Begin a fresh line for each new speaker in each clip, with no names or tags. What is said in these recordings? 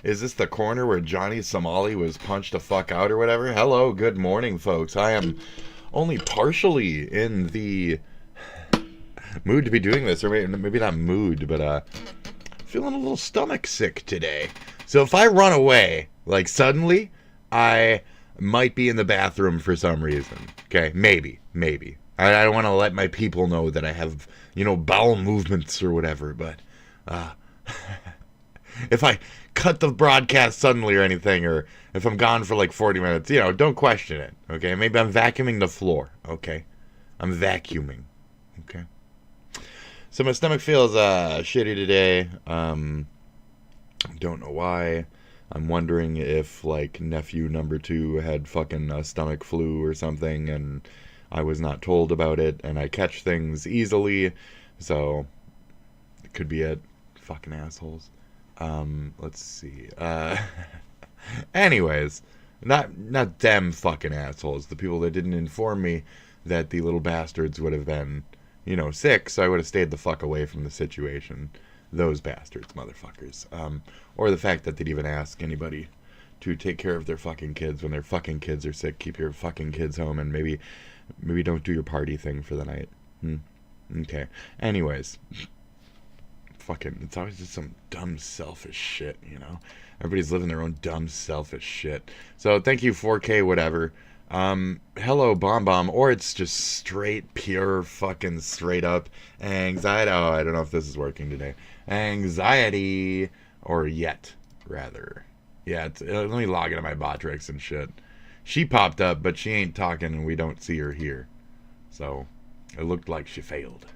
Is this the corner where Johnny Somali was punched the fuck out or whatever? Hello, good morning, folks. I am only partially in the mood to be doing this, or maybe not mood, but feeling a little stomach sick today. So if I run away, like suddenly, I might be in the bathroom for some reason. Okay, maybe. I don't want to let my people know that I have, bowel movements or whatever, but if I cut the broadcast suddenly or anything, or if I'm gone for like 40 minutes, don't question it, okay? Maybe I'm vacuuming the floor, okay? I'm vacuuming, okay? So my stomach feels shitty today. Don't know why. I'm wondering if, like, nephew number 2 had fucking stomach flu or something, and I was not told about it, and I catch things easily, so it could be it. Fucking assholes. Let's see. Anyways, not them fucking assholes. The people that didn't inform me that the little bastards would have been, sick, so I would have stayed the fuck away from the situation. Those bastards, motherfuckers. Or the fact that they'd even ask anybody to take care of their fucking kids when their fucking kids are sick. Keep your fucking kids home and maybe don't do your party thing for the night. Okay. Anyways. Fucking, it's always just some dumb, selfish shit, Everybody's living their own dumb, selfish shit. So thank you, 4K, whatever. Hello, Bomb, or it's just straight, pure, fucking straight up anxiety. Oh, I don't know if this is working today. Anxiety, or yet, rather. Yeah, let me log into my Botrix and shit. She popped up, but she ain't talking, and we don't see her here. So, it looked like she failed.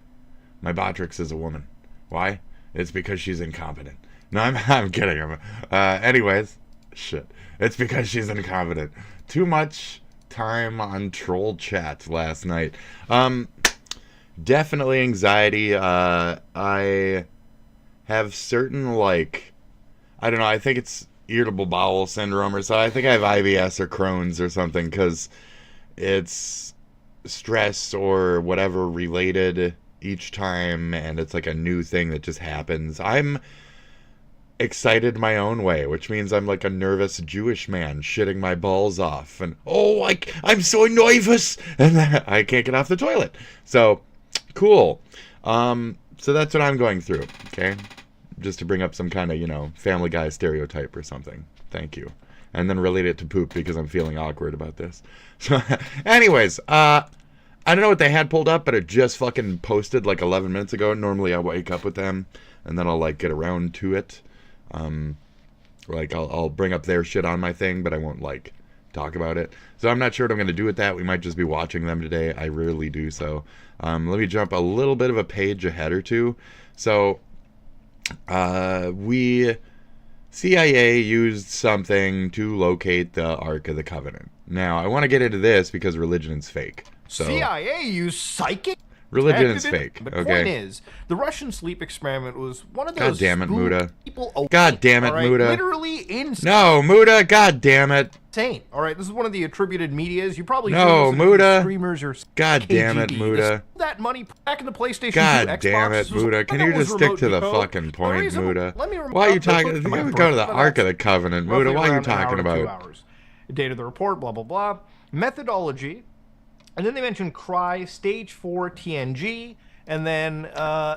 My Botrix is a woman. Why? It's because she's incompetent. No, I'm kidding. Anyways, shit. It's because she's incompetent. Too much time on troll chat last night. Definitely anxiety. I have certain, like, I don't know, I think it's irritable bowel syndrome or so. I think I have IBS or Crohn's or something, because it's stress or whatever related each time, and it's like a new thing that just happens. I'm excited my own way, which means I'm like a nervous Jewish man shitting my balls off, and I'm so nervous, and I can't get off the toilet. So cool. So that's what I'm going through. Okay, just to bring up some kind of Family Guy stereotype or something. Thank you. And then relate it to poop, because I'm feeling awkward about this. So anyways, I don't know what they had pulled up, but it just fucking posted like 11 minutes ago. Normally I wake up with them and then I'll like get around to it. Like I'll bring up their shit on my thing, but I won't like talk about it. So I'm not sure what I'm going to do with that. We might just be watching them today. I rarely do so. Let me jump a little bit of a page ahead or two. So CIA used something to locate the Ark of the Covenant. Now, I want to get into this because religion's fake. So,
CIA used psychic?
Religion is fake.
The
okay.
point is, the Russian sleep experiment was one of those.
God damn it, Muda.
People awake,
God damn it,
right?
Muda.
Literally insane.
No, Muda. God damn it.
Insane. All right, this is one of the attributed medias. You probably
no, Muda.
Streamers or
God
KGB.
damn it, Muda.
That money back in the PlayStation 2
God
Xbox.
damn it, Muda. Can you just stick to the fucking point, Muda?
Why
are you talking? We go to the Ark of the Covenant, Muda. Why are you talking about?
Date of the report, blah blah blah. Methodology, and then they mentioned Cry, Stage 4 TNG. And then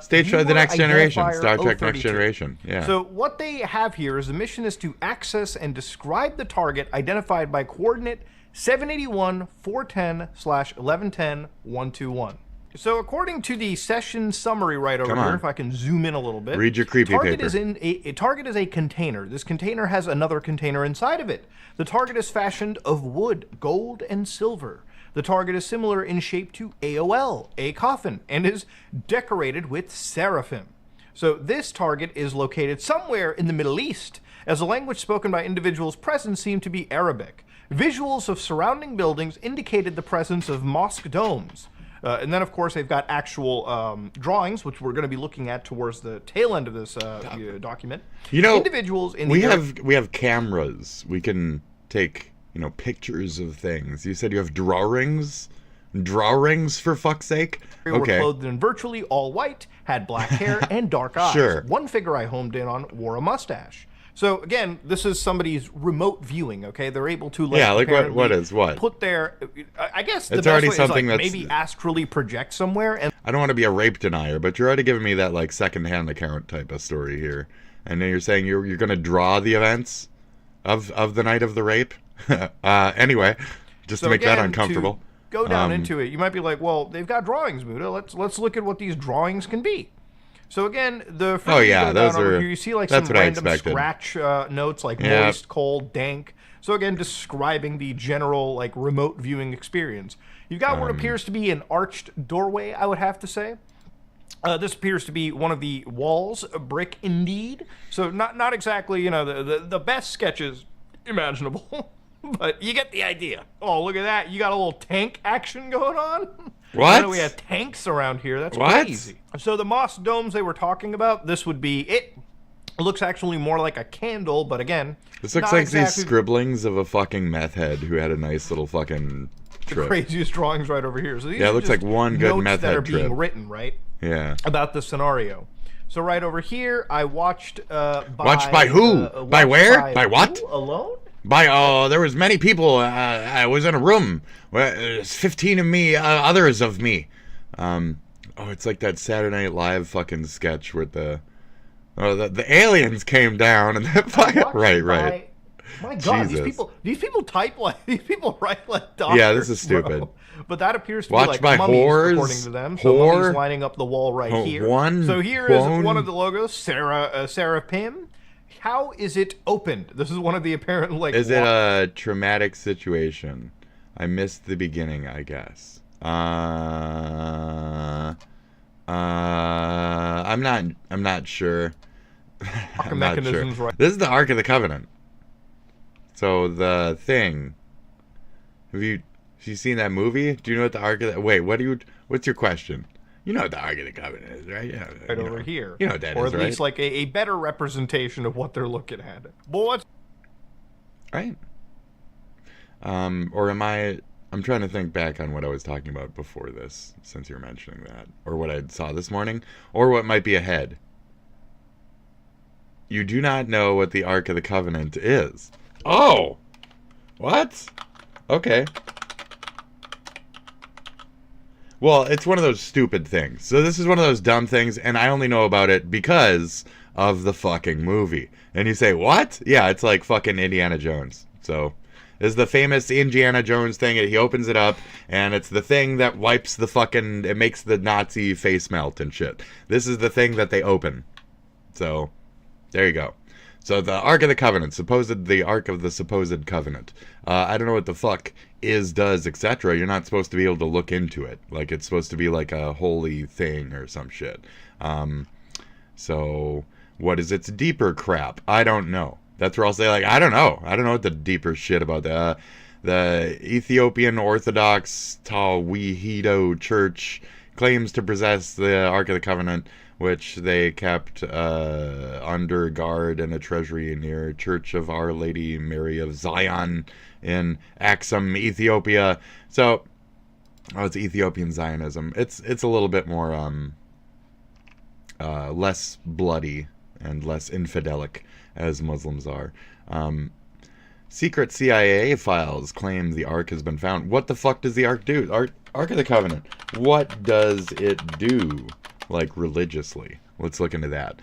Stage 4, the Next Generation, Star Trek Next Generation. Yeah.
So what they have here is the mission is to access and describe the target identified by coordinate 781-410/1110-121. So according to the session summary right over here, if I can zoom in a little bit,
read your creepy
target
paper.
Is in a target is a container. This container has another container inside of it. The target is fashioned of wood, gold, and silver. The target is similar in shape to AOL, a coffin, and is decorated with seraphim. So this target is located somewhere in the Middle East, as the language spoken by individuals present seemed to be Arabic. Visuals of surrounding buildings indicated the presence of mosque domes. And then, of course, they've got actual drawings, which we're going to be looking at towards the tail end of this document. Individuals in
we have cameras. We can take pictures of things. You said you have drawings? Drawings, for fuck's sake?
Okay. Were clothed in virtually all white, had black hair, and dark eyes.
Sure.
One figure I homed in on wore a mustache. So, again, this is somebody's remote viewing, okay? They're able to,
what?
Put their... I guess the
it's
best
already
way
something
is,
that's...
maybe astrally project somewhere. And
I don't want to be a rape denier, but you're already giving me that, second-hand account type of story here. And then you're saying you're going to draw the events of the night of the rape? Anyway, just to make that uncomfortable.
To go down into it, you might be like, well, they've got drawings, Muda. Let's look at what these drawings can be. So again, the
those are
over here, you see some random scratch notes like moist, cold, dank. So again, describing the general remote viewing experience. You've got what appears to be an arched doorway, I would have to say. This appears to be one of the walls, a brick indeed. So not exactly the best sketches imaginable. But you get the idea. Oh, look at that. You got a little tank action going on.
What?
We have tanks around here. That's crazy. So the mosque domes they were talking about, this would be it. It looks actually more like a candle, but again...
This looks like these scribblings of a fucking meth head who had a nice little fucking trip.
The craziest drawings right over here. So these
it looks like one good meth head
trip.
That are
being written, right?
Yeah.
About the scenario. So right over here, I watched...
watched by who? By where? By what?
Alone?
There was many people. I was in a room. There's 15 of me, others of me. It's like that Saturday Night Live fucking sketch where the aliens came down and right.
My God,
Jesus.
these people type like these people write like doctors.
Yeah, this is stupid.
Bro. But that appears to
Watched
be like
by
mummies,
whores,
according to them. So mummies lining up the wall right here. So here is one of the logos, Sarah Pym. How is it opened? This is one of the apparent
Is it a traumatic situation? I missed the beginning, I guess. I'm not sure. I'm not sure. Right. This is the Ark of the Covenant. So the thing. Have you seen that movie? Do you know what the Ark of the... Wait, what's your question? You know what the Ark of the Covenant is, right? Yeah,
Right over here.
You know what that is,
or at
right?
least like a better representation of what they're looking at. Well, what's
right? Or am I? I'm trying to think back on what I was talking about before this, since you're mentioning that, or what I saw this morning, or what might be ahead. You do not know what the Ark of the Covenant is. Oh! What? Okay. Well, it's one of those stupid things. So this is one of those dumb things, and I only know about it because of the fucking movie. And you say, what? Yeah, it's like fucking Indiana Jones. So, this is the famous Indiana Jones thing. He opens it up, and it's the thing that wipes the fucking... It makes the Nazi face melt and shit. This is the thing that they open. So, there you go. So the Ark of the Covenant, the Ark of the supposed Covenant. I don't know what the fuck is, does, etc. You're not supposed to be able to look into it. Like, it's supposed to be like a holy thing or some shit. So, what is its deeper crap? I don't know. That's where I'll say, like, I don't know. I don't know what the deeper shit about that. The Ethiopian Orthodox Tawihedo Church claims to possess the Ark of the Covenant, which they kept under guard in a treasury near Church of Our Lady Mary of Zion in Axum, Ethiopia. So, it's Ethiopian Zionism. It's a little bit more less bloody and less infidelic as Muslims are. Secret CIA files claim the Ark has been found. What the fuck does the Ark do? Ark of the Covenant. What does it do? Like, religiously. Let's look into that.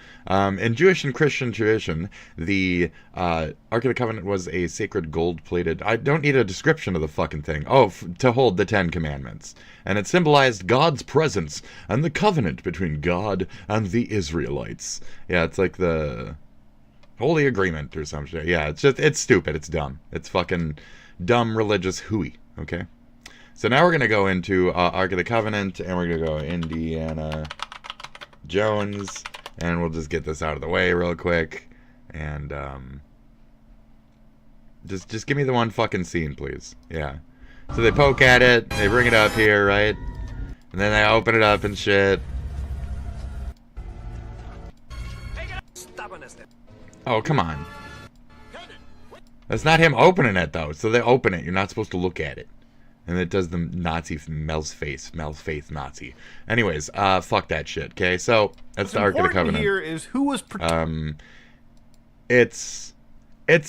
In Jewish and Christian tradition, the Ark of the Covenant was a sacred gold-plated... I don't need a description of the fucking thing. Oh, to hold the Ten Commandments. And it symbolized God's presence and the covenant between God and the Israelites. Yeah, it's like the Holy Agreement or some shit. Yeah, it's stupid. It's dumb. It's fucking dumb religious hooey, okay? So now we're going to go into Ark of the Covenant, and we're going to go Indiana Jones, and we'll just get this out of the way real quick, and just give me the one fucking scene, please. Yeah. So they poke at it, they bring it up here, right? And then they open it up and shit. Oh, come on. That's not him opening it, though. So they open it. You're not supposed to look at it. And it does the Nazi Mel's face Nazi. Anyways, fuck that shit. Okay, so that's the Ark of the Covenant.
Here is who was
it's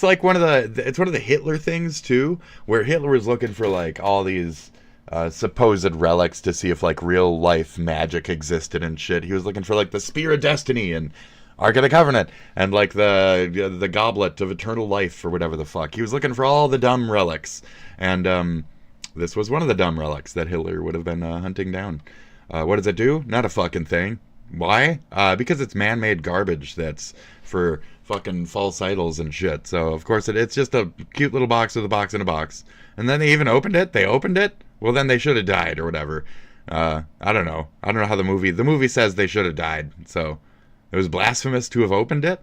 like one of the Hitler things too, where Hitler was looking for like all these supposed relics to see if like real life magic existed and shit. He was looking for like the Spear of Destiny and Ark of the Covenant and like the Goblet of Eternal Life or whatever the fuck. He was looking for all the dumb relics, and this was one of the dumb relics that Hitler would have been hunting down. What does it do? Not a fucking thing. Why? Because it's man-made garbage that's for fucking false idols and shit. So, of course, it's just a cute little box with a box in a box. And then they even opened it? They opened it? Well, then they should have died or whatever. I don't know. I don't know how the movie says they should have died. So, it was blasphemous to have opened it?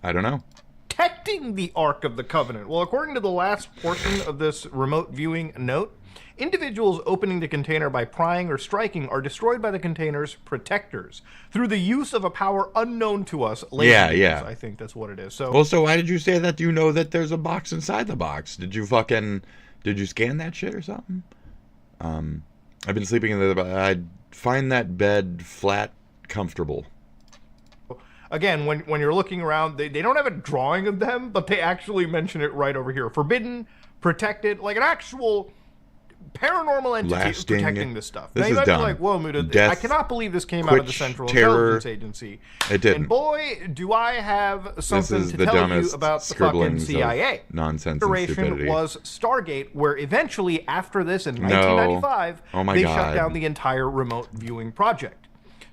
I don't know.
Protecting the Ark of the Covenant. Well, according to the last portion of this remote viewing note, individuals opening the container by prying or striking are destroyed by the container's protectors through the use of a power unknown to us.
Yeah.
I think that's what it is. So,
well, so why did you say that? Do you know that there's a box inside the box? Did you scan that shit or something? I've been sleeping in I find that bed flat comfortable.
Again, when you're looking around, they don't have a drawing of them, but they actually mention it right over here. Forbidden, protected, like an actual paranormal entity protecting this stuff.
This
now,
is
you might
dumb.
be like, whoa, Muda,
Death,
I cannot believe this came out of the Central
terror,
Intelligence Agency.
It didn't.
And boy, do I have something to tell you about the fucking CIA.
Nonsense and stupidity.
Was Stargate, where eventually, after this in 1995, they shut down the entire remote viewing project.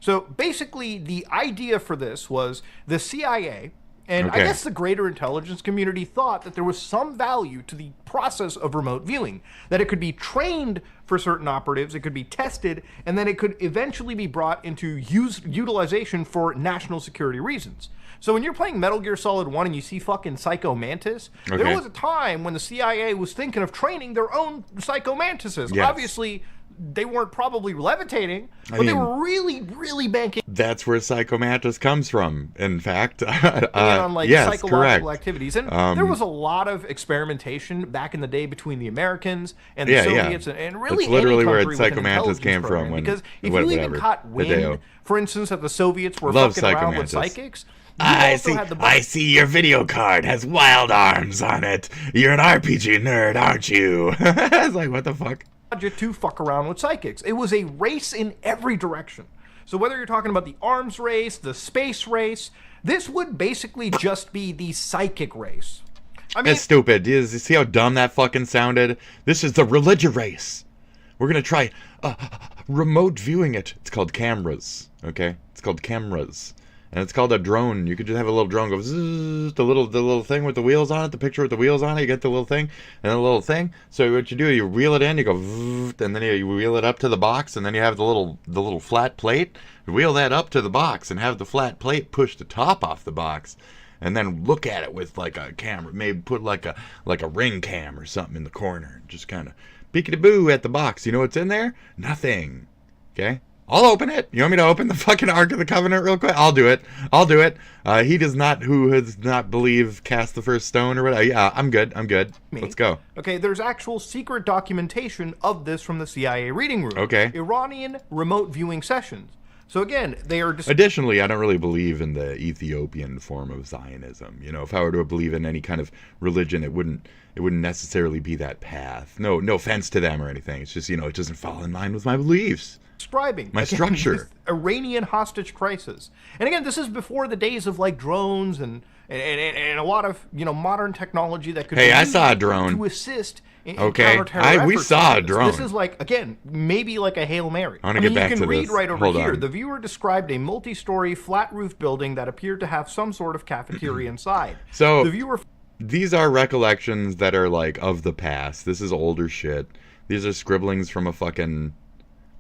So basically, the idea for this was the CIA, and I guess the greater intelligence community thought that there was some value to the process of remote viewing, that it could be trained for certain operatives, it could be tested, and then it could eventually be brought into utilization for national security reasons. So when you're playing Metal Gear Solid 1 and you see fucking Psycho Mantis, there was a time when the CIA was thinking of training their own Psycho Mantises.
Yes.
Obviously, they weren't probably levitating, but they were really, really banking
That's where psychomantis comes from, in fact.
on like
yes,
psychological
correct.
activities. And there was a lot of experimentation back in the day between the Americans and the
Yeah,
Soviets
yeah.
and really
That's literally
any
where
country with an
psychomantis
intelligence
came from.
program.
When,
Because if
whatever,
you even caught wind,
Hideo.
for instance, that the Soviets were
Love
fucking around with
psychomantis.
psychics, you
I
also
see.
had the
I see your video card has wild arms on it. You're an RPG nerd, aren't you? It's like, what the fuck?
budget to fuck around with psychics. It was a race in every direction. So whether you're talking about the arms race, the space race, this would basically just be the psychic race. I mean,
It's stupid. You see how dumb that fucking sounded? This is the religion race. We're gonna try remote viewing it. It's called cameras. Okay, it's called cameras, and it's called a drone. You could just have a little drone go zzz, the little thing with the wheels on it, the picture with the wheels on it. You get the little thing and the little thing. So what you do, you reel it in, you go, and then you wheel it up to the box, and then you have the little flat plate. Wheel that up to the box, and have the flat plate push the top off the box. And then look at it with like a camera. Maybe put like a ring cam or something in the corner. Just kind of peekity-boo at the box. You know what's in there? Nothing. Okay? I'll open it. You want me to open the fucking Ark of the Covenant real quick? I'll do it. He does not, who has not believe, cast the first stone or whatever. Yeah, I'm good. Let's go.
Okay, there's actual secret documentation of this from the CIA reading room.
Okay.
Iranian remote viewing sessions. So again, they are
Additionally, I don't really believe in the Ethiopian form of Zionism. You know, if I were to believe in any kind of religion, it wouldn't necessarily be that path. No offense to them or anything. It's just, it doesn't fall in line with my beliefs.
describing
My
again,
structure.
this Iranian hostage crisis. And again, this is before the days of like drones and a lot of modern technology that could
Hey,
be
I
used
saw a drone.
to assist in
Okay.
counter-terror
We
efforts
saw
like
a
this.
drone.
This is like, again, maybe like a Hail Mary.
I wanna get back
you
to
can read
this.
right over
Hold
here.
on.
The viewer described a multi-story flat roof building that appeared to have some sort of cafeteria inside.
So
the viewer
these are recollections that are like of the past. This is older shit. These are scribblings from a fucking,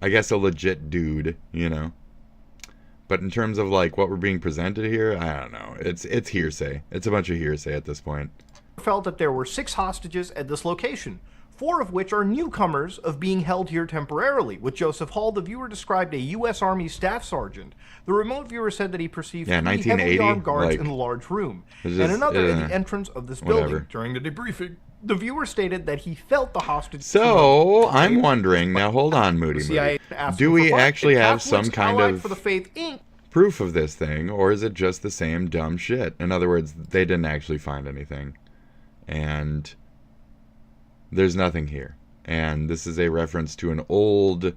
I guess, a legit dude, But in terms of like what we're being presented here, I don't know. It's hearsay. It's a bunch of hearsay at this point.
felt that there were 6 hostages at this location, 4 of which are newcomers of being held here temporarily. With Joseph Hall, the viewer described a U.S. Army staff sergeant. The remote viewer said that he perceived 3 heavily
1980,
armed guards
like,
in the large room,
it's
and
just,
another at the entrance of this
whatever.
building. During the debriefing, the viewer stated that he felt the hostage.
So I'm wondering now. Hold on, Moody.
CIA asked
Do
for
we
funds.
actually have
Catholics
some kind
Allied
of
for the Faith Inc.
proof of this thing, or is it just the same dumb shit? In other words, they didn't actually find anything, and there's nothing here. And this is a reference to an old,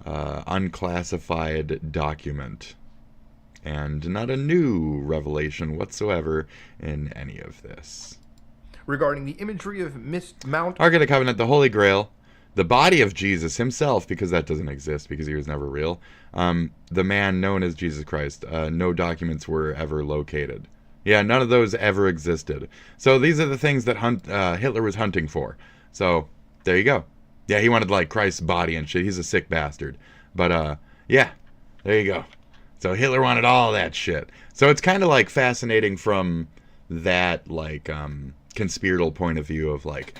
unclassified document, and not a new revelation whatsoever in any of this.
regarding the imagery of Mount
Ark of the Covenant, the Holy Grail, the body of Jesus himself, because that doesn't exist, because he was never real. The man known as Jesus Christ, no documents were ever located. Yeah, none of those ever existed. So these are the things that Hitler was hunting for. So there you go. Yeah, he wanted like Christ's body and shit. He's a sick bastard. But yeah, there you go. So Hitler wanted all that shit. So it's kind of like fascinating from that like conspiratorial point of view of like,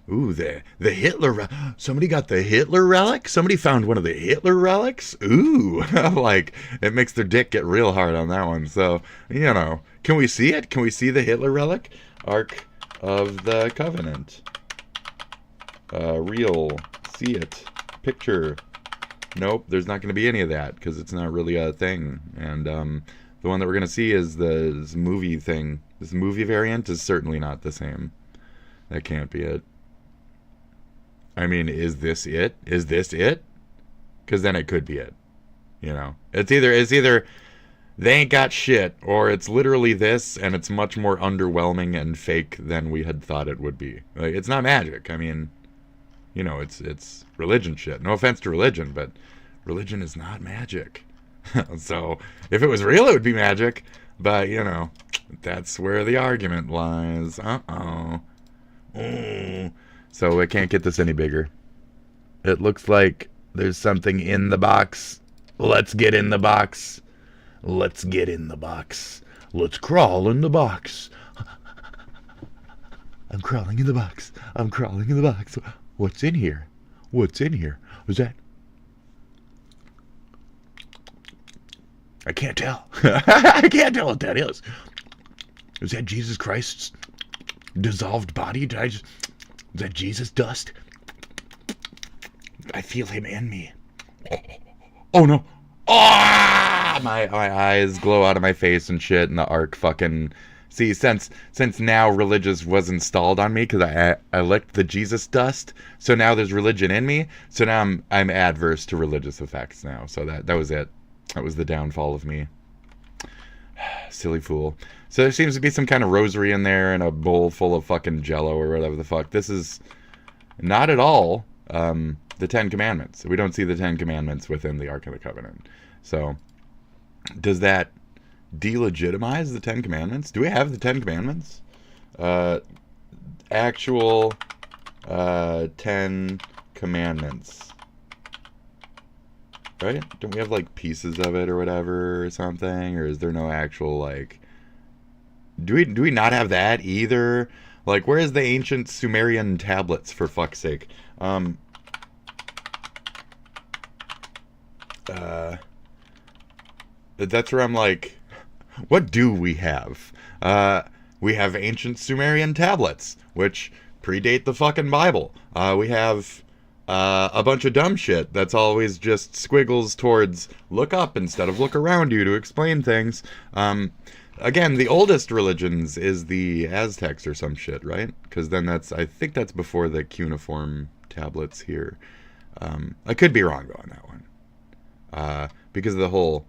ooh, the Hitler, somebody got the Hitler relic? Somebody found one of the Hitler relics? Ooh, like, it makes their dick get real hard on that one. So, can we see it? Can we see the Hitler relic? Ark of the Covenant. Real, see it, picture. Nope, there's not going to be any of that, because it's not really a thing. And the one that we're going to see is this movie thing. This movie variant is certainly not the same. That can't be it. I mean, is this it? Is this it? Because then it could be it. It's either they ain't got shit, or it's literally this, and it's much more underwhelming and fake than we had thought it would be. Like, it's not magic. I mean, it's religion shit. No offense to religion, but religion is not magic. So if it was real, it would be magic. But that's where the argument lies. So I can't get this any bigger. It looks like there's something in the box. Let's get in the box. Let's get in the box. Let's crawl in the box. I'm crawling in the box. I'm crawling in the box. What's in here? What's in here? I can't tell. I can't tell what that is. Is that Jesus Christ's dissolved body? Is that Jesus dust? I feel him in me. Oh no. Ah! My eyes glow out of my face and shit, and the arc fucking... See, since now religious was installed on me, because I licked the Jesus dust, so now there's religion in me, so now I'm adverse to religious effects now. So that was it. That was the downfall of me. Silly fool. So there seems to be some kind of rosary in there and a bowl full of fucking jello or whatever the fuck. This is not at all the Ten Commandments. We don't see the Ten Commandments within the Ark of the Covenant. So does that delegitimize the Ten Commandments? Do we have the Ten Commandments? Actual Ten Commandments. Right? Don't we have like pieces of it or whatever or something? Or is there no actual like... Do we not have that either? Like, where is the ancient Sumerian tablets, for fuck's sake? That's where I'm like, what do we have? We have ancient Sumerian tablets, which predate the fucking Bible. We have a bunch of dumb shit that's always just squiggles towards look up instead of look around you to explain things. Again, the oldest religions is the Aztecs or some shit, right? Because then I think that's before the cuneiform tablets here. I could be wrong on that one. Because of the whole,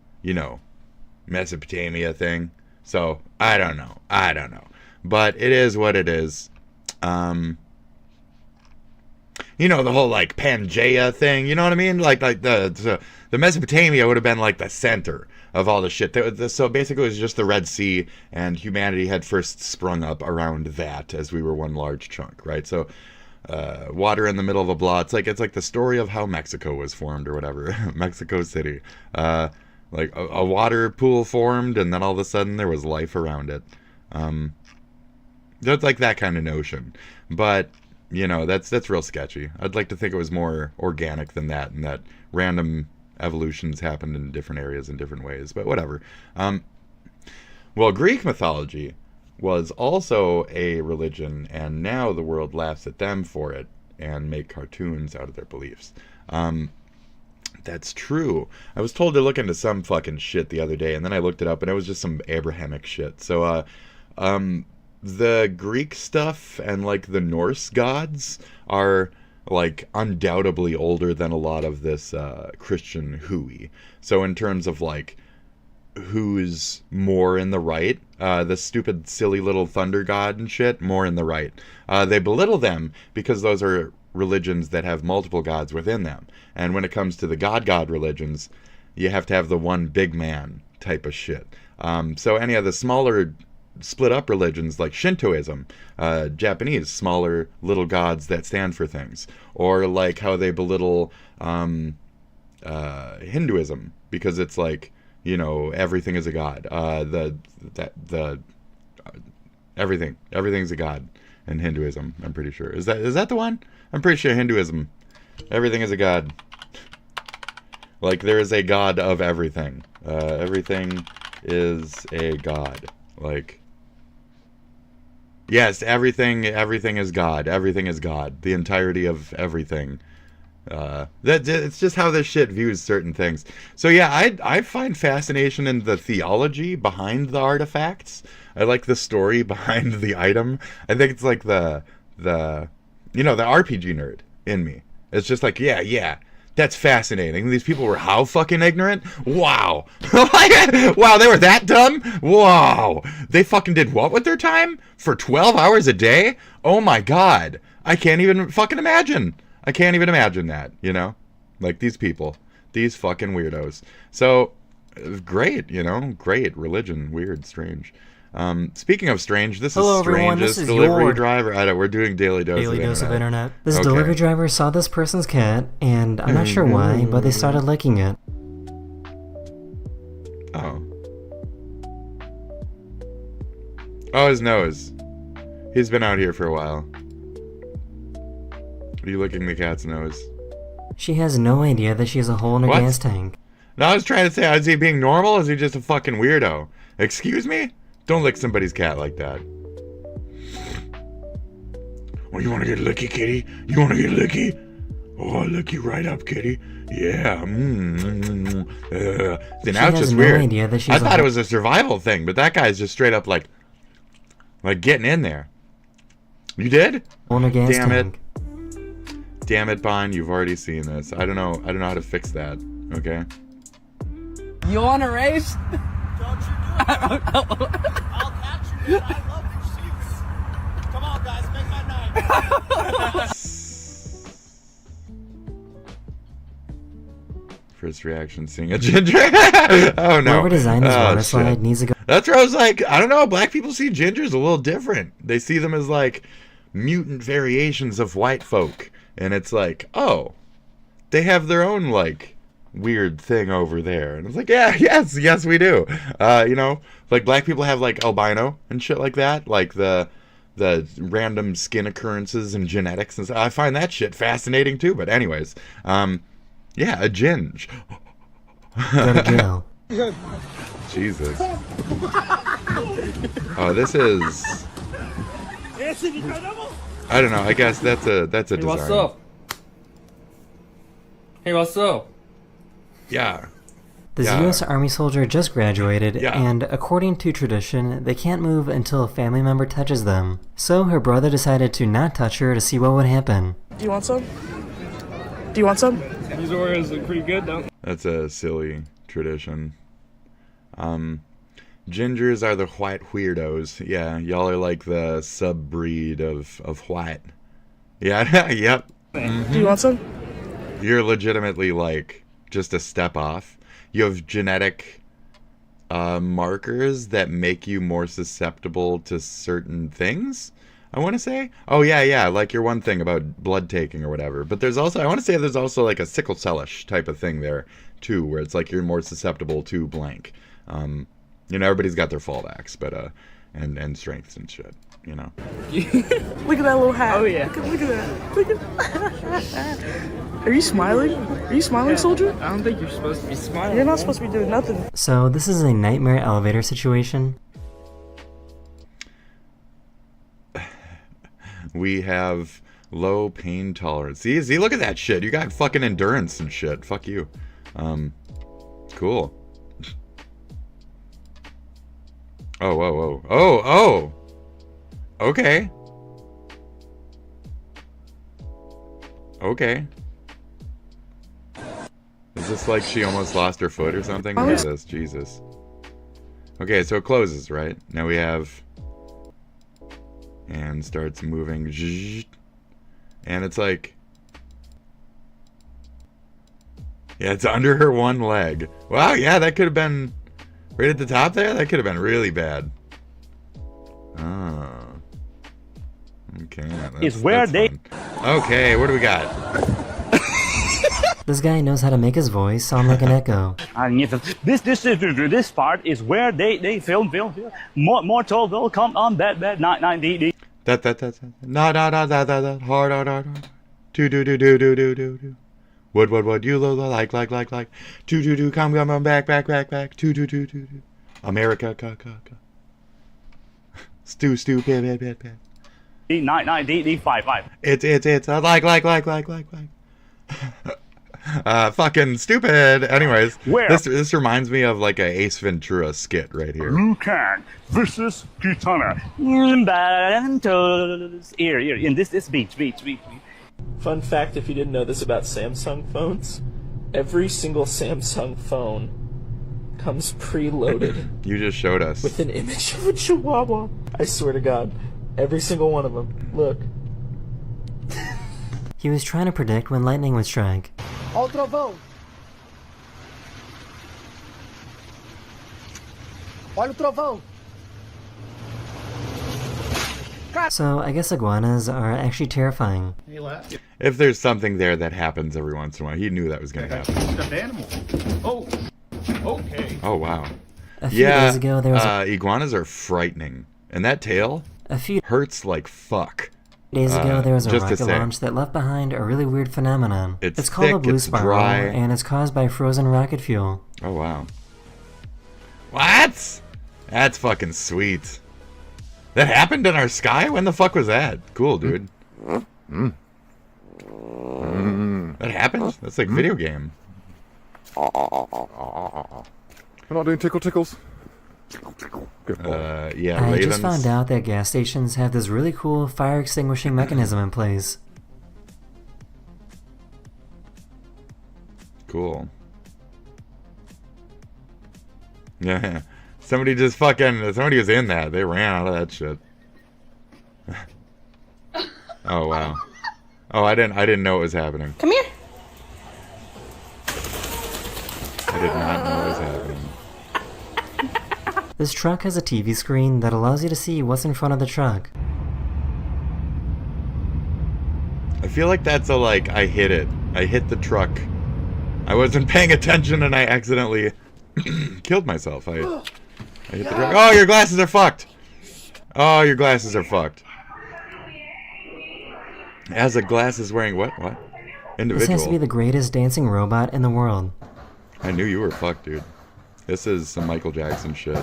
Mesopotamia thing. So, I don't know. But it is what it is. The whole, like, Pangea thing, you know what I mean? Like the Mesopotamia would have been, like, the center of all the shit. So basically it was just the Red Sea, and humanity had first sprung up around that as we were one large chunk, right? So, water in the middle of a blah. It's like the story of how Mexico was formed or whatever. Mexico City. Like a water pool formed, and then all of a sudden there was life around it. That's like that kind of notion. But, that's real sketchy. I'd like to think it was more organic than that, and that random evolutions happened in different areas in different ways. But whatever. Well, Greek mythology was also a religion, and now the world laughs at them for it and make cartoons out of their beliefs. That's true. I was told to look into some fucking shit the other day, and then I looked it up, and it was just some Abrahamic shit. So, the Greek stuff and, like, the Norse gods are, like, undoubtedly older than a lot of this Christian hooey. So in terms of, like, who's more in the right, the stupid, silly little thunder god and shit, more in the right. They belittle them because those are religions that have multiple gods within them. And when it comes to the god religions, you have to have the one big man type of shit. So any of the smaller split up religions like Shintoism, Japanese, smaller little gods that stand for things. Or like how they belittle Hinduism, because it's like, everything is a god. Everything's a god in Hinduism, I'm pretty sure. Is that the one? I'm pretty sure Hinduism, everything is a god. Like, there is a god of everything. Everything is a god. Like, yes, everything is God. Everything is God. The entirety of everything. It's just how this shit views certain things. So yeah, I find fascination in the theology behind the artifacts. I like the story behind the item. I think it's like the RPG nerd in me. It's just like, yeah, that's fascinating. These people were how fucking ignorant? Wow. Wow, they were that dumb? Wow. They fucking did what with their time? For 12 hours a day? Oh my god. I can't even fucking imagine. I can't even imagine that, Like, these people. These fucking weirdos. So, great, Great. Religion. Weird. Strange. Speaking of strange, this
Hello,
is
everyone.
Strangest
This is
Delivery
your
Driver. I know, we're doing Daily Dose of Internet.
This
Okay.
delivery driver saw this person's cat, and I'm not sure why, but they started licking it.
Oh, his nose. He's been out here for a while. Are you licking the cat's nose?
She has no idea that she has a hole in her
What?
gas tank.
No, I was trying to say, is he being normal? Or is he just a fucking weirdo? Excuse me? Don't lick somebody's cat like that. Oh, you want to get licky, kitty? You want to get licky? Oh, I'll lick you right up, kitty. Yeah. Then now it's just weird. I thought it was a survival thing, but that guy's just straight up like getting in there. You did? Damn it. Damn it, Bond. You've already seen this. I don't know how to fix that. Okay.
You want a race?
Don't you do it. I'll catch you. I love your shoes. Come on, guys. Make my night.
First reaction seeing a ginger. Oh no.
Whoever designed this water slide needs to go.
That's where I was like, I don't know, black people see gingers a little different. They see them as like mutant variations of white folk. And it's like, oh, they have their own like weird thing over there. And it's like, yeah, yes we do. You know, like black people have like albino and shit like that. Like the random skin occurrences and genetics and stuff. I find that shit fascinating too. But anyways, yeah, a ginge.
Go to jail.
Jesus. Oh, this is. I don't know. I guess that's a design.
Hey, what's up? Hey, what's up?
Yeah.
This
Yeah.
U.S. Army soldier just graduated,
Yeah.
and according to tradition, they can't move until a family member touches them. So her brother decided to not touch her to see what would happen.
Do you want some? Do you want some?
These Oreos look pretty good, don't
That's a silly tradition. Gingers are the white weirdos. Yeah, y'all are like the sub-breed of white. Yeah, yep.
Do you want some?
You're legitimately like just a step off. You have genetic markers that make you more susceptible to certain things, I want to say. Oh, yeah, like your one thing about blood taking or whatever. But there's also, I want to say there's also like a sickle cellish type of thing there, too, where it's like you're more susceptible to blank. You know, everybody's got their fallbacks, but, and strengths and shit, you know.
Look at that little hat.
Oh, yeah.
Look at that. Look at that. Are you smiling? Are you smiling, soldier?
I don't think you're supposed to be smiling.
You're not supposed to be doing nothing.
So this is a nightmare elevator situation.
We have low pain tolerance. See, look at that shit. You got fucking endurance and shit. Fuck you. Cool. Oh, whoa. Oh. Okay. Is this like she almost lost her foot or something? What is this? Jesus. Okay, so it closes, right? Now we have... And starts moving. And it's like... Yeah, it's under her one leg. Wow, yeah, that could have been... Right at the top there? That could have been really bad. Oh. Okay. That's fun. Okay, what do we got?
This guy knows how to make his voice sound like an echo.
This part is where they film. Mortal will come on bed 9
That. No. Hard. Do. What you look like. Do. Come back. Do. America, ka. Stew, pit.
9 5.
It's like. Fucking stupid. Anyways,
Where?
This reminds me of like a Ace Ventura skit right here.
Lucan versus Kitana. Here, in this beach.
Fun fact, if you didn't know this about Samsung phones, every single Samsung phone comes preloaded
You just showed us.
with an image of a chihuahua. I swear to God, every single one of them. Look.
He was trying to predict when lightning would strike.
Ó o trovão. Olha o trovão.
So I guess iguanas are actually terrifying.
If there's something there that happens every once in a while, he knew that was going to happen.
Stuffed animal. Oh, okay.
Oh, wow.
A few days ago, there was
iguanas are frightening. And that tail
a few
hurts like fuck.
days ago, there was a
just to
rocket
say.
launch that left behind a really weird phenomenon.
It's
called a
thick,
blue
it's
spiral,
dry.
and it's caused by frozen rocket fuel.
Oh, wow. What? That's fucking sweet. That happened in our sky? When the fuck was that? Cool, dude. That happened? That's like video game.
We're not doing tickles. Good boy.
Yeah,
I
ravens.
just found out that gas stations have this really cool fire extinguishing mechanism in place.
Cool. Yeah. Somebody was in that. They ran out of that shit. Oh, wow. Oh, I didn't know it was happening.
Come here.
I did not know it was happening.
This truck has a TV screen that allows you to see what's in front of the truck.
I feel like that's a, like, I hit it. I hit the truck. I wasn't paying attention and I accidentally killed myself. I hit the truck. Oh, your glasses are fucked! Oh, your glasses are fucked. As a glasses wearing what? What? Individual.
This has to be the greatest dancing robot in the world.
I knew you were fucked, dude. This is some Michael Jackson shit.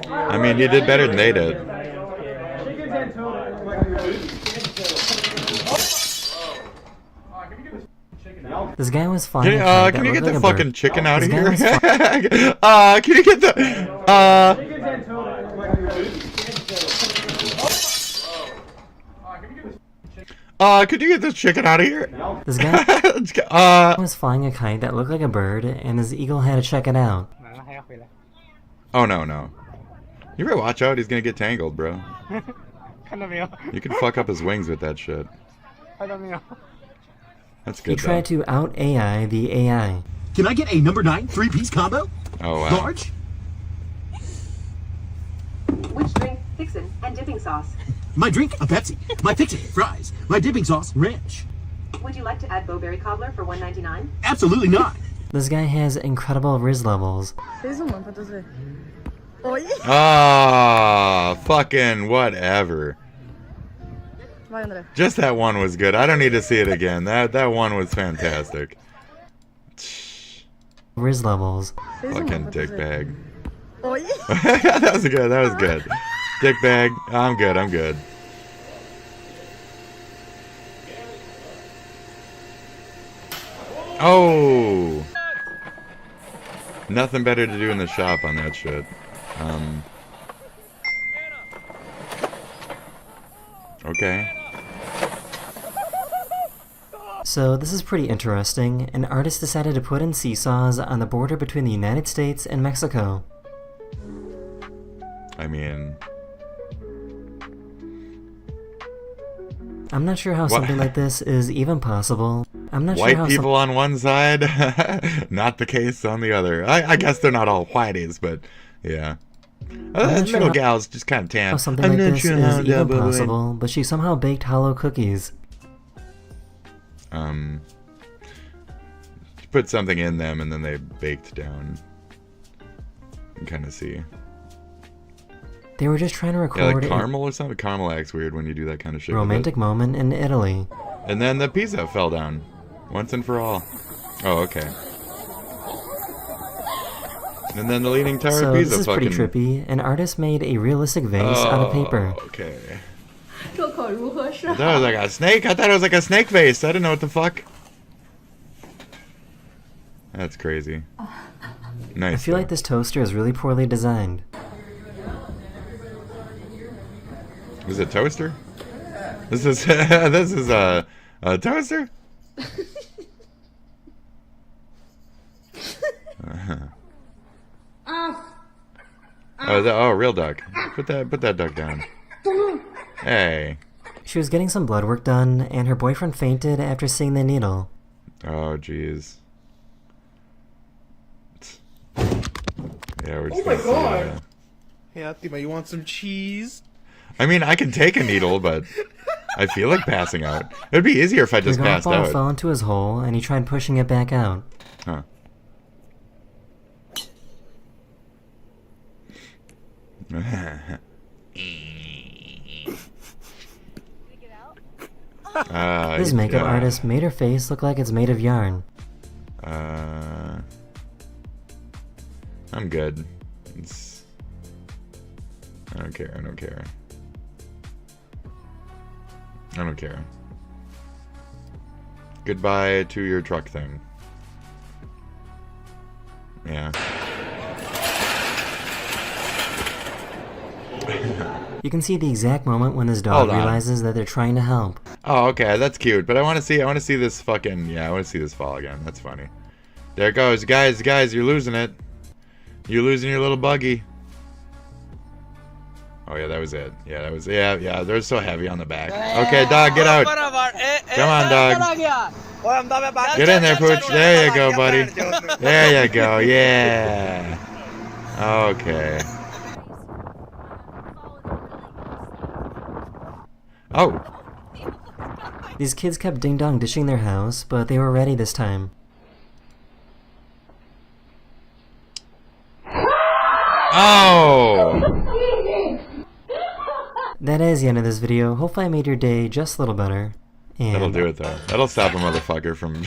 I mean, you did better than they did.
This guy was flying a kite
Can you
that
get
looked
the
like a
fucking
bird.
chicken out of
This guy
here?
was
Can you get the could you get this chicken out of here?
This guy was flying a kite that looked like a bird, and his eagle had to check it out.
Oh, no. You better watch out, he's gonna get tangled, bro. You can fuck up his wings with that shit. That's good,
He tried to out AI the AI.
Can I get a number 9 3-piece combo?
Oh, wow.
Large?
Which drink, fixin', and dipping sauce?
My drink, a Pepsi. My fixin', fries. My dipping sauce, ranch.
Would you like to add Bowberry Cobbler for $1.99?
Absolutely not.
This guy has incredible Riz levels.
Ah, fucking whatever. Just that one was good. I don't need to see it again. That one was fantastic.
Riz levels.
Fucking dickbag. That was good. That was good. Dickbag. I'm good. Oh. Nothing better to do in the shop on that shit. Okay.
So this is pretty interesting. An artist decided to put in seesaws on the border between the United States and Mexico.
I mean...
I'm not sure how something like this is even possible. I'm not sure
White
how
people on one side, not the case on the other. I guess they're not all whiteys, but yeah. Middle gal's just kind of tan.
how something like this is even possible, but she somehow baked hollow cookies.
Put something in them and then they baked down. You can kind of see.
They were just trying to record
Yeah, like caramel or something. Caramel acts weird when you do that kind of shit.
a romantic moment in Italy.
And then the pizza fell down. Once and for all. Oh, okay. And then the Leaning Tower
So
of Pisa
this is
fucking...
pretty trippy. An artist made a realistic vase out of paper.
Okay. That was like a snake? I thought it was like a snake vase. I didn't know what the fuck. That's crazy. Nice.
I feel like this toaster is really poorly designed.
Is it a toaster? This is this is a toaster? Oh, real duck. Put that duck down. Hey.
She was getting some blood work done, and her boyfriend fainted after seeing the needle.
Oh, jeez. Yeah, we're just gonna see,
Hey, Atima, you want some cheese?
I mean, I can take a needle, but I feel like passing out. It'd be easier if I just
The golf
passed
ball
out.
fell into his hole, and he tried pushing it back out.
Huh.
This makeup
yeah.
artist made her face look like it's made of yarn.
I'm good. I don't care. I don't care. I don't care. Goodbye to your truck thing. Yeah.
You can see the exact moment when this dog
Hold on.
realizes that they're trying to help.
Oh, okay, that's cute. But I want to see this fucking, yeah, I want to see this fall again. That's funny. There it goes, guys, you're losing it. You're losing your little buggy. Oh yeah, that was it. Yeah, that was, yeah. They're so heavy on the back. Okay, dog, get out. Come on, dog. Get in there, Pooch. There you go, buddy. There you go. Yeah. Okay. Oh.
These kids kept ding-dong dishing their house, but they were ready this time.
Oh!
That is the end of this video. Hopefully I made your day just a little better. And
That'll do it, though. That'll stop a motherfucker from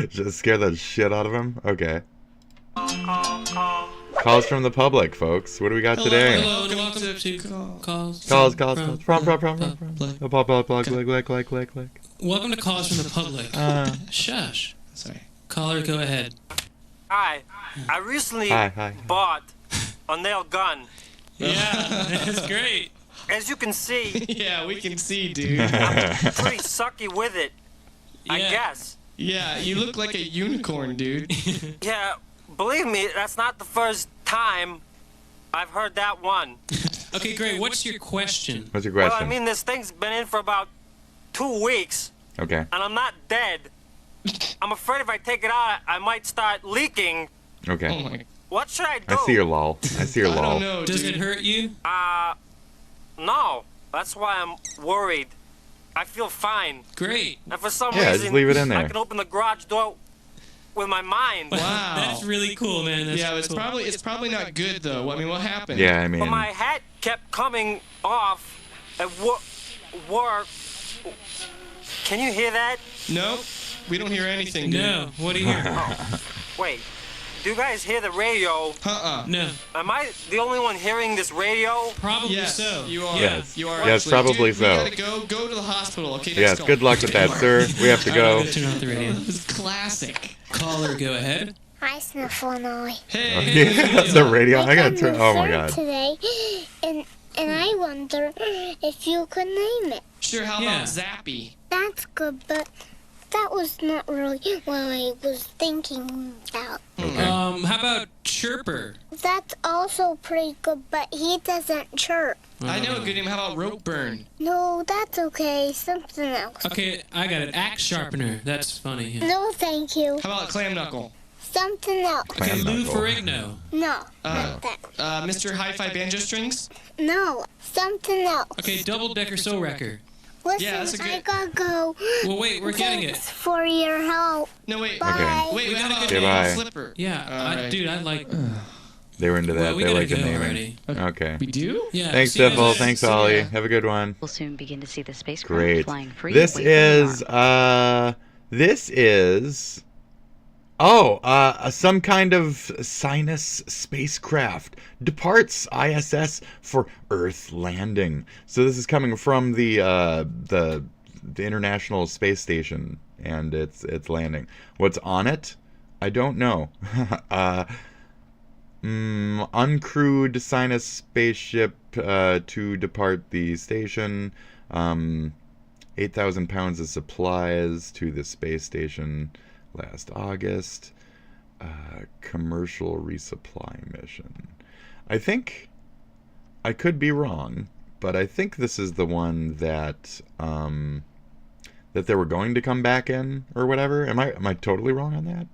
just scare the shit out of him. Okay. Calls from the public, folks. What do we got today?
Hello, and welcome to calls.
Calls from
Welcome to calls from the public. Shush. Sorry. Caller, go ahead.
Hi. I recently
Hi.
bought a nail gun.
Yeah, that's great.
As you can see,
Yeah, we can see, dude.
I'm pretty sucky with it. I guess.
Yeah, you look like a unicorn, dude.
Yeah, believe me, that's not the first time I've heard that one.
Okay, great. What's your question?
What's your
Well,
question?
I mean, this thing's been in for about 2 weeks,
Okay.
and I'm not dead. I'm afraid if I take it out, I might start leaking.
Okay.
Oh my.
What should I do?
I see your lol. I see your
I
lol.
don't know, Does it hurt you?
No. That's why I'm worried. I feel fine.
Great.
And for some
Yeah,
reason,
just leave it in
I
there.
can open the garage door with my mind.
Wow. That's really cool, man. That's
Yeah,
cool.
it's probably not good though. I mean, what happened?
Yeah, I mean.
But my hat kept coming off at work. Can you hear that?
No, we don't hear anything, dude.
No. What do you hear?
Oh, wait. Do you guys hear the radio?
No.
Am I the only one hearing this radio?
Probably
Yes,
so.
you are.
Yes.
You are.
Yes,
actually.
probably
Dude,
so.
We gotta go to the hospital. Okay, let's
Yes,
go.
good luck with that, sir. We have to
I'm
go.
gonna turn off the radio.
This is classic.
Caller, go ahead.
Hi, Sniffle and I.
Hey.
Yeah, that's the radio. I gotta turn. Oh my god.
Today, and I wonder if you could name it.
Sure. How
Yeah.
about Zappy?
That's good, but that was not really what I was thinking about.
How about Chirper?
That's also pretty good, but he doesn't chirp.
I know a good name. How about Rope Burn?
No, that's okay. Something else.
Okay, I got it. Axe Sharpener. That's funny. Yeah.
No, thank you.
How about Clam Knuckle?
Something else.
Okay,
Clam
Lou
Knuckle.
Ferrigno.
No, not that.
Mr. Hi-Fi Banjo Strings?
No, something else.
Okay, Double Decker Soul Wrecker.
Listen,
Yeah, that's a good-
I gotta go.
Well, wait, we're getting it.
Thanks for your help.
No, wait.
Bye.
Wait, we
We
got
gotta
a
go.
good
Goodbye.
Slipper.
Yeah,
Alright.
dude, I like.
They were into that.
Well, we
They
gotta
like the
go
naming.
already.
Okay.
We do?
Yeah.
Thanks,
see you
Tiffle.
guys.
Thanks,
See ya.
Ollie. Have a good one.
We'll soon begin to see the spacecraft
Great.
flying free.
This
away from the
is some kind of sinus spacecraft departs ISS for Earth landing. So this is coming from the International Space Station, and it's landing. What's on it? I don't know. Uncrewed sinus spaceship to depart the station. 8,000 pounds of supplies to the space station last August. Commercial resupply mission. I think I could be wrong, but I think this is the one that that they were going to come back in or whatever. Am I totally wrong on that?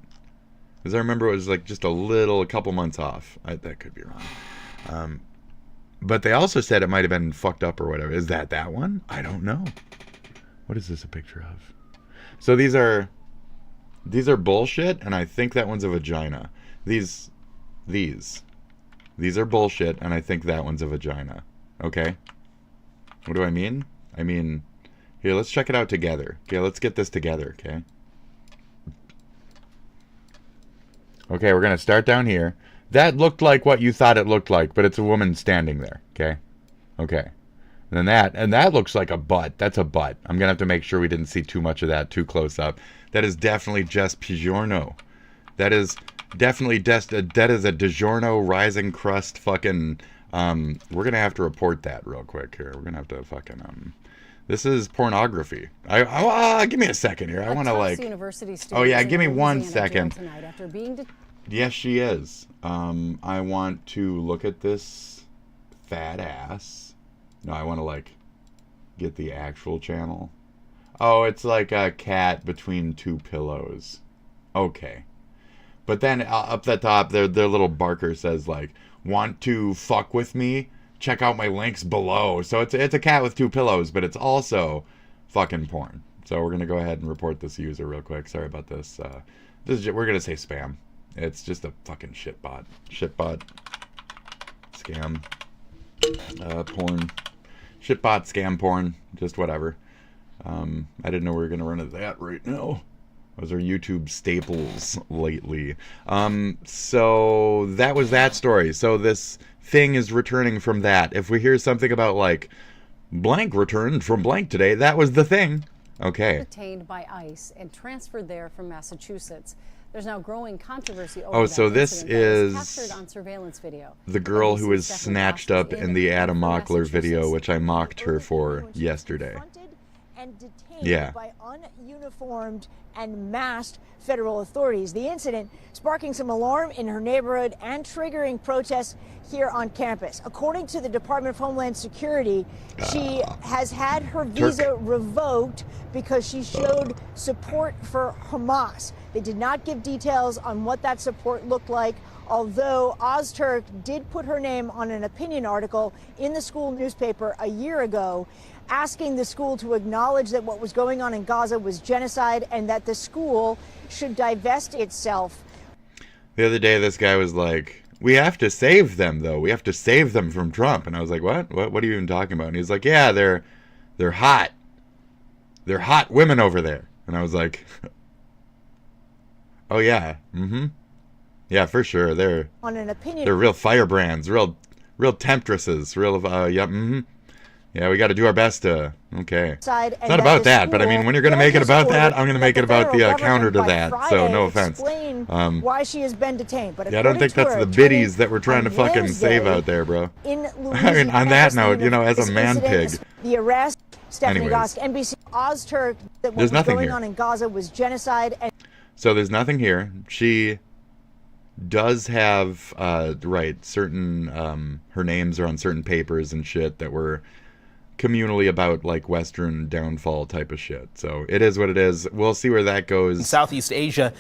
Because I remember it was like just a couple months off. That could be wrong. But they also said it might have been fucked up or whatever. Is that one? I don't know. What is this a picture of? So these are bullshit, and I think that one's a vagina. These are bullshit, and I think that one's a vagina. Okay? What do I mean? I mean, Here, let's check it out together. Okay, let's get this together, okay? Okay, we're going to start down here. That looked like what you thought it looked like, but it's a woman standing there, okay? Okay. And then that looks like a butt. That's a butt. I'm going to have to make sure we didn't see too much of that too close up. That is definitely just Pigiorno. That is definitely that is a DiGiorno rising crust fucking... we're going to have to report that real quick here. We're going to have to fucking... This is pornography. Give me a second here. I want to like... Oh yeah, give me 1 second. Yes, she is. I want to look at this fat ass. No, I want to like get the actual channel. Oh, it's like a cat between two pillows. Okay. But then up the top, their little barker says like, "Want to fuck with me? Check out my links below." So it's a cat with two pillows, but it's also fucking porn. So we're gonna go ahead and report this user real quick. Sorry about this. We're gonna say spam. It's just a fucking shitbot. Shitbot. Scam. Porn. Shitbot, scam, porn. Just whatever. I didn't know we were gonna run into that right now. Those are YouTube staples lately. So that was that story. So this thing is returning from that. If we hear something about like blank returned from blank today, that was the thing. Okay.
Detained by ICE and transferred there from Massachusetts. There's now growing controversy over
Oh, so this is
captured on surveillance video.
The girl who was snatched up in the Adam Mockler video, which I mocked her for yesterday.
And detained
Yeah.
by ununiformed and masked federal authorities. The incident sparking some alarm in her neighborhood and triggering protests here on campus. According to the Department of Homeland Security, she has had her visa revoked because she showed support for Hamas. They did not give details on what that support looked like, although Ozturk did put her name on an opinion article in the school newspaper a year ago, asking the school to acknowledge that what was going on in Gaza was genocide and that the school should divest itself.
The other day, this guy was like, "We have to save them, though. We have to save them from Trump." And I was like, "What? What are you even talking about?" And he's like, "Yeah, they're hot. They're hot women over there." And I was like, "Oh yeah, yeah, for sure. They're
on an opinion.
They're real firebrands, real temptresses, real Yeah, we got to do our best to. Okay. It's not about that, but I mean, when you're gonna make it about that, I'm gonna make it about the counter to that. So no offense.
Why she has been detained, but
yeah, I don't think that's the biddies that we're trying to fucking save out there, bro. I mean, on that note, you know, as a man pig.
The arrest, Stephanie Gosk, NBC, Ozturk, that what was going on in Gaza was genocide. And
so there's nothing here. She does have certain her names are on certain papers and shit that were communally about like Western downfall type of shit. So it is what it is. We'll see where that goes.
In Southeast Asia.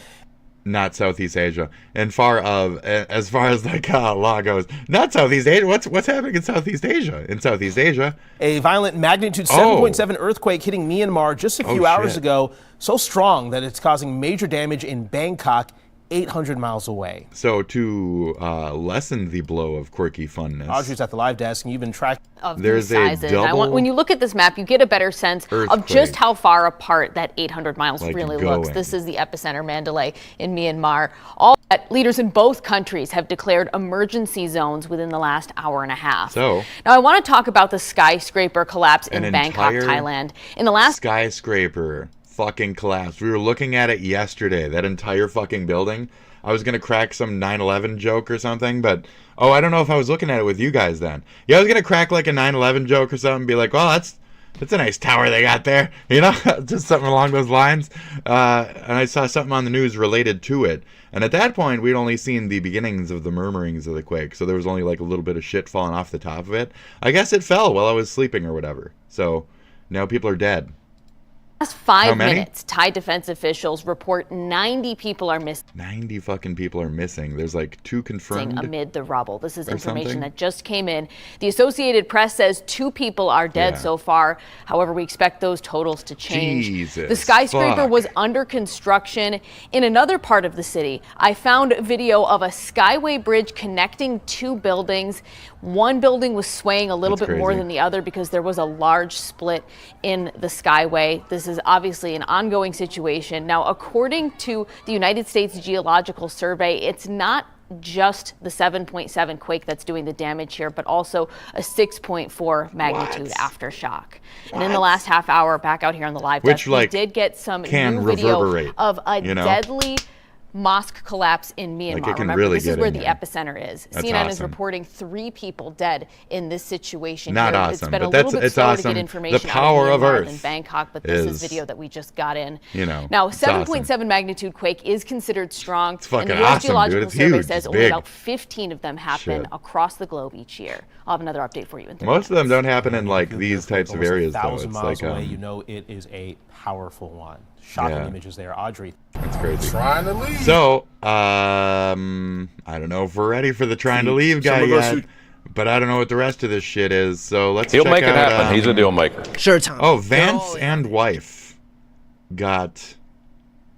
Not Southeast Asia. And as far as like law goes, not Southeast Asia. What's happening in Southeast Asia? In Southeast Asia,
a violent magnitude 7.7 earthquake hitting Myanmar just a few hours ago. So strong that it's causing major damage in Bangkok, 800 miles away.
So to lessen the blow of quirky funness,
Audrey's at the live desk, and you've been tracking.
There's a double.
When you look at this map, you get a better sense of just how far apart that 800 miles really looks. This is the epicenter, Mandalay, in Myanmar. All that leaders in both countries have declared emergency zones within the last hour and a half.
So
now I want to talk about the skyscraper collapse in Bangkok, Thailand. In the last
skyscraper fucking collapsed. We were looking at it yesterday. That entire fucking building. I was gonna crack some 9/11 joke or something, but I don't know if I was looking at it with you guys then. Yeah, I was gonna crack like a 9/11 joke or something, and be like, "Well, that's a nice tower they got there," you know, just something along those lines. And I saw something on the news related to it, and at that point, we'd only seen the beginnings of the murmurings of the quake, so there was only like a little bit of shit falling off the top of it. I guess it fell while I was sleeping or whatever. So now people are dead.
Last 5 minutes, Thai defense officials report 90 people are missing.
90 fucking people are missing. There's like 2 confirmed
amid the rubble. This is information
something?
that just came in. The Associated Press says 2 people are dead so far. However, we expect those totals to change.
Jesus,
the skyscraper
fuck.
was under construction in another part of the city. I found video of a skyway bridge connecting 2 buildings. One building was swaying a little bit more than the other because there was a large split in the skyway. This is obviously an ongoing situation. Now, according to the United States Geological Survey, it's not just the 7.7 quake that's doing the damage here, but also a 6.4 magnitude aftershock. And in the last half hour, back out here on the live desk, we did get some new video of a deadly mosque collapse in Myanmar.
Like, it can
Remember,
really
this is
get
where
in
the
there.
epicenter is.
That's
CNN is
awesome.
reporting 3 people dead in this situation.
Not
here.
awesome,
It's been a
but
little
that's-
bit
it's
slower
awesome.
to get information
The power
out
of
Myanmar
Earth
than Bangkok, but this is
is,
video that we just got in.
you know,
Now,
it's awesome.
7.7 magnitude quake is considered strong.
It's fucking
and the U.S.
awesome, dude.
Geological
It's
Survey
huge.
says
It's
only
big.
about 15 of them happen
Shit.
across the globe each year. I'll have another update for you in 30
Most of them don't happen in like these types of
Almost
areas though.
1,000
It's
miles
like
away, you know it is a powerful one. Shocking
Yeah.
images there, Audrey.
That's crazy.
Trying to leave.
So, I don't know if we're ready for the trying to leave guy yet, but I don't know what the rest of this shit is. So let's
He'll
check
make it
out,
happen. He's a deal maker.
Sure, Tom.
Oh, Vance and wife got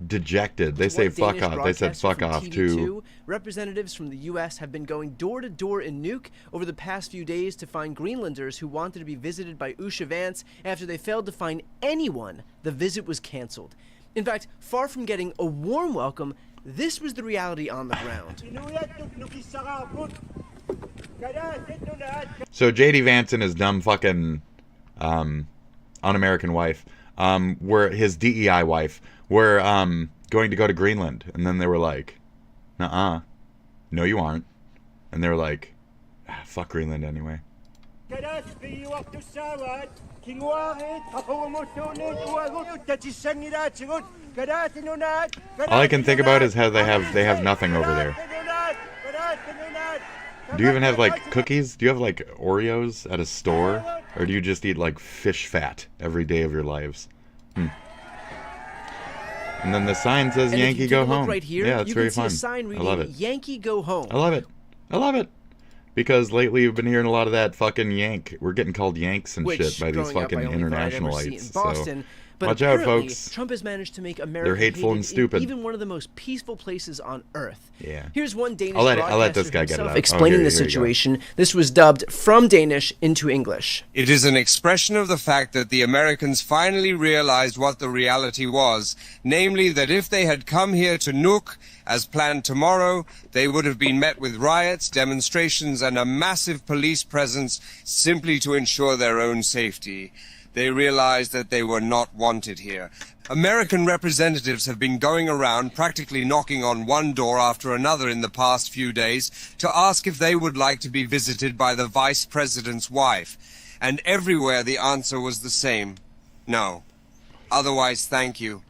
dejected. They say
What
fuck
Danish
off. They said
broadcaster
fuck
from
off
TV2,
too.
Representatives from the U.S. have been going door to door in Nuuk over the past few days to find Greenlanders who wanted to be visited by Usha Vance. After they failed to find anyone, the visit was canceled. In fact, far from getting a warm welcome, this was the reality on the ground.
So JD Vance and his dumb fucking un-American wife, were his DEI wife, were going to go to Greenland, and then they were like, "Nuh-uh, no you aren't," and they were like, "Fuck Greenland anyway." All I can think about is how they have nothing over there. Do you even have like cookies? Do you have like Oreos at a store? Or do you just eat like fish fat every day of your lives? And then the sign says
And
Yankee
if you
go
take a look
home.
right here,
Yeah, it's
you
very
can see
fun.
a sign
I
reading
love it.
Yankee go home.
I love it. I love it. Because lately you've been hearing a lot of that fucking yank. We're getting called yanks and
Which,
shit by these
growing up,
fucking
I only thought I'd ever see
internationalites.
in Boston.
So
But
watch out,
apparently,
folks.
Trump has managed to make America
hateful and
hated
stupid.
in even one of the most peaceful places on Earth.
Yeah.
Here's one Danish
I'll let
broadcaster
this guy get it
himself
out.
explaining
here
the
you go.
situation. This was dubbed from Danish into English.
It is an expression of the fact that the Americans finally realized what the reality was, namely that if they had come here to Nuuk as planned tomorrow, they would have been met with riots, demonstrations, and a massive police presence simply to ensure their own safety. They realized that they were not wanted here. American representatives have been going around practically knocking on one door after another in the past few days to ask if they would like to be visited by the vice president's wife. And everywhere the answer was the same. No. Otherwise, thank you.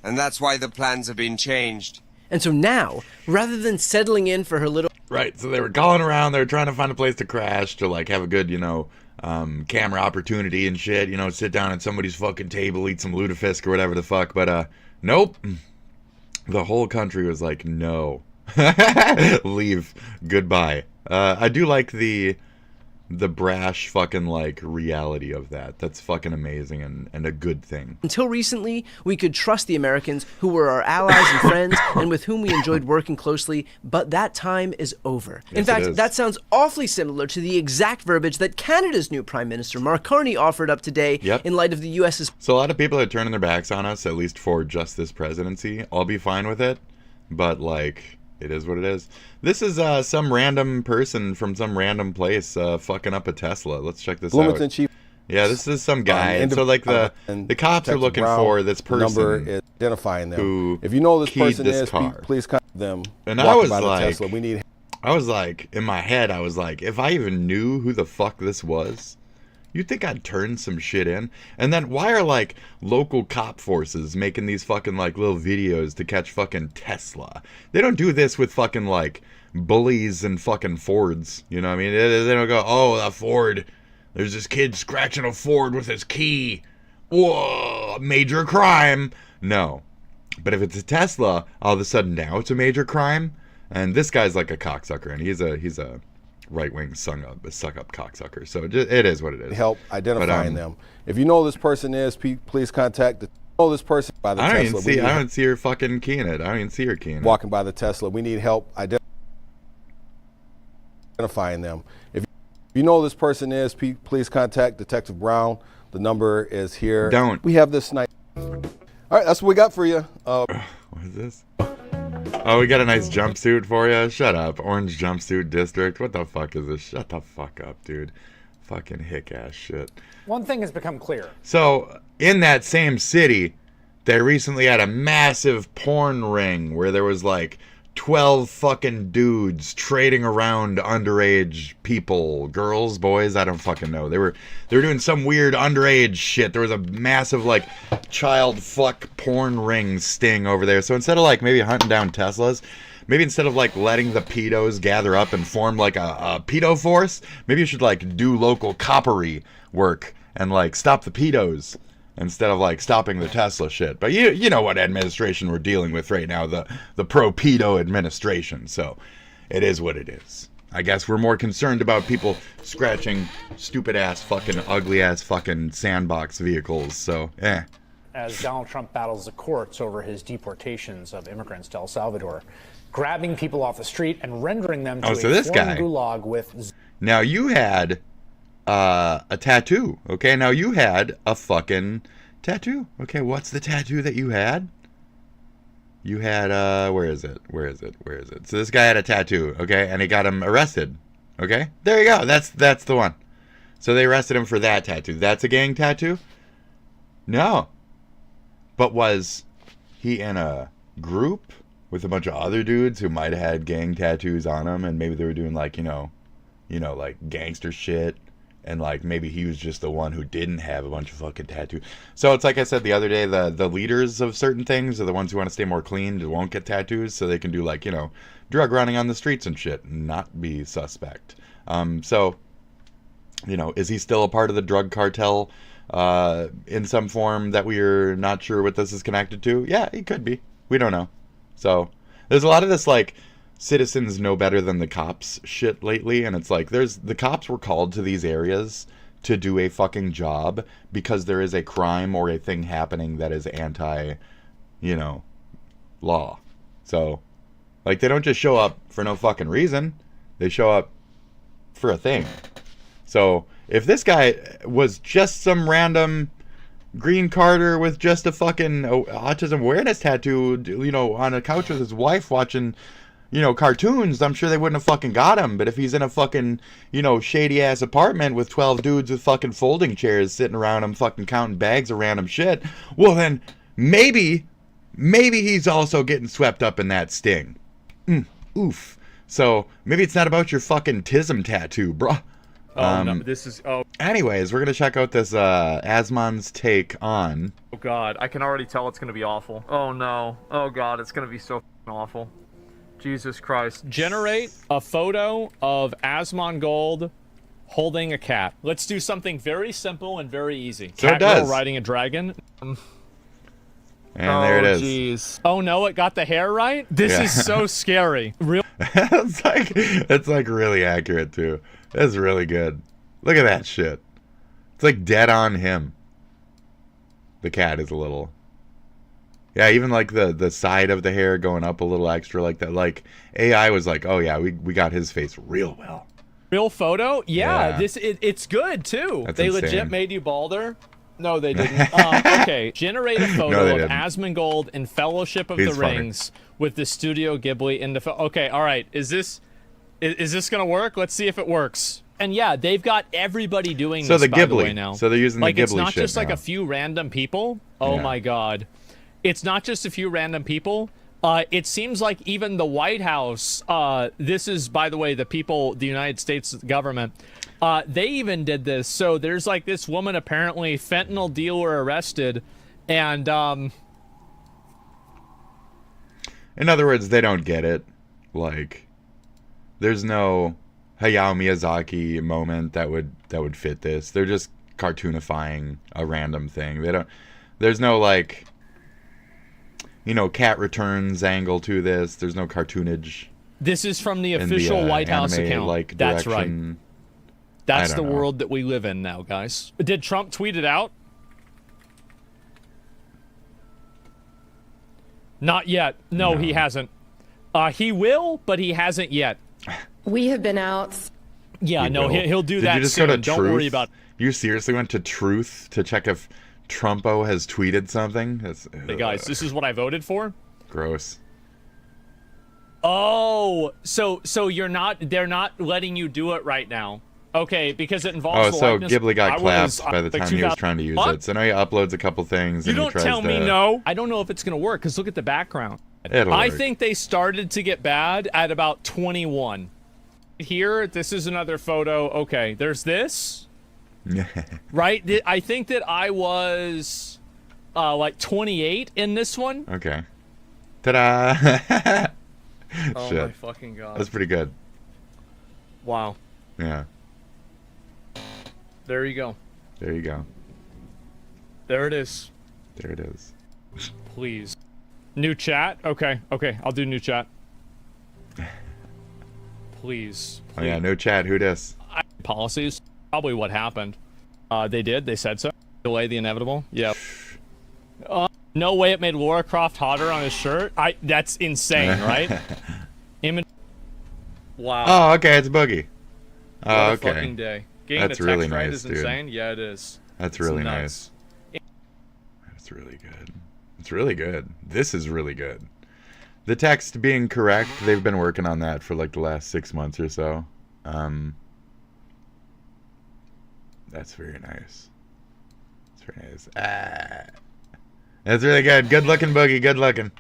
And that's why the plans have been changed.
And so now, rather than settling in for her little...
Right, so they were calling around, they were trying to find a place to crash, to like have a good, camera opportunity and shit, sit down at somebody's fucking table, eat some lutefisk or whatever the fuck, but nope. The whole country was like, no. Leave. Goodbye. I do like the brash fucking like reality of that. That's fucking amazing and a good thing.
Until recently, we could trust the Americans who were our allies and friends and with whom we enjoyed working closely, but that time is over. In
Yes, it
fact,
is.
that sounds awfully similar to the exact verbiage that Canada's new Prime Minister, Mark Carney, offered up today in light of the U.S.'s...
So a lot of people are turning their backs on us, at least for just this presidency. I'll be fine with it, but like... it is what it is. This is some random person from some random place fucking up a Tesla. Let's check this
Bloomington
out.
Chief.
Yeah, this is some guy. And so like the cops are looking for this person
number is identifying them.
who
if you know who this
keyed
person
this
is,
car.
please contact them.
And
Walk
I was
by the
like,
Tesla. We need.
I was like, in my head, I was like, if I even knew who the fuck this was, you'd think I'd turn some shit in. And then why are like local cop forces making these fucking like little videos to catch fucking Tesla? They don't do this with fucking like bullies and fucking Fords. You know what I mean? They don't go, oh, a Ford. There's this kid scratching a Ford with his key. Whoa, major crime. No. But if it's a Tesla, all of a sudden now it's a major crime. And this guy's like a cocksucker, and he's a right-wing suck-up cocksucker. So it is what it is.
Help identifying them. If you know who this person is, please contact this person by the Tesla.
I don't see her fucking keying it. I don't even see her keying it.
Walking by the Tesla. We need help identifying them. If you know who this person is, please contact Detective Brown. The number is here.
Don't.
We have this night. All right, that's what we got for you.
What is this? Oh, we got a nice jumpsuit for you. Shut up. Orange jumpsuit district. What the fuck is this? Shut the fuck up, dude. Fucking hick ass shit.
One thing has become clear.
So, in that same city, they recently had a massive porn ring where there was like 12 fucking dudes trading around underage people, girls, boys, I don't fucking know. They were doing some weird underage shit. There was a massive like child fuck porn ring sting over there. So instead of like maybe hunting down Teslas, maybe instead of like letting the pedos gather up and form like a pedo force, maybe you should like do local coppery work and like stop the pedos instead of like stopping the Tesla shit. But you know what administration we're dealing with right now, the pro-pedo administration. So it is what it is. I guess we're more concerned about people scratching stupid ass fucking ugly ass fucking sandbox vehicles. So
As Donald Trump battles the courts over his deportations of immigrants to El Salvador, grabbing people off the street and rendering them to a foreign gulag with...
Now you had a tattoo, okay? Now you had a fucking tattoo. Okay, what's the tattoo that you had? You had, where is it? So this guy had a tattoo, okay? And he got him arrested, okay? There you go. That's the one. So they arrested him for that tattoo. That's a gang tattoo? No. But was he in a group with a bunch of other dudes who might have had gang tattoos on them, and maybe they were doing like, you know, like gangster shit? And like maybe he was just the one who didn't have a bunch of fucking tattoos. So it's like I said the other day, the leaders of certain things are the ones who want to stay more clean, who won't get tattoos, so they can do like, you know, drug running on the streets and shit and not be suspect. So, you know, is he still a part of the drug cartel in some form that we're not sure what this is connected to? Yeah, he could be. We don't know. So there's a lot of this like citizens know better than the cops shit lately, and it's like the cops were called to these areas to do a fucking job because there is a crime or a thing happening that is anti, you know, law. So like they don't just show up for no fucking reason. They show up for a thing. So if this guy was just some random green carder with just a fucking autism awareness tattoo, you know, on a couch with his wife watching, you know, cartoons, I'm sure they wouldn't have fucking got him. But if he's in a fucking, you know, shady ass apartment with 12 dudes with fucking folding chairs sitting around him fucking counting bags of random shit, well then maybe he's also getting swept up in that sting. Oof. So maybe it's not about your fucking tism tattoo, bruh.
No, this is...
Anyways, we're going to check out this Asmon's take on...
Oh god, I can already tell it's going to be awful. Oh no. Oh god, it's going to be so awful. Jesus Christ. Generate a photo of asmongold holding a cat. Let's do something very simple and very easy.
So it does.
Girl riding a dragon.
And there it is.
Jeez. Oh no, it got the hair right? This is so scary. Real.
it's like really accurate too. That's really good. Look at that shit. It's like dead on him. The cat is a little... Yeah, even like the side of the hair going up a little extra like that. Like AI was like, oh yeah, we got his face real well.
Real photo? Yeah. It's good too.
That's
they
insane.
legit made you balder. No, they didn't. Okay, generate a photo of Asmongold in Fellowship of the Rings with the Studio Ghibli in the... Okay, all right. Is this gonna work? Let's see if it works. And yeah, they've got everybody doing
so
this,
the
by
Ghibli.
the way, now.
So they're using the Ghibli shit
it's not just like
now.
a few random people. Oh my god. It's not just a few random people. It seems like even the White House, this is, by the way, the United States government, they even did this. So there's like this woman, apparently fentanyl dealer arrested, and
in other words, they don't get it. Like, there's no Hayao Miyazaki moment that would fit this. They're just cartoonifying a random thing. There's no, like, you know, cat returns angle to this. There's no cartoonage.
This is from the official White House account.
Like,
that's
direction.
right. That's the world that we live in now, guys. Did Trump tweet it out? Not yet. No, he hasn't. He will, but he hasn't yet.
We have been out.
Yeah, no, he'll do that
Did you just
soon.
go to
Don't
Truth?
worry about it.
You seriously went to Truth to check if Trumpo has tweeted something?
Hey, guys, this is what I voted for?
Gross.
Oh, so they're not letting you do it right now. Okay, because it involves
Oh, so
likeness.
Ghibli got
I
clapped
was,
by the
like,
time he was trying to use it. So now he uploads a couple things
You
and he
don't
tries
tell
to...
me no. I don't know if it's going to work, because look at the background.
It'll
I
work.
think they started to get bad at about 21. Here, this is another photo. Okay, there's this. Right? I think that I was like 28 in this one.
Okay. Ta-da!
Oh
Shit.
my fucking god.
That's pretty good.
Wow.
Yeah.
There you go.
There you go.
There it is.
There it is.
Please. New chat? Okay, I'll do new chat. Please.
Oh yeah, no chat. Who dis?
Policies. Probably what happened. They did. They said so. Delay the inevitable. Yep. No way it made Laura Croft hotter on his shirt. That's insane, right? Wow.
Oh, okay. It's Boogie.
What
Oh,
a
okay.
fucking day. Getting
That's
the text
really
right
nice,
is
dude.
insane. Yeah, it is.
That's
It's
really
nuts.
nice. That's really good. It's really good. This is really good. The text being correct, they've been working on that for like the last 6 months or so. That's very nice. That's very nice. That's really good. Good looking, Boogie. Good looking.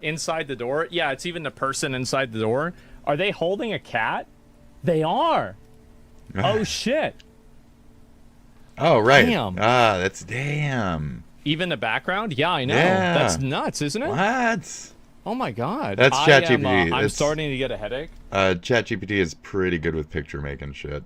Inside the door? Yeah, it's even the person inside the door. Are they holding a cat? They are. Oh, shit.
Oh, right.
Damn.
That's damn.
Even the background? Yeah, I know.
Yeah.
That's nuts, isn't it?
What?
Oh my god.
That's ChatGPT.
I'm starting to get a headache.
ChatGPT is pretty good with picture making shit.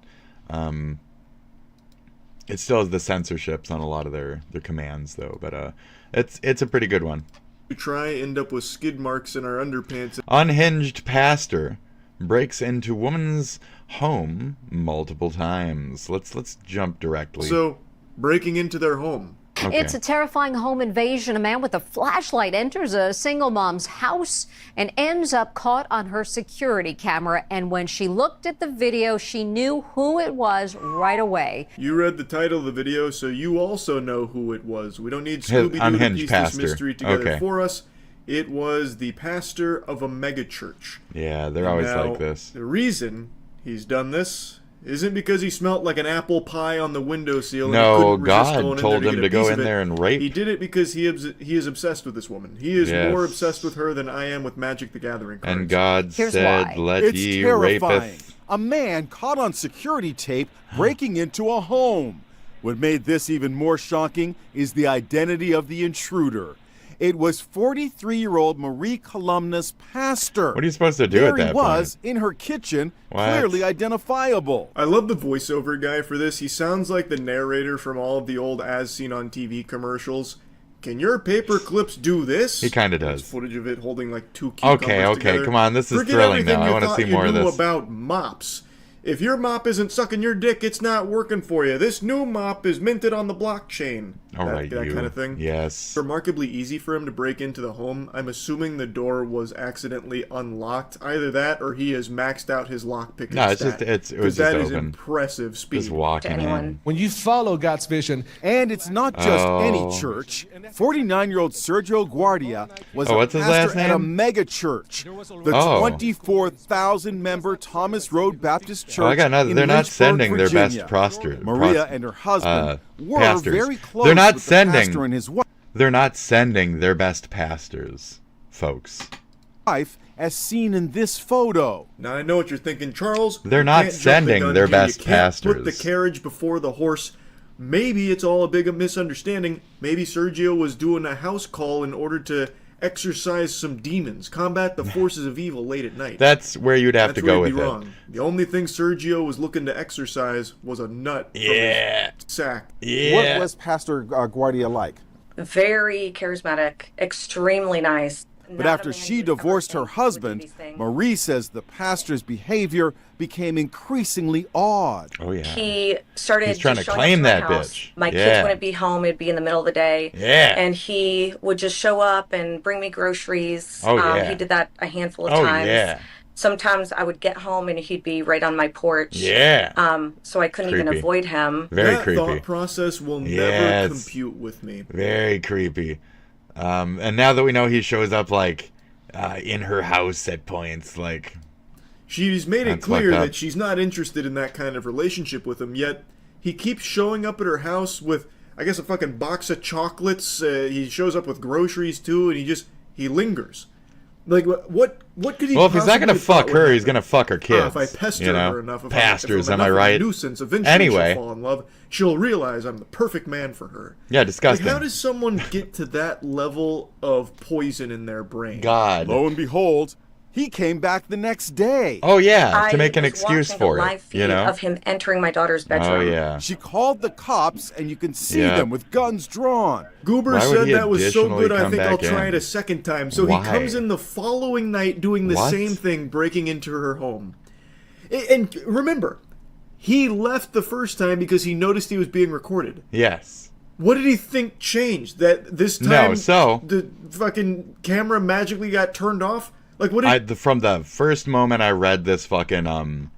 It still has the censorships on a lot of their commands though, but it's a pretty good one.
We try end up with skid marks in our underpants.
Unhinged pastor breaks into woman's home multiple times. Let's jump directly.
So, breaking into their home.
Okay.
It's a terrifying home invasion. A man with a flashlight enters a single mom's house and ends up caught on her security camera. And when she looked at the video, she knew who it was right away.
You read the title of the video, so you also know who it was. We don't need Scooby-Doo to piece this mystery together for us. It was the pastor of a megachurch.
Yeah, they're always like this.
The reason he's done this isn't because he smelt like an apple pie on the windowsill.
No,
and he couldn't resist
God
going
told
in there
him
to
to
get a
go
piece
in
of it.
there and rape.
He did it because he is obsessed with this woman. He is
Yes.
more obsessed with her than I am with Magic the Gathering cards.
And God
Here's
said,
why.
"Let
It's
ye
terrifying.
rapeth."
A man caught on security tape breaking into a home. What made this even more shocking is the identity of the intruder. It was 43-year-old Marie Columna's pastor.
What are you supposed to do
there
at that
he was in her kitchen,
What?
clearly identifiable.
I love the voiceover guy for this. He sounds like the narrator from all of the old As Seen on TV commercials. Can your paper clips do this?
He kinda does.
There's footage of it holding like two cucumbers
Okay,
together.
come on, this is
Forget
thrilling
everything
now. I
you
wanna
thought
see
you
more of
knew
this.
about mops. If your mop isn't sucking your dick, it's not working for you. This new mop is minted on the blockchain.
All
that
right,
kind
you.
of thing.
Yes.
Remarkably easy for him to break into the home. I'm assuming the door was accidentally unlocked. Either that or he has maxed out his lockpicking
No, it's
stat.
just it
'Cause
was
that
just
is
open.
impressive speed.
Just walking in.
When you follow God's vision, and it's not just any church. 49-year-old Sergio Guardia was a
what's his
pastor
last
at a
name?
mega church, the
Oh.
24,000-member Thomas Road Baptist Church.
Oh, I got nothing.
in
They're not
Lynchburg,
sending their best
Virginia.
proster.
Maria and her husband were
pastors.
very close.
They're not
with the
sending.
pastor and his
They're not sending their best pastors, folks.
wife, as seen in this photo.
Now I know what you're thinking, Charles.
They're
you
not
can't jump the
sending
gun
their
here. You
best
can't Put the
pastors.
carriage before the horse. Maybe it's all a big misunderstanding. Maybe Sergio was doing a house call in order to exorcise some demons, combat the forces of evil late at night.
That's where you'd have to go with it.
The only thing Sergio was looking to exercise was a nut from his sack.
What was Pastor Guardia like?
Very charismatic, extremely nice.
But after she divorced her husband, Marie says the pastor's behavior became increasingly odd.
Oh, yeah.
He started
He's trying to
showing
claim
up to
that
my house.
bitch.
My kids wouldn't be home. It'd be in the middle of the day.
Yeah.
And he would just show up and bring me groceries.
Oh, yeah.
He did that a handful of
Oh,
times.
yeah.
Sometimes I would get home and he'd be right on my porch.
Yeah.
So I couldn't even avoid him.
Very
that
creepy.
thought process will never compute with me.
Very creepy. And now that we know he shows up, like, in her house at points, like...
She's made it clear that she's not interested in that kind of relationship with him, yet he keeps showing up at her house with, I guess, a fucking box of chocolates. He shows up with groceries, too, and he lingers. Like, what could he?
Well, if he's not gonna fuck her, he's gonna fuck her kids.
If I pester her enough,
pastors,
if I'm
am I right?
Nuisance. Eventually, she'll fall in love. She'll realize I'm the perfect man for her.
Yeah, disgusting.
Like, how does someone get to that level of poison in their brain?
God.
Lo and behold, he came back the next day.
Oh yeah, to make an excuse for it. You know,
of him entering my daughter's bedroom.
Oh yeah.
She called the cops, and you can see them with guns drawn.
Goober said that was so good, I think I'll try it a second time. So he comes in the following night doing the same thing, breaking into her home. And remember, he left the first time because he noticed he was being recorded.
Yes.
What did he think changed? That this time the fucking camera magically got turned off? Like, what did...
From the first moment I read this fucking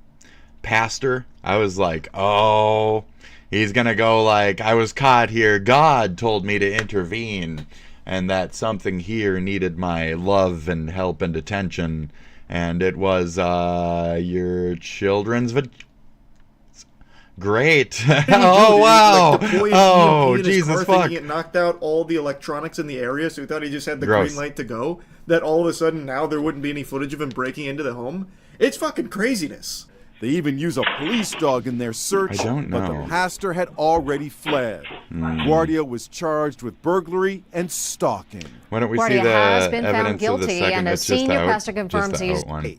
pastor, I was like, oh, he's gonna go like, I was caught here, God told me to intervene, and that something here needed my love and help and attention, and it was your children's great. Oh wow.
Like, deployed
oh
in
Jesus
his car,
fuck.
Thinking it knocked out all the electronics in the area, so he thought he just had the
Gross.
green light to go. That all of a sudden now there wouldn't be any footage of him breaking into the home. It's fucking craziness.
They even use a police dog in their search,
I don't know.
but the pastor had already fled. Guardia was charged with burglary and stalking.
Why don't we
Guardia
see the
has been found
evidence of the
guilty,
second?
and a
It's just
senior
out-
pastor confirms
just the
he's.
out one.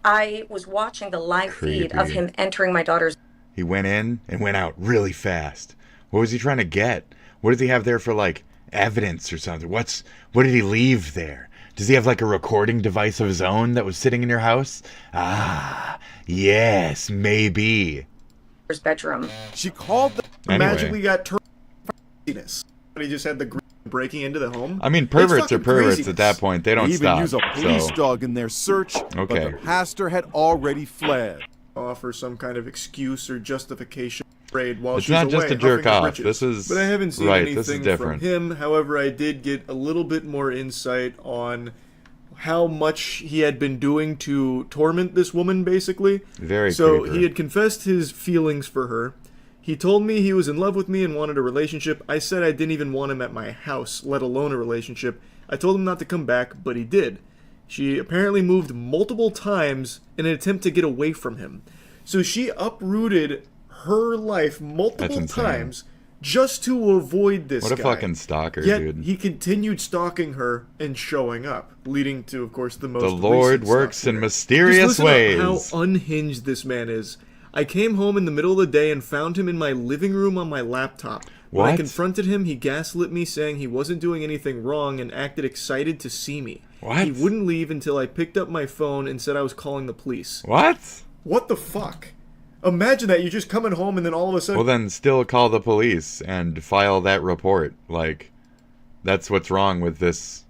I was watching the live feed of
Creepy.
him entering my daughter's.
He went in and went out really fast. What was he trying to get? What does he have there for, like, evidence or something? What did he leave there? Does he have like a recording device of his own that was sitting in your house? Ah, yes, maybe.
Bedroom.
She called the
Anyway.
magically got turned. But he just had the breaking into the home.
I mean, perverts are perverts at that point. They don't
They even
stop.
use a police
so.
dog in their search, but
Okay.
the pastor had already fled.
Offer some kind of excuse or justification. While
It's
she's
not just
away,
a jerk
huffing her
off.
britches.
This is
But I haven't seen
right. This is
anything
different.
from him. However, I did get a little bit more insight on how much he had been doing to torment this woman, basically.
Very
So
creeper.
he had confessed his feelings for her. He told me he was in love with me and wanted a relationship. I said I didn't even want him at my house, let alone a relationship. I told him not to come back, but he did. She apparently moved multiple times in an attempt to get away from him. So she uprooted her life multiple times just to avoid this guy.
What a fucking stalker,
Yet
dude.
he continued stalking her and showing up, leading to, of course, the most
The Lord
recent
works
stalk
in
here.
mysterious
Just listen
ways.
to how unhinged this man is. I came home in the middle of the day and found him in my living room on my laptop. When I
What?
confronted him, he gaslit me, saying he wasn't doing anything wrong and acted excited to see me.
What?
He wouldn't leave until I picked up my phone and said I was calling the police.
What?
What the fuck? Imagine that, you're just coming home and then all of a sudden...
Well, then still call the police and file that report. Like, that's what's wrong with this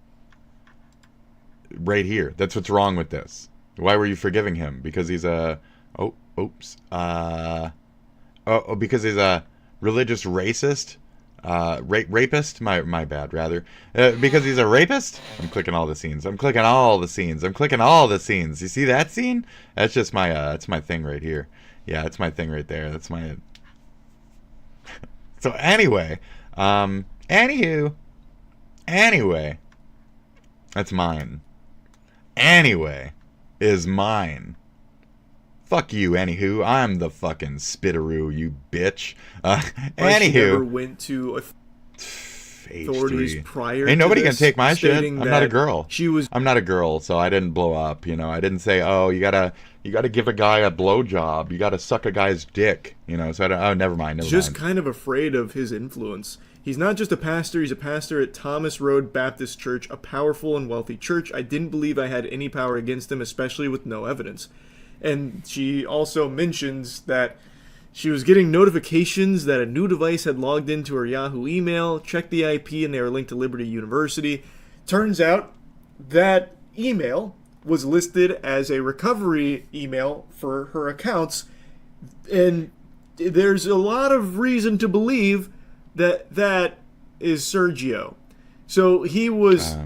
right here. That's what's wrong with this. Why were you forgiving him? Because he's a... because he's a religious racist? Rapist? My bad, rather. Because he's a rapist? I'm clicking all the scenes. I'm clicking all the scenes. I'm clicking all the scenes. You see that scene? That's just my, that's my thing right here. Yeah, that's my thing right there. That's my... So anyway, anyway, that's mine. Anyway is mine. Fuck you, anywho. I'm the fucking spitteroo, you bitch.
She never
Anywho.
went to... authorities prior
Ain't nobody
to
can
this,
take my shit.
stating
I'm not a
that
girl. I'm not a girl, so I didn't blow up. You know, I didn't say, oh, you gotta give a guy a blowjob. You gotta suck a guy's dick. You know, so I don't. Oh, never mind.
Just kind of afraid of his influence. He's not just a pastor, he's a pastor at Thomas Road Baptist Church, a powerful and wealthy church. I didn't believe I had any power against him, especially with no evidence. And she also mentions that she was getting notifications that a new device had logged into her Yahoo email, checked the IP, and they were linked to Liberty University. Turns out that email was listed as a recovery email for her accounts, and there's a lot of reason to believe that is Sergio. So he was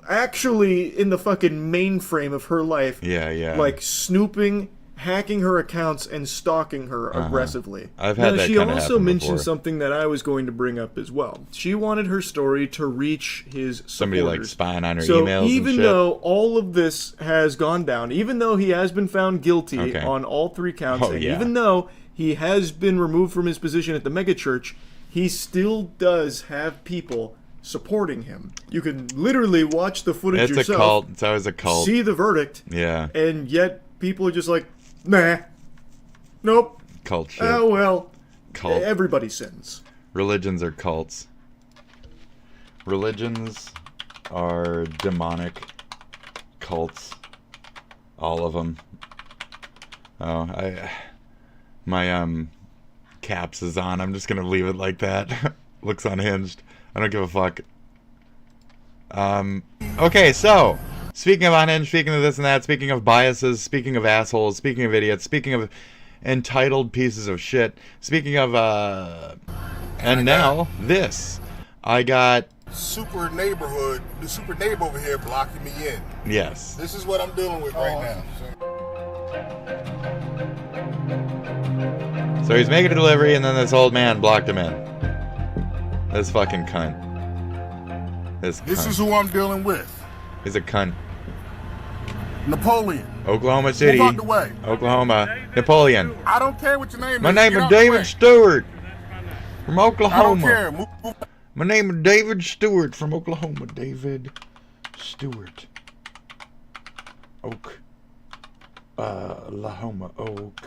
actually in the fucking mainframe of her life.
Yeah.
Like snooping, hacking her accounts, and stalking her aggressively.
I've had that
she
kind of
also
happen
mentioned
before.
something that I was going to bring up as well. She wanted her story to reach his supporters.
Somebody like spying on her
so
emails and
even
shit.
though all of this has gone down, even though he has been found guilty on all 3 counts, and even though he has been removed from his position at the megachurch, he still does have people supporting him. You can literally watch the footage yourself.
It's a cult. It's always a cult.
See the verdict.
Yeah.
And yet people are just like, nah. Nope.
Cult shit.
Oh, well.
Cult.
Everybody sins.
Religions are cults. Religions are demonic cults. All of them. Oh, my caps is on. I'm just gonna leave it like that. Looks unhinged. I don't give a fuck. Okay, so speaking of unhinged, speaking of this and that, speaking of biases, speaking of assholes, speaking of idiots, speaking of entitled pieces of shit, speaking of and now this. I got
the super neighbor over here blocking me in.
Yes.
This is what I'm dealing with right now.
So he's making a delivery, and then this old man blocked him in. This fucking cunt. This
is who I'm dealing with.
He's a cunt.
Napoleon.
Oklahoma City.
Move out the way.
Oklahoma. Napoleon.
I don't care what your name is.
My name is David Stewart from Oklahoma.
I don't care. Move.
My name is David Stewart from Oklahoma. David Stewart. Oklahoma. Oklahoma.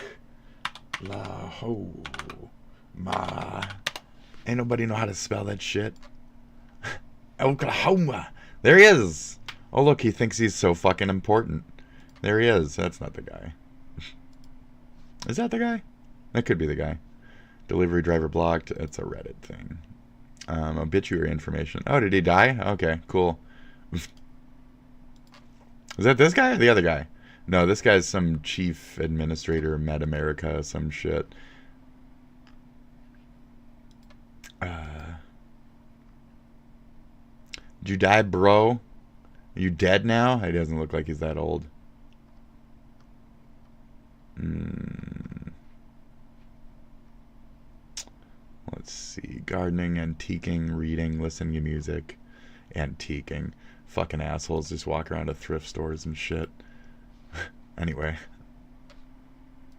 Ain't nobody know how to spell that shit. Oklahoma. There he is. Oh, look, he thinks he's so fucking important. There he is. That's not the guy. Is that the guy? That could be the guy. Delivery driver blocked. It's a Reddit thing. Obituary information. Oh, did he die? Okay, cool. Is that this guy or the other guy? No, this guy's some chief administrator, Med America, some shit. Did you die, bro? Are you dead now? He doesn't look like he's that old. Let's see. Gardening, antiquing, reading, listening to music. Antiquing. Fucking assholes just walk around to thrift stores and shit. Anyway.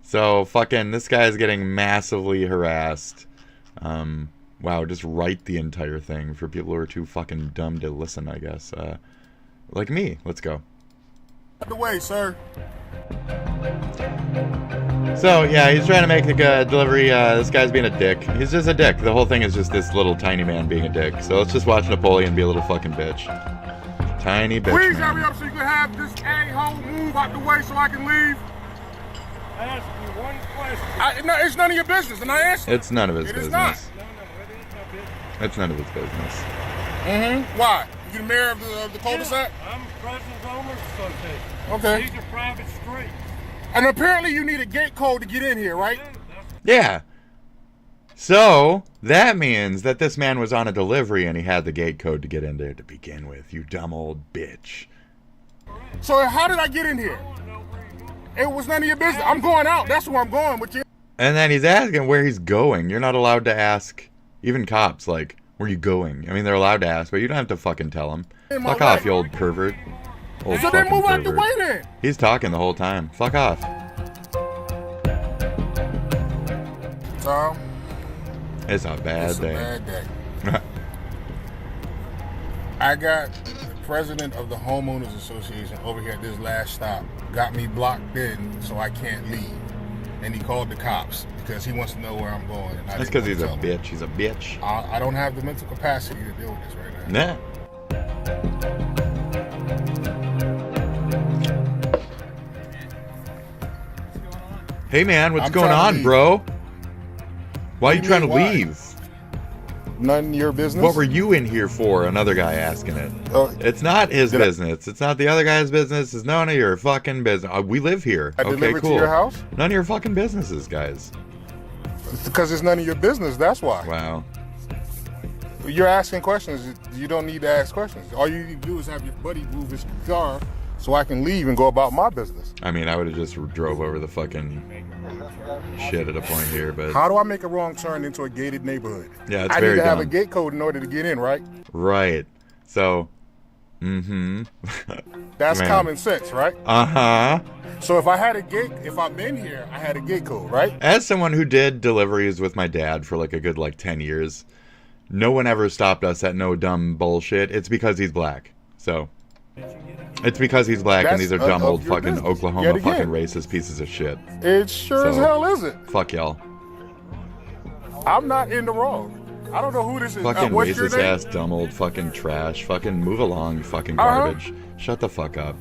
So, fucking, this guy's getting massively harassed. Wow, just write the entire thing for people who are too fucking dumb to listen, I guess. Like me. Let's go.
Out the way, sir.
So, yeah, he's trying to make a delivery. This guy's being a dick. He's just a dick. The whole thing is just this little tiny man being a dick. So let's just watch Napoleon be a little fucking bitch. Tiny bitch.
Please
man.
hurry up so you can have this a-hole move out the way so I can leave.
I asked you one question.
No, it's none of your business, and I answered.
It's none of his business.
It is not.
It's none of his business.
Mm-hmm. Why? You the mayor of the cul-de-sac?
I'm president of the owners association.
Okay.
These are private streets.
And apparently you need a gate code to get in here, right?
Yeah. So, that means that this man was on a delivery and he had the gate code to get in there to begin with, you dumb old bitch.
So how did I get in here? It was none of your business. I'm going out. That's where I'm going with you.
And then he's asking where he's going. You're not allowed to ask, even cops, like, where you going? I mean, they're allowed to ask, but you don't have to fucking tell them. Fuck off, you old pervert. Old
so then move out
pervert.
the way then.
He's talking the whole time. Fuck off.
Tom.
It's a bad
It's
day.
a bad day. I got the president of the homeowners association over here at this last stop, got me blocked in so I can't leave. And he called the cops because he wants to know where I'm going. And
that's because he's a bitch. He's a bitch.
I don't have the mental capacity to deal with this right now.
Nah. Hey man, what's going on, bro? Why are you trying to leave?
None of your business.
What were you in here for? Another guy asking it. It's not his business. It's not the other guy's business. It's none of your fucking business. We live here.
I delivered to your house?
None of your fucking businesses, guys.
It's because it's none of your business. That's why.
Wow.
You're asking questions. You don't need to ask questions. All you need to do is have your buddy move his car so I can leave and go about my business.
I mean, I would have just drove over the fucking shit at a point here, but...
How do I make a wrong turn into a gated neighborhood?
Yeah, it's very dumb.
I need to have a gate code in order to get in, right?
Right. So,
That's common sense, right?
Uh-huh.
So if I had a gate, if I'm in here, I had a gate code, right?
As someone who did deliveries with my dad for like a good 10 years, no one ever stopped us at no dumb bullshit. It's because he's black. So... It's because he's black and these are dumb old fucking business. Oklahoma fucking racist pieces of shit.
It sure as hell is it.
Fuck y'all.
I'm not in the wrong. I don't know who this is.
Fucking racist ass, dumb old fucking trash. Fucking move along, you fucking garbage. Shut the fuck up.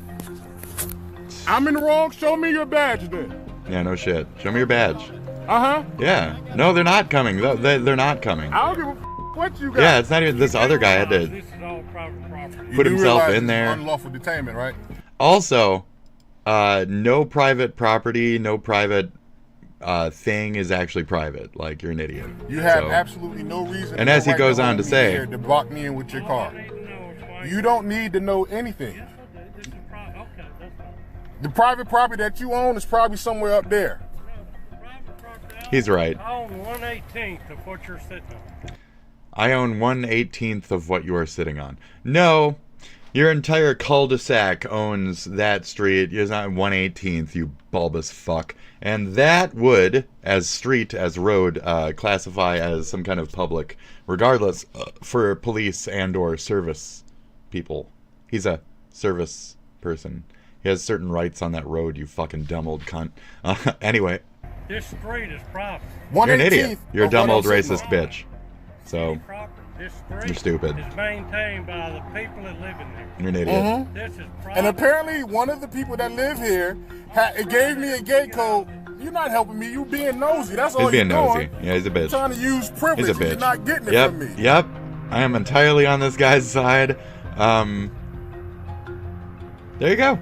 I'm in the wrong? Show me your badge then.
Yeah, no shit. Show me your badge.
Uh-huh.
Yeah. No, they're not coming. They're not coming.
I don't give a what you got.
Yeah, it's not even this other guy had to put himself in there.
Unlawful detainment, right?
Also, no private property, no private thing is actually private. Like, you're an idiot.
You have absolutely no reason.
And as he goes on to say,
to block me in with your car. You don't need to know anything. The private property that you own is probably somewhere up there.
He's right.
I own 1/18 of what you're sitting on.
I own 1/18 of what you are sitting on. No, your entire cul-de-sac owns that street. It's not 1/18, you bulbous fuck. And that would, as street, as road, classify as some kind of public, regardless, for police and or service people. He's a service person. He has certain rights on that road, you fucking dumb old cunt. Anyway.
This street is private.
You're an idiot. You're a dumb old racist bitch. So, you're stupid.
It's maintained by the people that live in there.
You're an idiot.
Mm-hmm.
This is
and apparently one of the people that live here it gave me a gate code. You're not helping me. You being nosy. That's all you're doing.
He's being nosy. Yeah, he's a bitch.
Trying to use privilege.
He's a bitch.
You're not getting it from me.
Yep. I am entirely on this guy's side. There you go.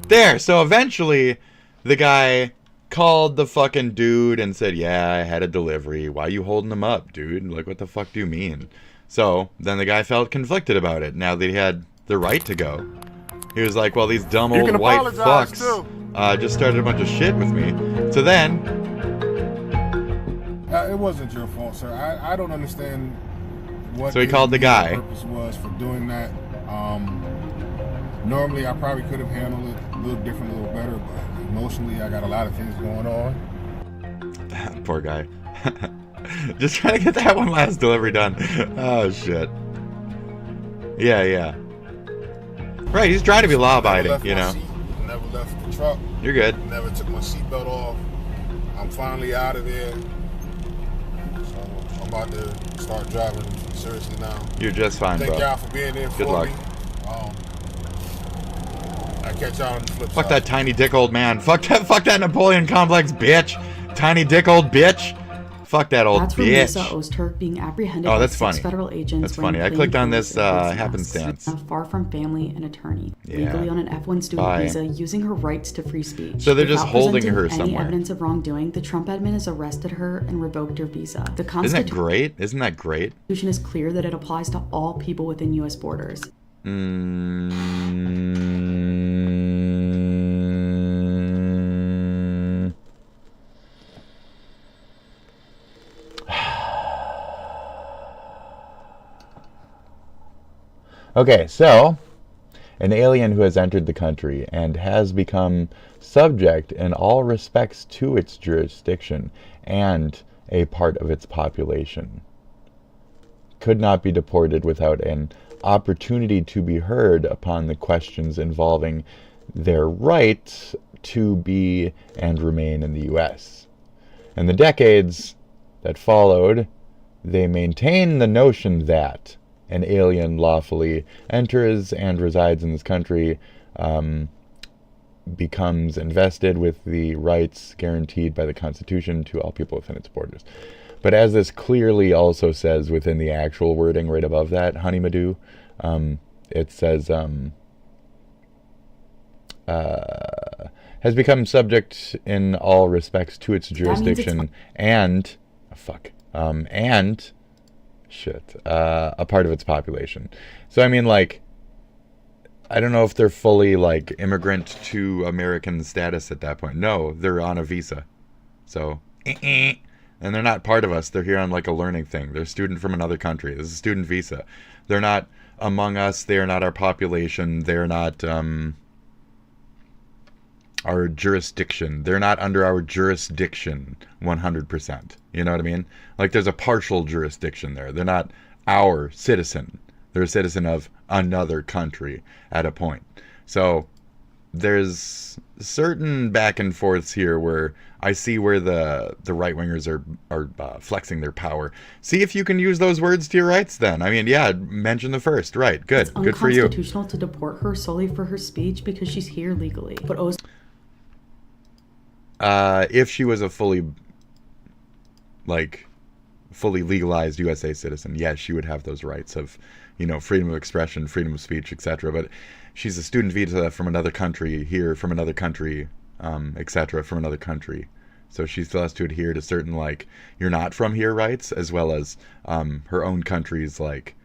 There. So eventually, the guy called the fucking dude and said, yeah, I had a delivery. Why are you holding him up, dude? Like, what the fuck do you mean? So then the guy felt conflicted about it. Now that he had the right to go, he was like, well, these dumb old white fucks just started a bunch of shit with me. So then
it wasn't your fault, sir. I don't understand what
so he called the guy.
Purpose was for doing that. Normally I probably could have handled it a little different, a little better, but emotionally I got a lot of things going on.
Poor guy. Just trying to get that one last delivery done. Oh shit. Yeah. Right, he's trying to be law-abiding, you know.
Never left the truck.
You're good.
Never took my seatbelt off. I'm finally out of there. So I'm about to start driving seriously now.
You're just fine, bro.
Thank y'all for being there
Good luck.
me. I catch y'all on the flip
Fuck
side.
that tiny dick old man. Fuck that Napoleon complex bitch. Tiny dick old bitch. Fuck that old
That's
bitch.
Lisa Osterk being apprehended
Oh, that's
by 6
funny.
federal agents.
That's funny. I clicked on this happenstance.
Far from family and attorney,
Yeah.
legally on an F1 student
Bye.
visa, using her rights to free speech.
So they're just
Without
holding her
presenting any
somewhere.
evidence of wrongdoing, the Trump admin has arrested her and revoked her visa. The
Isn't that great? Isn't that great?
Constitution is clear that it applies to all people within U.S. borders.
Okay, so an alien who has entered the country and has become subject in all respects to its jurisdiction and a part of its population could not be deported without an opportunity to be heard upon the questions involving their right to be and remain in the U.S. In the decades that followed, they maintained the notion that an alien lawfully enters and resides in this country, becomes invested with the rights guaranteed by the Constitution to all people within its borders. But as this clearly also says within the actual wording right above that, Honey Madoo, it says, has become subject in all respects to its jurisdiction and, a part of its population. So, I mean, like, I don't know if they're fully, like, immigrant to American status at that point. No, they're on a visa. So, and they're not part of us. They're here on, like, a learning thing. They're a student from another country. This is a student visa. They're not among us. They're not our population. They're not our jurisdiction. They're not under our jurisdiction 100%. You know what I mean? Like, there's a partial jurisdiction there. They're not our citizen. They're a citizen of another country at a point. So there's certain back and forths here where I see where the right-wingers are flexing their power. See if you can use those words to your rights then. I mean, yeah, mention the first. Right, good.
It's
good for you.
Unconstitutional to deport her solely for her speech because she's here legally. But
if she was a fully legalized USA citizen, yes, she would have those rights of, you know, freedom of expression, freedom of speech, etc. But she's a student visa from another country, here from another country, etc. from another country. So she still has to adhere to certain, like, you're not from here rights, as well as her own country's, like,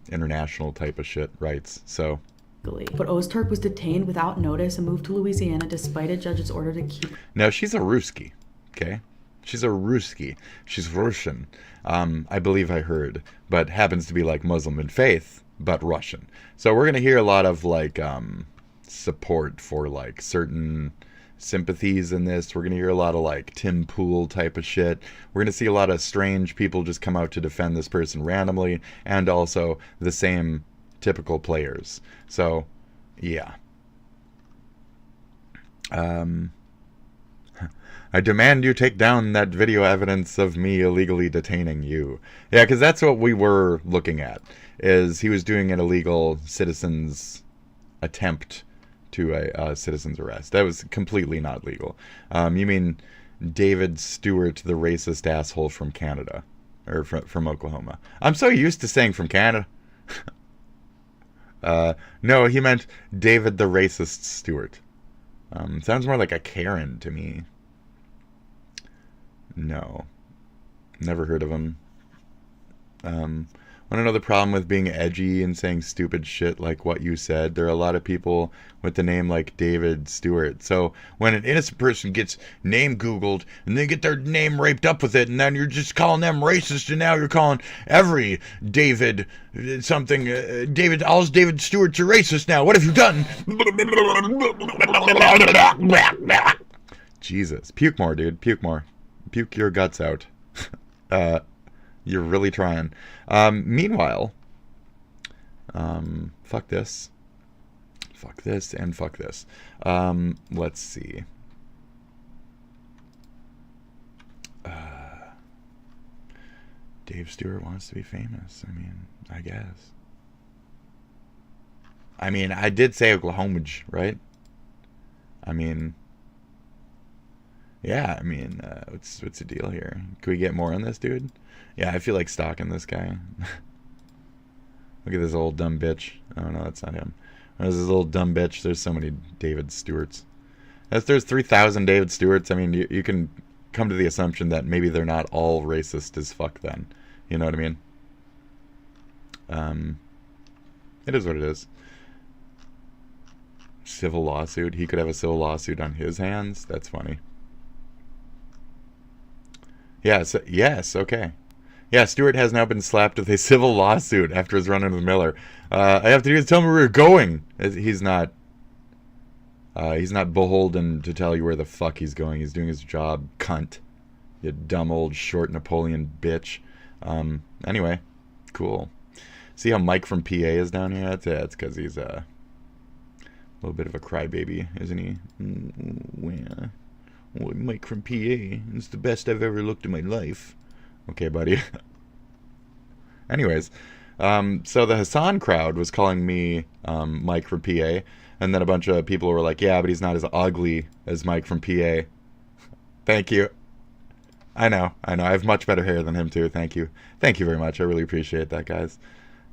international type of shit rights. So.
But Ozturk was detained without notice and moved to Louisiana despite a judge's order to keep.
Now, she's a Ruski, okay? She's a Ruski. She's Russian. I believe I heard, but happens to be like Muslim in faith, but Russian. So we're going to hear a lot of like support for like certain sympathies in this. We're going to hear a lot of like Tim Pool type of shit. We're going to see a lot of strange people just come out to defend this person randomly, and also the same typical players. So, yeah. I demand you take down that video evidence of me illegally detaining you. Yeah, because that's what we were looking at, is he was doing an illegal citizen's attempt to a citizen's arrest. That was completely not legal. You mean David Stewart, the racist asshole from Canada, or from Oklahoma. I'm so used to saying from Canada. No, he meant David the racist Stewart. Sounds more like a Karen to me. No. Never heard of him. Want to know the problem with being edgy and saying stupid shit like what you said? There are a lot of people with the name like David Stewart. So when an innocent person gets name Googled and they get their name raped up with it, and then you're just calling them racist, and now you're calling every David something, David, all David Stewart's a racist now. What have you done? Jesus. Puke more, dude. Puke more. Puke your guts out. You're really trying. Meanwhile, fuck this. Fuck this and fuck this. Let's see. Dave Stewart wants to be famous. I mean, I guess. I mean, I did say Oklahoma, right? I mean... Yeah, I mean, what's the deal here? Can we get more on this, dude? Yeah, I feel like stalking this guy. Look at this old dumb bitch. Oh, no, that's not him. There's this old dumb bitch. There's so many David Stewarts. If there's 3,000 David Stewarts, I mean, you can come to the assumption that maybe they're not all racist as fuck then. You know what I mean? It is what it is. Civil lawsuit. He could have a civil lawsuit on his hands. That's funny. Yeah, so, yes, okay. Yeah, Stewart has now been slapped with a civil lawsuit after his run-in with Miller. I have to do is tell me where you're going. He's not beholden to tell you where the fuck he's going. He's doing his job, cunt. You dumb old short Napoleon bitch. Anyway, cool. See how Mike from PA is down here? That's because he's a little bit of a crybaby, isn't he? Yeah. Oh, Mike from PA. It's the best I've ever looked in my life. Okay, buddy. Anyways, so the Hassan crowd was calling me Mike from PA, and then a bunch of people were like, yeah, but he's not as ugly as Mike from PA. Thank you. I know. I have much better hair than him, too. Thank you. Thank you very much. I really appreciate that, guys.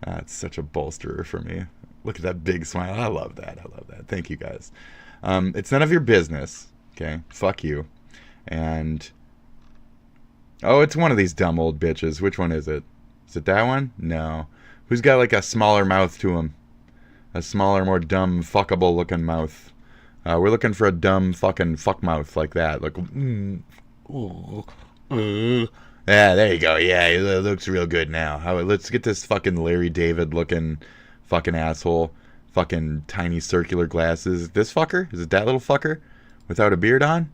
It's such a bolsterer for me. Look at that big smile. I love that. Thank you, guys. It's none of your business. Okay? Fuck you. And... oh, it's one of these dumb old bitches. Which one is it? Is it that one? No. Who's got like a smaller mouth to him? A smaller, more dumb, fuckable looking mouth. We're looking for a dumb fucking fuck mouth like that. Like, yeah, there you go. Yeah, it looks real good now. Let's get this fucking Larry David looking fucking asshole. Fucking tiny circular glasses. This fucker? Is it that little fucker? Without a beard on?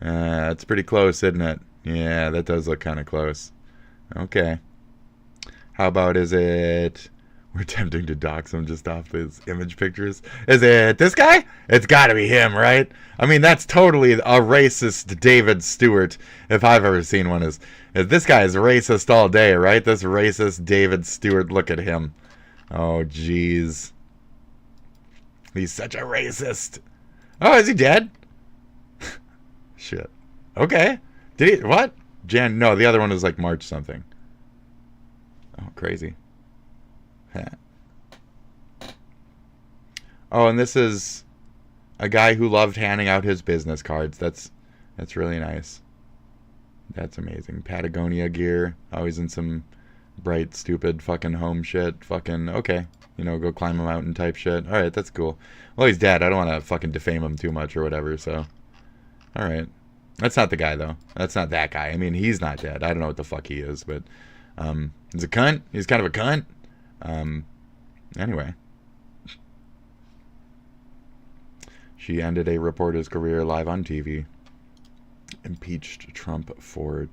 It's pretty close, isn't it? Yeah, that does look kind of close. Okay. How about is it... we're attempting to dox him just off his image pictures. Is it this guy? It's gotta be him, right? I mean, that's totally a racist David Stewart, if I've ever seen one. Is this guy is racist all day, right? This racist David Stewart, look at him. Oh, jeez. He's such a racist. Oh, is he dead? Shit. Okay. Did he... what? No, the other one was like March something. Oh, crazy. Oh, and this is a guy who loved handing out his business cards. That's really nice. That's amazing. Patagonia gear. Always in some bright, stupid fucking home shit. Fucking, okay. You know, go climb a mountain type shit. Alright, that's cool. Well, he's dead. I don't want to fucking defame him too much or whatever, so. Alright. That's not the guy, though. That's not that guy. I mean, he's not dead. I don't know what the fuck he is, but... he's a cunt. He's kind of a cunt. Anyway. She ended a reporter's career live on TV. Impeached Trump for...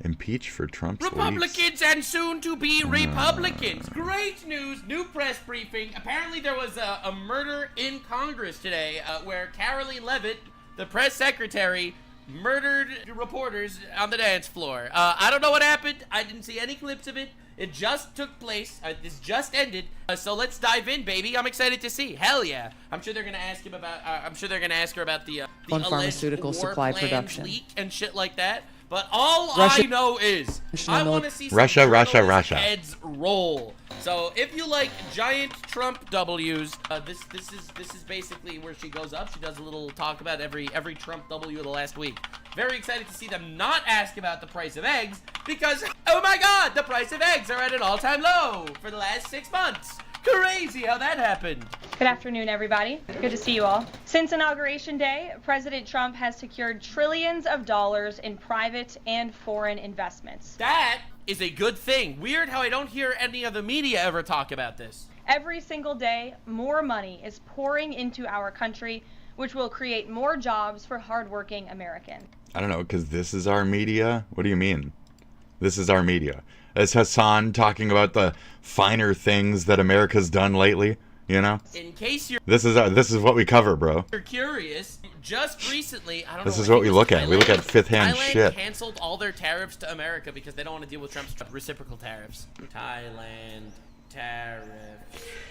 impeach for Trump's
Republicans
leaks.
And soon-to-be Republicans. Great news. New press briefing. Apparently there was a murder in Congress today where Caroline Leavitt, the press secretary, murdered reporters on the dance floor. I don't know what happened. I didn't see any clips of it. It just took place. This just ended. So let's dive in, baby. I'm excited to see. Hell yeah. I'm sure they're gonna ask him about. I'm sure they're gonna ask her about the
on pharmaceutical supply production
leak and shit like that. But all I know is I want to see some
Russia
heads roll. So if you like giant Trump W's, this is basically where she goes up. She does a little talk about every Trump W of the last week. Very excited to see them not ask about the price of eggs because, oh my God, the price of eggs are at an all-time low for the last 6 months. Crazy how that happened.
Good afternoon, everybody. Good to see you all. Since Inauguration Day, President Trump has secured trillions of dollars in private and foreign investments.
That is a good thing. Weird how I don't hear any of the media ever talk about this.
Every single day, more money is pouring into our country, which will create more jobs for hardworking Americans.
I don't know, because this is our media? What do you mean? This is our media. Is Hassan talking about the finer things that America's done lately? You know?
In case you're...
This is what we cover, bro.
You're curious, just recently, I don't know...
This is what we look at. We look at fifth-hand shit.
Thailand canceled all their tariffs to America because they don't want to deal with Trump's reciprocal tariffs. Thailand tariff.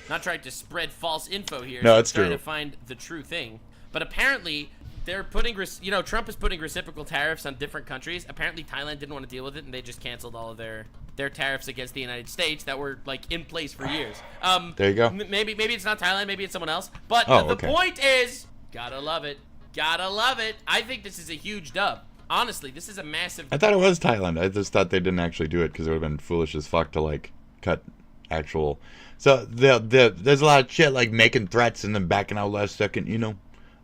Not trying to spread false info here.
No, it's true.
Trying to find the true thing. But apparently... they're putting, Trump is putting reciprocal tariffs on different countries. Apparently, Thailand didn't want to deal with it, and they just canceled all of their tariffs against the United States that were, like, in place for years.
There you go.
Maybe it's not Thailand, maybe it's someone else. But the point is, gotta love it. Gotta love it. I think this is a huge dub. Honestly, this is a massive...
I thought it was Thailand. I just thought they didn't actually do it because it would have been foolish as fuck to, like, cut actual... So, there's a lot of shit, like, making threats and then backing out last second, you know?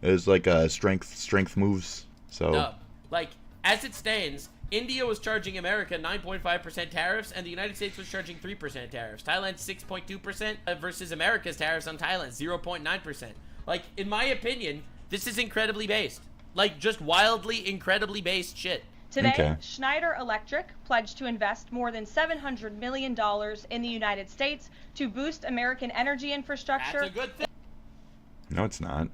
It's like strength moves. So,
like, as it stands, India was charging America 9.5% tariffs, and the United States was charging 3% tariffs. Thailand 6.2% versus America's tariffs on Thailand 0.9%. Like, in my opinion, this is incredibly based. Like, just wildly, incredibly based shit.
Today, Schneider Electric pledged to invest more than $700 million in the United States to boost American energy infrastructure.
That's a good thing.
No, it's not.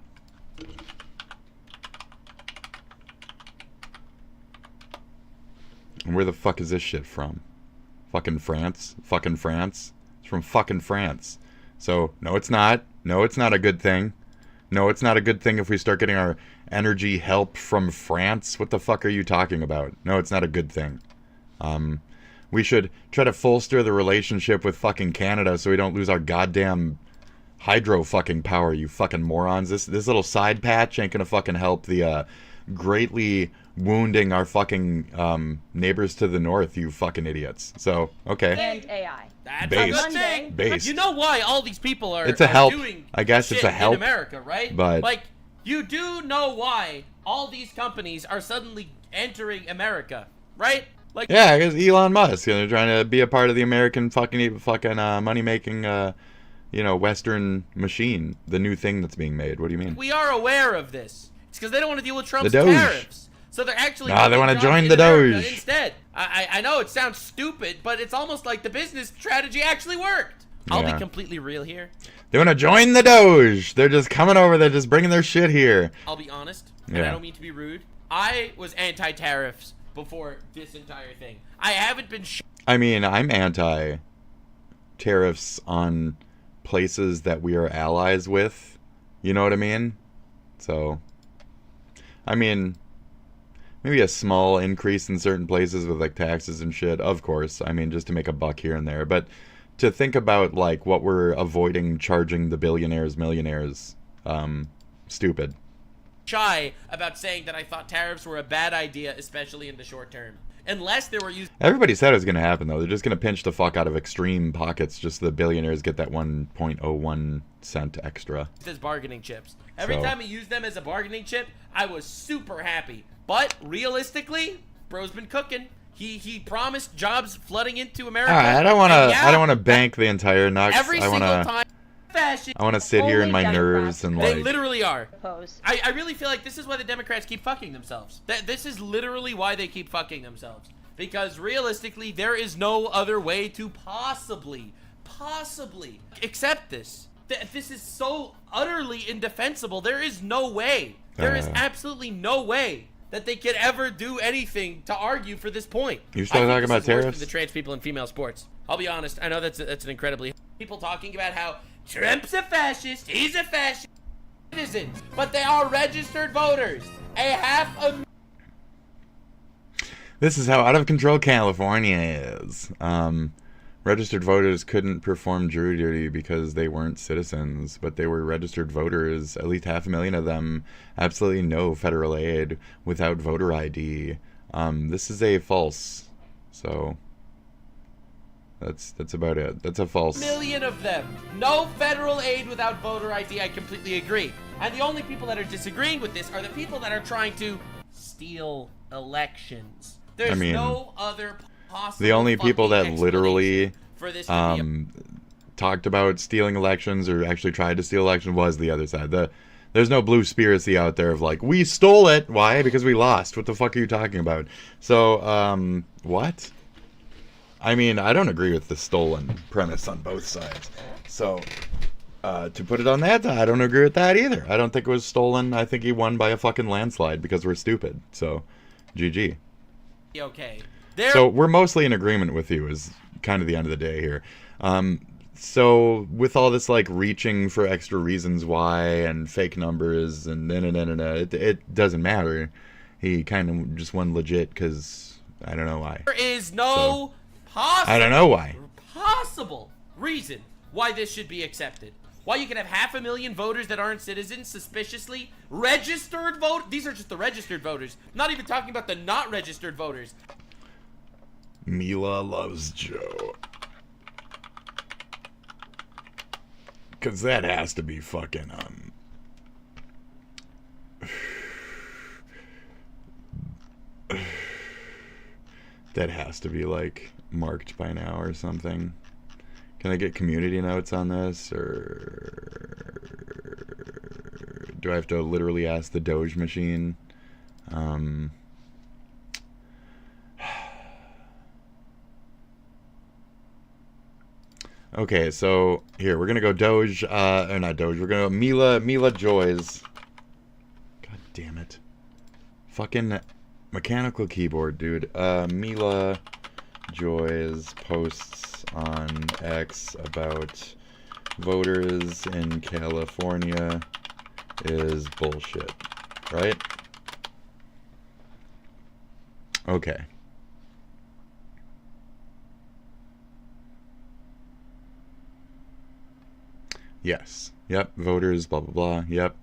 And where the fuck is this shit from? Fucking France? Fucking France? It's from fucking France. So, no, it's not. No, it's not a good thing. No, it's not a good thing if we start getting our energy help from France. What the fuck are you talking about? No, it's not a good thing. We should try to bolster the relationship with fucking Canada so we don't lose our goddamn hydro fucking power, you fucking morons. This little side patch ain't gonna fucking help the greatly wounding our fucking neighbors to the north, you fucking idiots. So, okay.
And AI.
That's
Based.
a good thing.
Based.
You know why all these people are,
it's a help.
Doing
I guess
shit
it's a help
in America, right?
But
like, you do know why all these companies are suddenly entering America, right? Like,
yeah, because Elon Musk, they're trying to be a part of the American fucking money making, Western machine. The new thing that's being made. What do you mean?
We are aware of this. It's because they don't want to deal with Trump's
The Doge.
tariffs. So they're actually
they want to join the Doge
instead. I know it sounds stupid, but it's almost like the business strategy actually worked. I'll be completely real here.
They want to join the Doge. They're just coming over. They're just bringing their shit here.
I'll be honest, and I don't mean to be rude. I was anti-tariffs before this entire thing. I haven't been.
I mean, I'm anti-tariffs on places that we are allies with. You know what I mean? So, I mean, maybe a small increase in certain places with like taxes and shit, of course. I mean, just to make a buck here and there. But to think about like what we're avoiding charging the billionaires, millionaires, stupid.
Shy about saying that I thought tariffs were a bad idea, especially in the short term. Unless they were used.
Everybody said it was going to happen, though. They're just going to pinch the fuck out of extreme pockets just so the billionaires get that 1.01 cent extra.
As bargaining chips. Every time he used them as a bargaining chip, I was super happy. But realistically, bro's been cooking. He promised jobs flooding into America.
I don't want to bank the entire Nux.
Every single time.
I want to sit here in my nerves and like.
They literally are. I really feel like this is why the Democrats keep fucking themselves. This is literally why they keep fucking themselves. Because realistically, there is no other way to possibly accept this. This is so utterly indefensible. There is no way. There is absolutely no way that they could ever do anything to argue for this point.
You're still talking about tariffs?
The trans people in female sports. I'll be honest. I know that's an incredibly people talking about how Trump's a fascist. He's a fascist. Citizens, but they are registered voters.
This is how out of control California is. Registered voters couldn't perform jury duty because they weren't citizens, but they were registered voters. At least 500,000 of them. Absolutely no federal aid without voter ID. This is a false. So that's about it. That's a false.
Million of them. No federal aid without voter ID. I completely agree. And the only people that are disagreeing with this are the people that are trying to steal elections. There's no other possible.
The only people that literally talked about stealing elections or actually tried to steal elections was the other side. There's no blue spiracy out there of like, we stole it. Why? Because we lost. What the fuck are you talking about? So, what? I mean, I don't agree with the stolen premise on both sides. So, to put it on that, I don't agree with that either. I don't think it was stolen. I think he won by a fucking landslide because we're stupid. So, GG.
Okay.
So, we're mostly in agreement with you is kind of the end of the day here. So, with all this, like, reaching for extra reasons why and fake numbers and it doesn't matter. He kind of just won legit because I don't know why.
There is no
I don't know why.
Possible reason why this should be accepted. Why you can have 500,000 voters that aren't citizens suspiciously registered vote. These are just the registered voters. I'm not even talking about the not registered voters.
Mila loves Joe. Cause that has to be fucking that has to be like marked by now or something. Can I get community notes on this, or do I have to literally ask the Doge machine? Okay, so here we're gonna go Doge, or not Doge. We're gonna go Mila Joy's. God damn it! Fucking mechanical keyboard, dude. Mila Joy's posts on X about voters in California is bullshit, right? Okay. Yes. Yep. Voters, blah, blah, blah. Yep.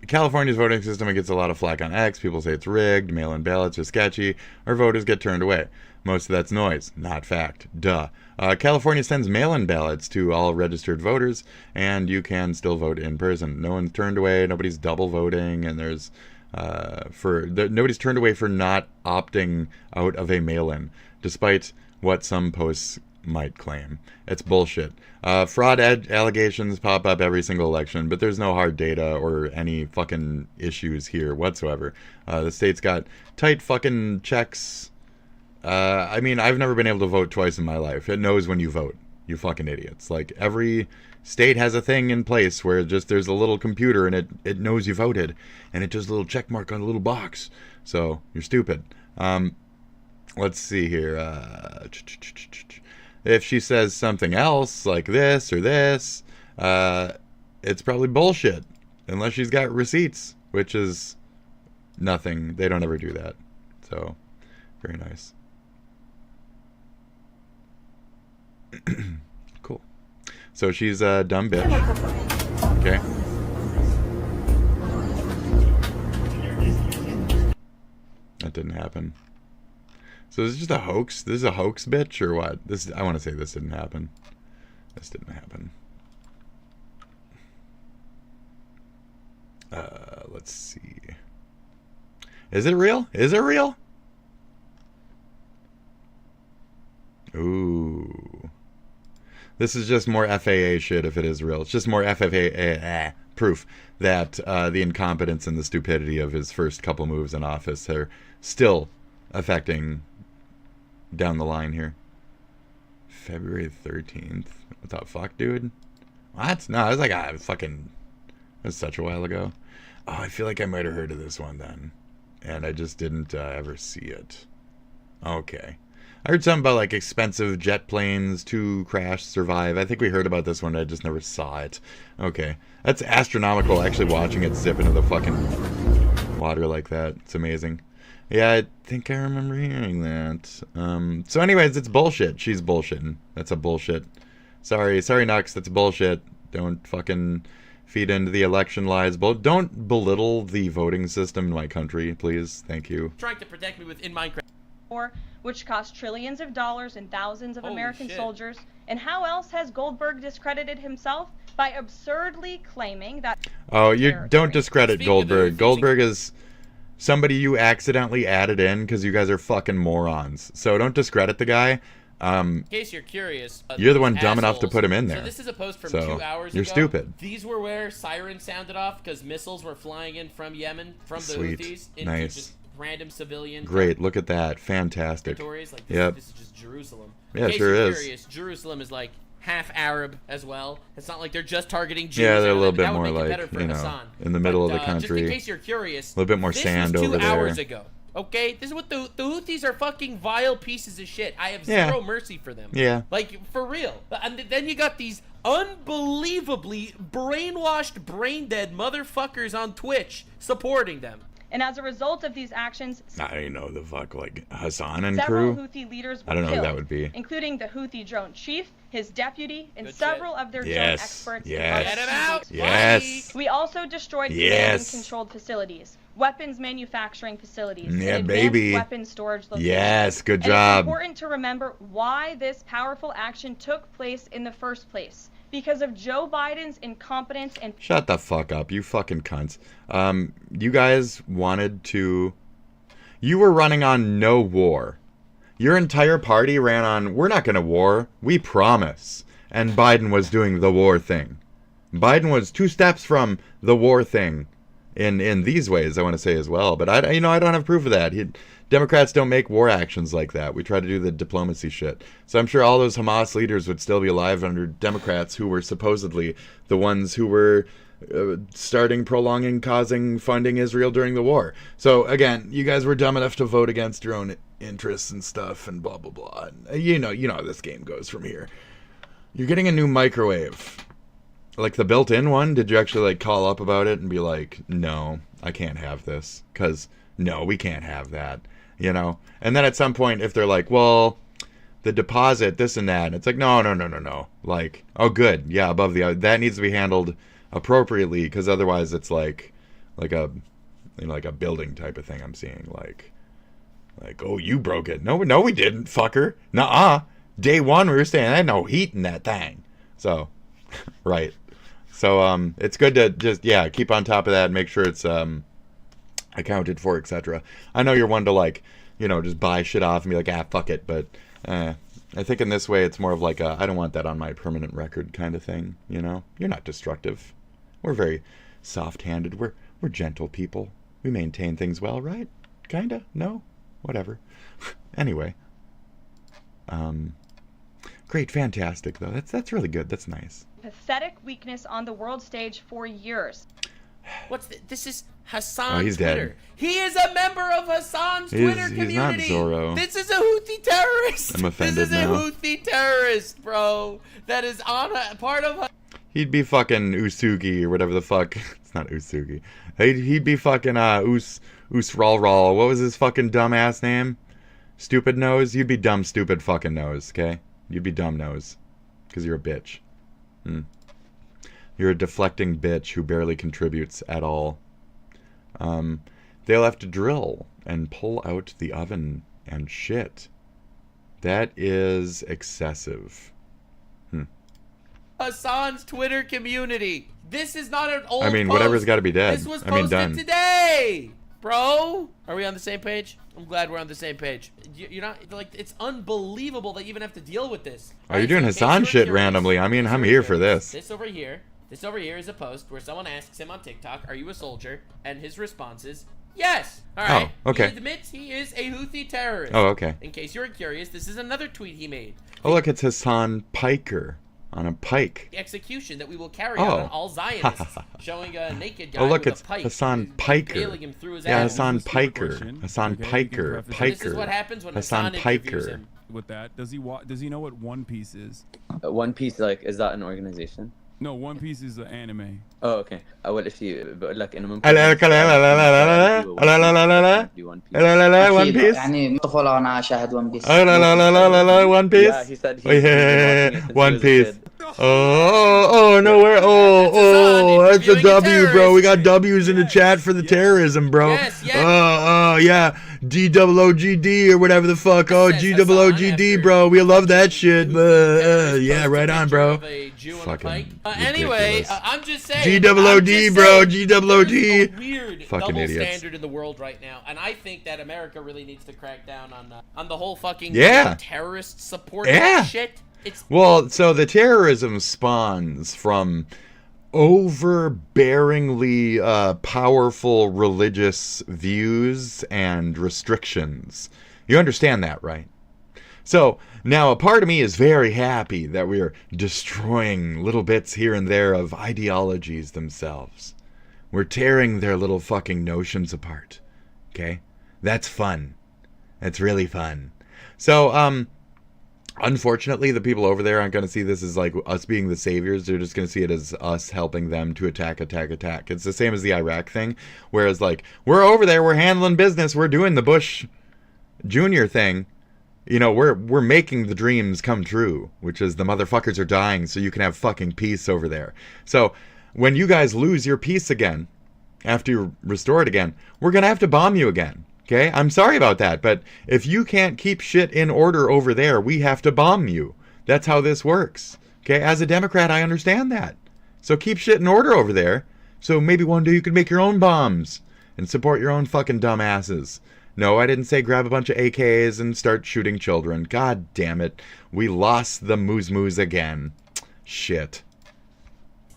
California's voting system gets a lot of flack on X. People say it's rigged, mail-in ballots are sketchy, or voters get turned away. Most of that's noise, not fact. Duh. California sends mail-in ballots to all registered voters, and you can still vote in person. No one's turned away, nobody's double voting, and there's nobody's turned away for not opting out of a mail-in, despite what some posts might claim. It's bullshit. Fraud allegations pop up every single election, but there's no hard data or any fucking issues here whatsoever. The state's got tight fucking checks. I mean, I've never been able to vote twice in my life. It knows when you vote, you fucking idiots. Like, every state has a thing in place where just there's a little computer and it knows you voted, and it does a little check mark on a little box. So, you're stupid. Let's see here. If she says something else, like this or this, it's probably bullshit. Unless she's got receipts, which is nothing. They don't ever do that. So, very nice. Cool. So she's a dumb bitch. Okay. That didn't happen. So this is just a hoax? This is a hoax, bitch, or what? I want to say this didn't happen. This didn't happen. Let's see. Is it real? Is it real? Ooh. This is just more FAA shit if it is real. It's just more FAA proof that the incompetence and the stupidity of his first couple moves in office are still affecting down the line here. February 13th. What the fuck, dude? What? No, it was like fucking... It was such a while ago. Oh, I feel like I might have heard of this one then. And I just didn't ever see it. Okay. I heard something about like expensive jet planes to crash, survive. I think we heard about this one. I just never saw it. Okay. That's astronomical, actually watching it zip into the fucking water like that. It's amazing. Yeah, I think I remember hearing that. So anyways, it's bullshit. She's bullshitting. That's a bullshit. Sorry Nux, that's bullshit. Don't fucking feed into the election lies. Don't belittle the voting system in my country, please. Thank you.
Trying to protect me within Minecraft.
Which cost trillions of dollars and thousands of American soldiers. And how else has Goldberg discredited himself? By absurdly claiming that... Oh,
you don't discredit Goldberg. Goldberg is somebody you accidentally added in because you guys are fucking morons. So don't discredit the guy.
In case you're curious,
you're the one dumb enough to put him in there.
So this is a post from 2 hours ago.
You're stupid.
These were where sirens sounded off because missiles were flying in from Yemen, from the Houthis, into just random civilians.
Great, look at that. Fantastic.
Like
yep.
This is just Jerusalem.
Yeah, it sure is.
Curious, Jerusalem is like half Arab as well. It's not like they're just targeting Jews.
Yeah, they're a little bit more like, you know, in the middle of the country.
Just in case you're curious,
a little bit more sand over there.
This was 2 hours ago. Okay, this is what the Houthis are, fucking vile pieces of shit. I have zero mercy for them.
Yeah.
Like, for real. And then you got these unbelievably brainwashed, brain-dead motherfuckers on Twitch supporting them.
And as a result of these actions,
I know the fuck, like Hassan and
several
crew.
Houthi leaders were
I don't know
killed,
who that would be.
Including the Houthi drone chief, his deputy, and several of their drone experts.
Yes.
Get him out.
Yes.
We also destroyed command-controlled facilities, weapons manufacturing facilities, and advanced weapon storage locations.
Yes, good
and
job.
It's important to remember why this powerful action took place in the first place. Because of Joe Biden's incompetence and...
Shut the fuck up, you fucking cunts. You guys wanted to... You were running on no war. Your entire party ran on, we're not going to war, we promise. And Biden was doing the war thing. Biden was 2 steps from the war thing in these ways, I want to say as well. But I don't have proof of that. Democrats don't make war actions like that. We try to do the diplomacy shit. So I'm sure all those Hamas leaders would still be alive under Democrats who were supposedly the ones who were starting, prolonging, causing, funding Israel during the war. So again, you guys were dumb enough to vote against your own interests and stuff and blah, blah, blah. And you know how this game goes from here. You're getting a new microwave. Like the built-in one, did you actually like call up about it and be like, no, I can't have this? Because, no, we can't have that. You know? And then at some point, if they're like, well, the deposit, this and that, and it's like, no. Like, oh, good. Yeah, above the... That needs to be handled appropriately, because otherwise it's like a building type of thing I'm seeing. Like, oh, you broke it. No, we didn't, fucker. Nuh-uh. Day one, we were saying, I had no heat in that thing. So, right. So, it's good to just, keep on top of that and make sure it's accounted for, etc. I know you're one to, like, just buy shit off and be like, fuck it. But I think in this way, it's more of like I don't want that on my permanent record kind of thing, You're not destructive. We're very soft-handed. We're gentle people. We maintain things well, right? Kinda? No? Whatever. Anyway. Great, fantastic, though. That's really good. That's nice.
Pathetic weakness on the world stage for years.
This is Hassan's
he's
Twitter.
dead.
He is a member of Hassan's Twitter community.
He's not Zorro.
This is a Houthi terrorist.
I'm offended now.
This is a Houthi terrorist, bro. That is on a part of...
He'd be fucking Usugi or whatever the fuck. It's not Usugi. He'd be fucking Usralral. What was his fucking dumbass name? Stupid Nose? You'd be dumb, stupid fucking nose, okay? You'd be dumb nose. Because you're a bitch. You're a deflecting bitch who barely contributes at all. They'll have to drill and pull out the oven and shit. That is excessive.
Hassan's Twitter community. This is not an old
whatever's got to be dead.
This was posted today, bro. Are we on the same page? I'm glad we're on the same page. You're not, like, it's unbelievable that you even have to deal with this.
Oh, you're doing Hassan shit randomly. I mean, I'm here for this.
This over here is a post where someone asks him on TikTok, "Are you a soldier?" And his response is, "Yes." All right.
Oh, okay.
He admits he is a Houthi terrorist.
Oh, okay.
In case you were curious, this is another tweet he made.
Oh, look, it's Hassan Piker on a pike.
The execution that we will carry out on all Zionists, showing a naked guy
look,
with
it's
a pike.
Hassan Piker.
Him through his
Yeah,
ass.
Hassan Piker. Hassan Piker.
This is what happens when Hassan interviews him.
With that, does he know what One Piece is?
One Piece, like, is that an organization?
No, One Piece is an anime.
Oh, okay. أول شيء بقول لك إنه ممكن
One Piece.
يعني من الطفولة وأنا أشاهد One Piece.
One Piece.
Yeah, he said he's
One Piece. Oh, nowhere. That's a W, bro. We got W's in the chat for the terrorism, bro. Yeah. GOOGD or whatever the fuck. Oh, GOOGD, bro. We love that shit. Yeah, right on, bro. Fucking.
Anyway, I'm just saying.
GOOD, bro. GOOD.
Weird
fucking
double
idiots.
standard in the world right now, and I think that America really needs to crack down on the whole fucking terrorist support shit.
Well, so the terrorism spawns from overbearingly powerful religious views and restrictions. You understand that, right? So now a part of me is very happy that we are destroying little bits here and there of ideologies themselves. We're tearing their little fucking notions apart. Okay? That's fun. That's really fun. So, unfortunately, the people over there aren't going to see this as like us being the saviors. They're just going to see it as us helping them to attack. It's the same as the Iraq thing. Whereas, like, we're over there, we're handling business, we're doing the Bush Jr. thing. You know, we're making the dreams come true, which is the motherfuckers are dying so you can have fucking peace over there. So, when you guys lose your peace again, after you restore it again, we're going to have to bomb you again. Okay, I'm sorry about that, but if you can't keep shit in order over there, we have to bomb you. That's how this works. Okay, as a Democrat, I understand that. So keep shit in order over there, so maybe one day you can make your own bombs and support your own fucking dumbasses. No, I didn't say grab a bunch of AKs and start shooting children. God damn it. We lost the moose again. Shit.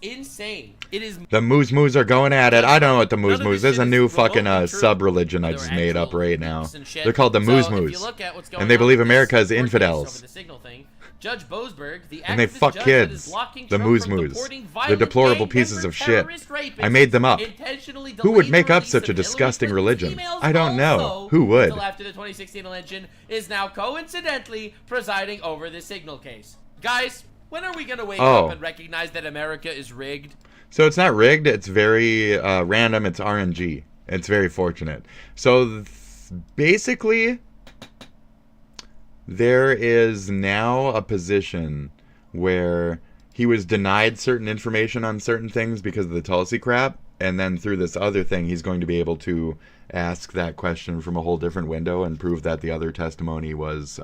Insane. It is
The Moose Moose are going at it. I don't know what the Moose Moose. There's a new fucking sub-religion I just made up right now. They're called the Moose Moose. And they believe America is infidels.
Judge Boasberg, the
and they fuck kids. The Moose Moose. They're deplorable pieces of shit. I made them up. Who would make up such a disgusting religion? I don't know. Who would?
Until after the 2016 election is now coincidentally presiding over the Signal case. Guys, when are we going to wake up and recognize that America is rigged?
So it's not rigged. It's very random. It's RNG. It's very fortunate. So basically, there is now a position where he was denied certain information on certain things because of the Tulsi crap, and then through this other thing, he's going to be able to ask that question from a whole different window and prove that the other testimony was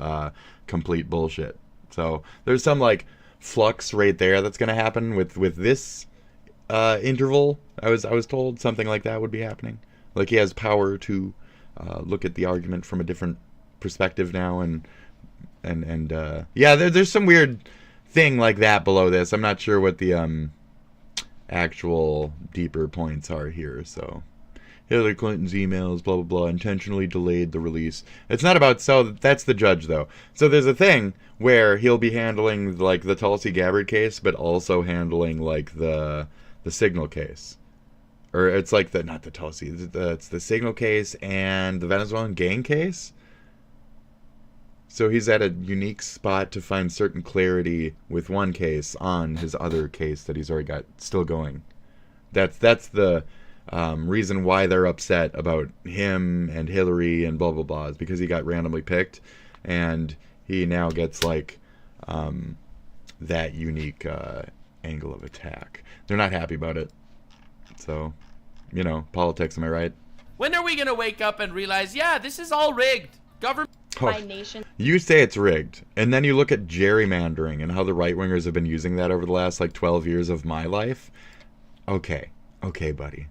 complete bullshit. So there's some like flux right there that's going to happen with this interval. I was told something like that would be happening. Like he has power to look at the argument from a different perspective now, and yeah, there's some weird thing like that below this. I'm not sure what the actual deeper points are here. So Hillary Clinton's emails, blah blah blah, intentionally delayed the release. It's not about, so that's the judge though. So there's a thing where he'll be handling like the Tulsi Gabbard case, but also handling like the Signal case. Or it's like not the Tulsi, it's the Signal case and the Venezuelan gang case. So he's at a unique spot to find certain clarity with one case on his other case that he's already got still going. That's the reason why they're upset about him and Hillary and blah blah blah, is because he got randomly picked, and he now gets like that unique angle of attack. They're not happy about it. So, you know, politics, am I right?
When are we gonna wake up and realize, yeah, this is all rigged? Government by nation.
You say it's rigged, and then you look at gerrymandering and how the right-wingers have been using that over the last like 12 years of my life. Okay, buddy.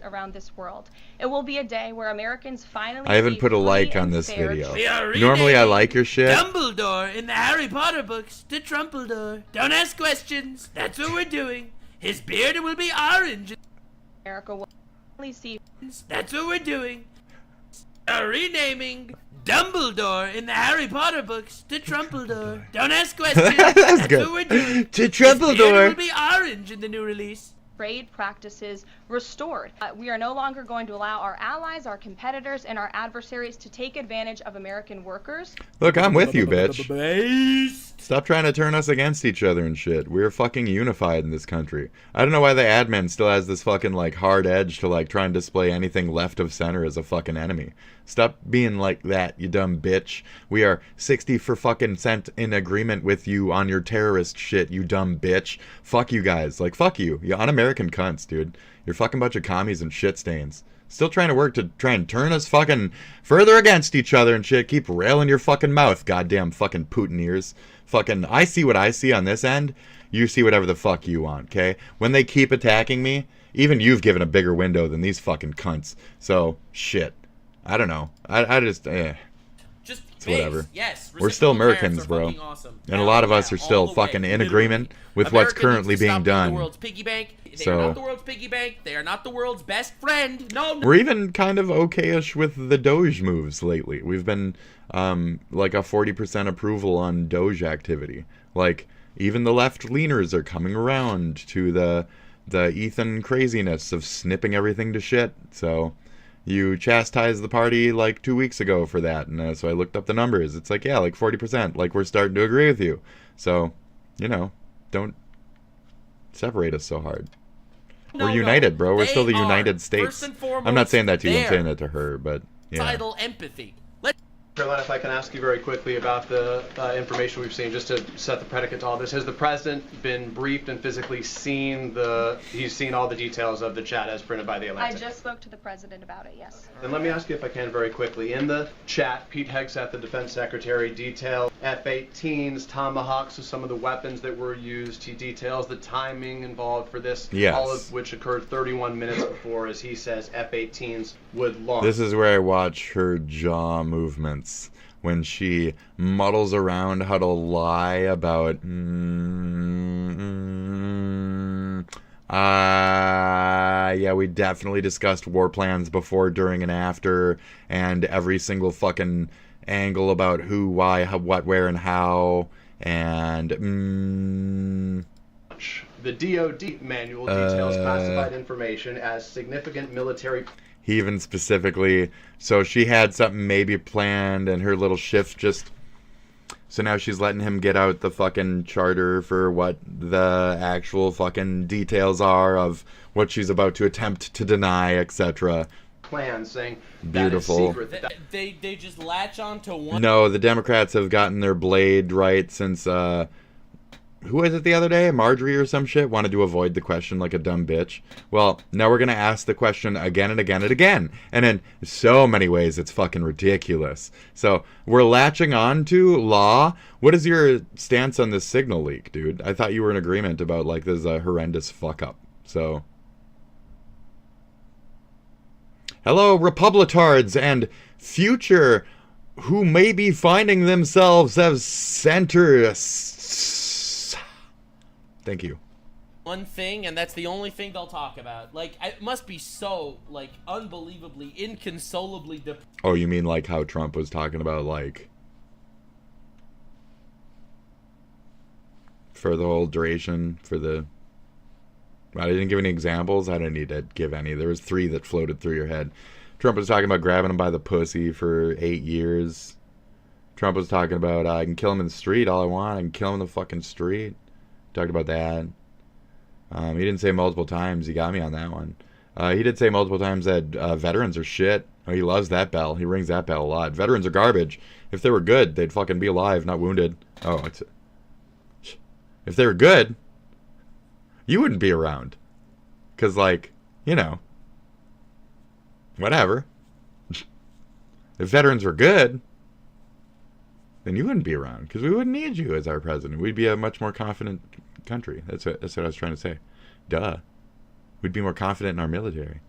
Around this world, it will be a day where Americans finally.
I haven't put a like on this video. Normally I like your shit.
Dumbledore in the Harry Potter books to Trumpledore. Don't ask questions. That's what we're doing. His beard will be orange.
America will finally see.
That's what we're doing. Renaming Dumbledore in the Harry Potter books to Trumpledore. Don't ask questions. That's
good.
What we're doing.
To Trumpledore.
His beard will be orange in the new release.
Trade practices restored. We are no longer going to allow our allies, our competitors, and our adversaries to take advantage of American workers.
Look, I'm with you, bitch. Stop trying to turn us against each other and shit. We're fucking unified in this country. I don't know why the admin still has this fucking like hard edge to like try and display anything left of center as a fucking enemy. Stop being like that, you dumb bitch. We are 60 for fucking cent in agreement with you on your terrorist shit, you dumb bitch. Fuck you guys. Like, fuck you. You un-American cunts, dude. You're fucking bunch of commies and shit stains. Still trying to work to try and turn us fucking further against each other and shit. Keep railing your fucking mouth, goddamn fucking Putin ears. Fucking, I see what I see on this end. You see whatever the fuck you want, okay? When they keep attacking me, even you've given a bigger window than these fucking cunts. So, shit. I don't know. I just,
Just
it's whatever.
Yes,
we're still Americans, bro.
Awesome.
And a lot of us are still fucking in agreement with what's currently being done.
The world's piggy bank. They are not the world's piggy bank. They are not the world's best friend. No.
We're even kind of okay-ish with the Doge moves lately. We've been like a 40% approval on Doge activity. Like, even the left-leaners are coming around to the Ethan craziness of snipping everything to shit. So you chastised the party like 2 weeks ago for that, and so I looked up the numbers. It's like, yeah, like 40%. Like, we're starting to agree with you. So, you know, don't separate us so hard. We're united, bro. We're still the United States. I'm not saying that to you. I'm saying that to her, but yeah.
Vital empathy.
Caroline, if I can ask you very quickly about the information we've seen, just to set the predicate to all this. Has the president been briefed and physically seen he's seen all the details of the chat as printed by the Atlantic?
I just spoke to the president about it, yes.
And let me ask you if I can very quickly. In the chat, Pete Hegseth, the defense secretary, detailed F-18s, Tomahawks, so some of the weapons that were used. He details the timing involved for this,
yes.
All of which occurred 31 minutes before, as he says, F-18s would launch.
This is where I watch her jaw movements. When she muddles around how to lie about Yeah, we definitely discussed war plans before, during, and after, and every single fucking angle about who, why, how, what, where, and how, and
The DoD manual details classified information as significant military.
He even specifically, so she had something maybe planned, and her little shift just. So now she's letting him get out the fucking charter for what the actual fucking details are of what she's about to attempt to deny, etc.
Plan saying
beautiful.
That is secret.
They just latch on to one.
No, the Democrats have gotten their blade right since who was it the other day? Marjorie or some shit wanted to avoid the question like a dumb bitch. Well, now we're going to ask the question again and again and again. And in so many ways, it's fucking ridiculous. So we're latching on to law. What is your stance on this signal leak, dude? I thought you were in agreement about like this is a horrendous fuck up. So. Hello, Republitards and future who may be finding themselves as centrists. Thank you.
One thing, and that's the only thing they'll talk about. Like, it must be so, like, unbelievably, inconsolably
Oh, you mean like how Trump was talking about, like, for the whole duration, for the... I didn't give any examples. I didn't need to give any. There was 3 that floated through your head. Trump was talking about grabbing him by the pussy for 8 years. Trump was talking about, I can kill him in the street all I want. I can kill him in the fucking street. Talked about that. He didn't say multiple times. He got me on that one. He did say multiple times that veterans are shit. Oh, he loves that bell. He rings that bell a lot. Veterans are garbage. If they were good, they'd fucking be alive, not wounded. Oh, it's... If they were good, you wouldn't be around. Because, like, you know, whatever. If veterans were good, then you wouldn't be around. Because we wouldn't need you as our president. We'd be a much more confident country. That's what I was trying to say. Duh. We'd be more confident in our military.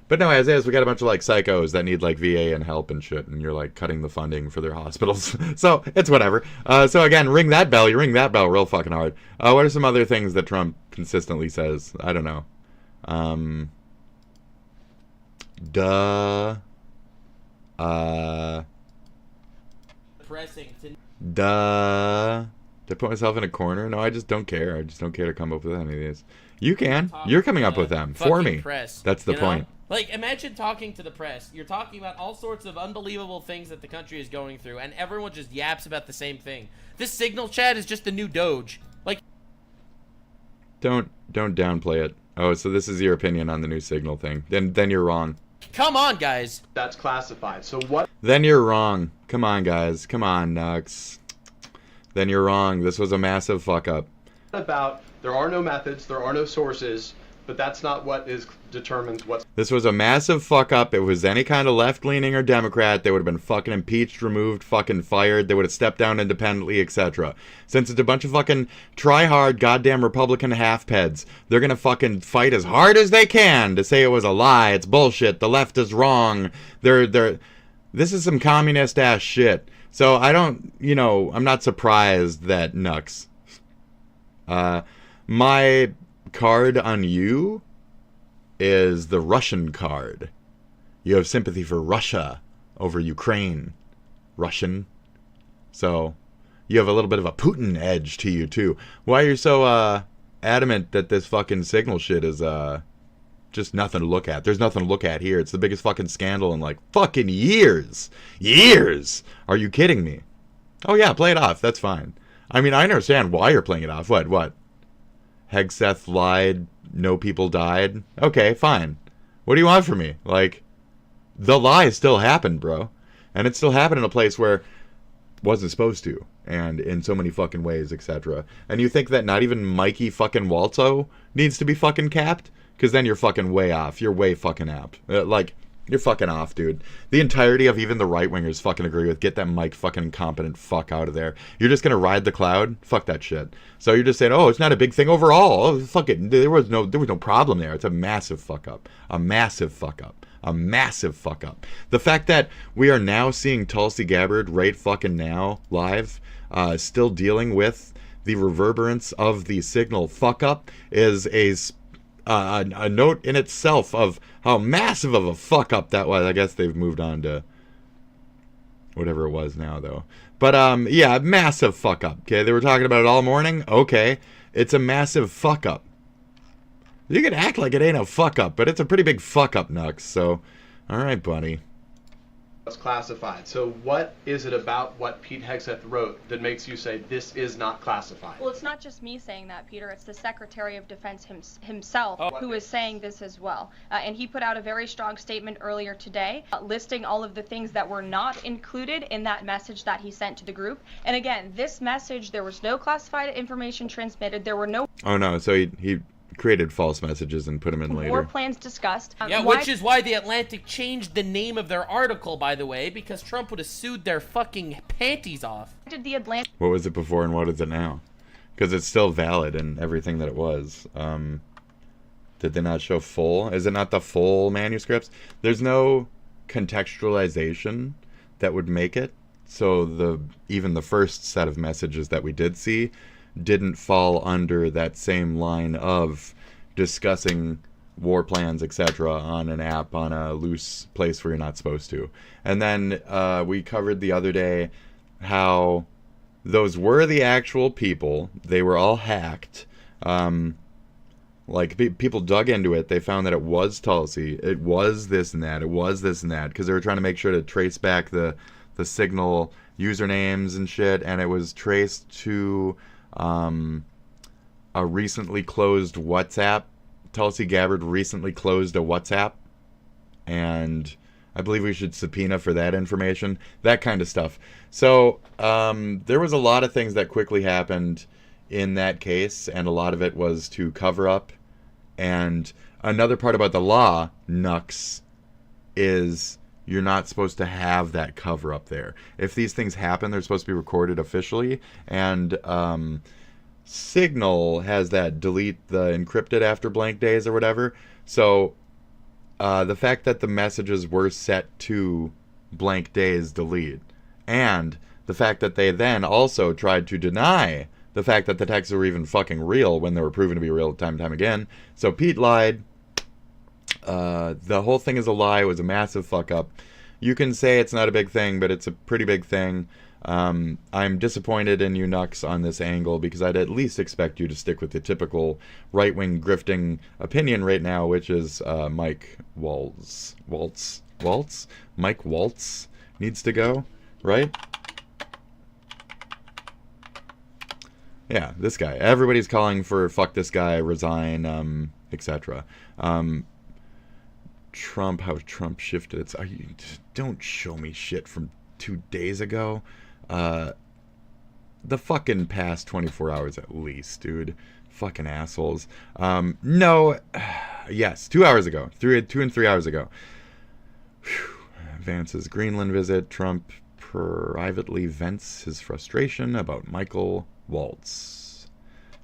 But no, as is, we got a bunch of like psychos that need like VA and help and shit, and you're like cutting the funding for their hospitals. So it's whatever. So again, ring that bell. You ring that bell real fucking hard. What are some other things that Trump consistently says? I don't know.
Pressing to...
Did I put myself in a corner? No, I just don't care. I just don't care to come up with any of these. You can. You're coming up with them for me.
Press,
that's the point.
Like, imagine talking to the press. You're talking about all sorts of unbelievable things that the country is going through, and everyone just yaps about the same thing. This signal chat is just the new Doge. Like,
don't downplay it. Oh, so this is your opinion on the new signal thing. Then you're wrong.
Come on, guys.
That's classified. So what?
Then you're wrong. Come on, guys. Come on, Nux. Then you're wrong. This was a massive fuck up.
About there are no methods, there are no sources, but that's not what determines what's...
This was a massive fuck up. If it was any kind of left-leaning or Democrat, they would have been fucking impeached, removed, fucking fired. They would have stepped down independently, etc. Since it's a bunch of fucking try-hard goddamn Republican half-peds, they're gonna fucking fight as hard as they can to say it was a lie, it's bullshit, the left is wrong. This is some communist-ass shit. So I don't, I'm not surprised that Nux. My card on you is the Russian card. You have sympathy for Russia over Ukraine. Russian. So you have a little bit of a Putin edge to you too. Why are you so adamant that this fucking signal shit is just nothing to look at? There's nothing to look at here. It's the biggest fucking scandal in like fucking years. Years! Are you kidding me? Oh yeah, play it off. That's fine. I mean, I understand why you're playing it off. What? Hegseth lied, no people died. Okay, fine. What do you want from me? Like, the lie still happened, bro. And it still happened in a place where it wasn't supposed to. And in so many fucking ways, etc. And you think that not even Mikey fucking Waltzo needs to be fucking capped? Because then you're fucking way off. You're way fucking apt. You're fucking off, dude. The entirety of even the right-wingers fucking agree with, get that Mike fucking incompetent fuck out of there. You're just gonna ride the cloud? Fuck that shit. So you're just saying, oh, it's not a big thing overall. Oh, fuck it. There was no problem there. It's a massive fuck up. A massive fuck up. A massive fuck up. The fact that we are now seeing Tulsi Gabbard right fucking now, live, still dealing with the reverberance of the Signal fuck up is a note in itself of how massive of a fuck up that was. I guess they've moved on to whatever it was now, though. But yeah, massive fuck up. Okay, they were talking about it all morning. Okay, it's a massive fuck up. You can act like it ain't a fuck up, but it's a pretty big fuck up, Nux. So, all right, buddy.
It's classified. So what is it about what Pete Hegseth wrote that makes you say this is not classified?
Well, it's not just me saying that, Peter. It's the Secretary of Defense himself who is saying this as well. And he put out a very strong statement earlier today listing all of the things that were not included in that message that he sent to the group. And again, this message, there was no classified information transmitted. There were no...
Oh, no. So he created false messages and put them in later.
War plans discussed.
Yeah, which is why The Atlantic changed the name of their article, by the way, because Trump would have sued their fucking panties off.
Did The Atlantic...
What was it before and what is it now? Because it's still valid and everything that it was. Did they not show full? Is it not the full manuscripts? There's no contextualization that would make it. So even the first set of messages that we did see didn't fall under that same line of discussing war plans, etc. on an app, on a loose place where you're not supposed to. And then we covered the other day how those were the actual people. They were all hacked. Like, people dug into it. They found that it was Tulsi. It was this and that. It was this and that. Because they were trying to make sure to trace back the Signal usernames and shit. And it was traced to... a recently closed WhatsApp. Tulsi Gabbard recently closed a WhatsApp, and I believe we should subpoena for that information, that kind of stuff. So there was a lot of things that quickly happened in that case, and a lot of it was to cover up. And another part about the law, Nux, is you're not supposed to have that cover up there. If these things happen, they're supposed to be recorded officially, and Signal has that delete the encrypted after blank days or whatever. So the fact that the messages were set to blank days delete, and the fact that they then also tried to deny the fact that the texts were even fucking real when they were proven to be real time and time again. So Pete lied. The whole thing is a lie. It was a massive fuck up. You can say it's not a big thing, but it's a pretty big thing. I'm disappointed in you, Nux, on this angle, because I'd at least expect you to stick with the typical right-wing grifting opinion right now, which is Mike Waltz? Mike Waltz needs to go, right? Yeah, this guy. Everybody's calling for fuck this guy, resign, etc. Trump, how Trump shifted its... Don't show me shit from 2 days ago. The fucking past 24 hours at least, dude. Fucking assholes. No. Yes, 2 hours ago. 2 and 3 hours ago. Whew. Vance's Greenland visit. Trump privately vents his frustration about Michael Waltz.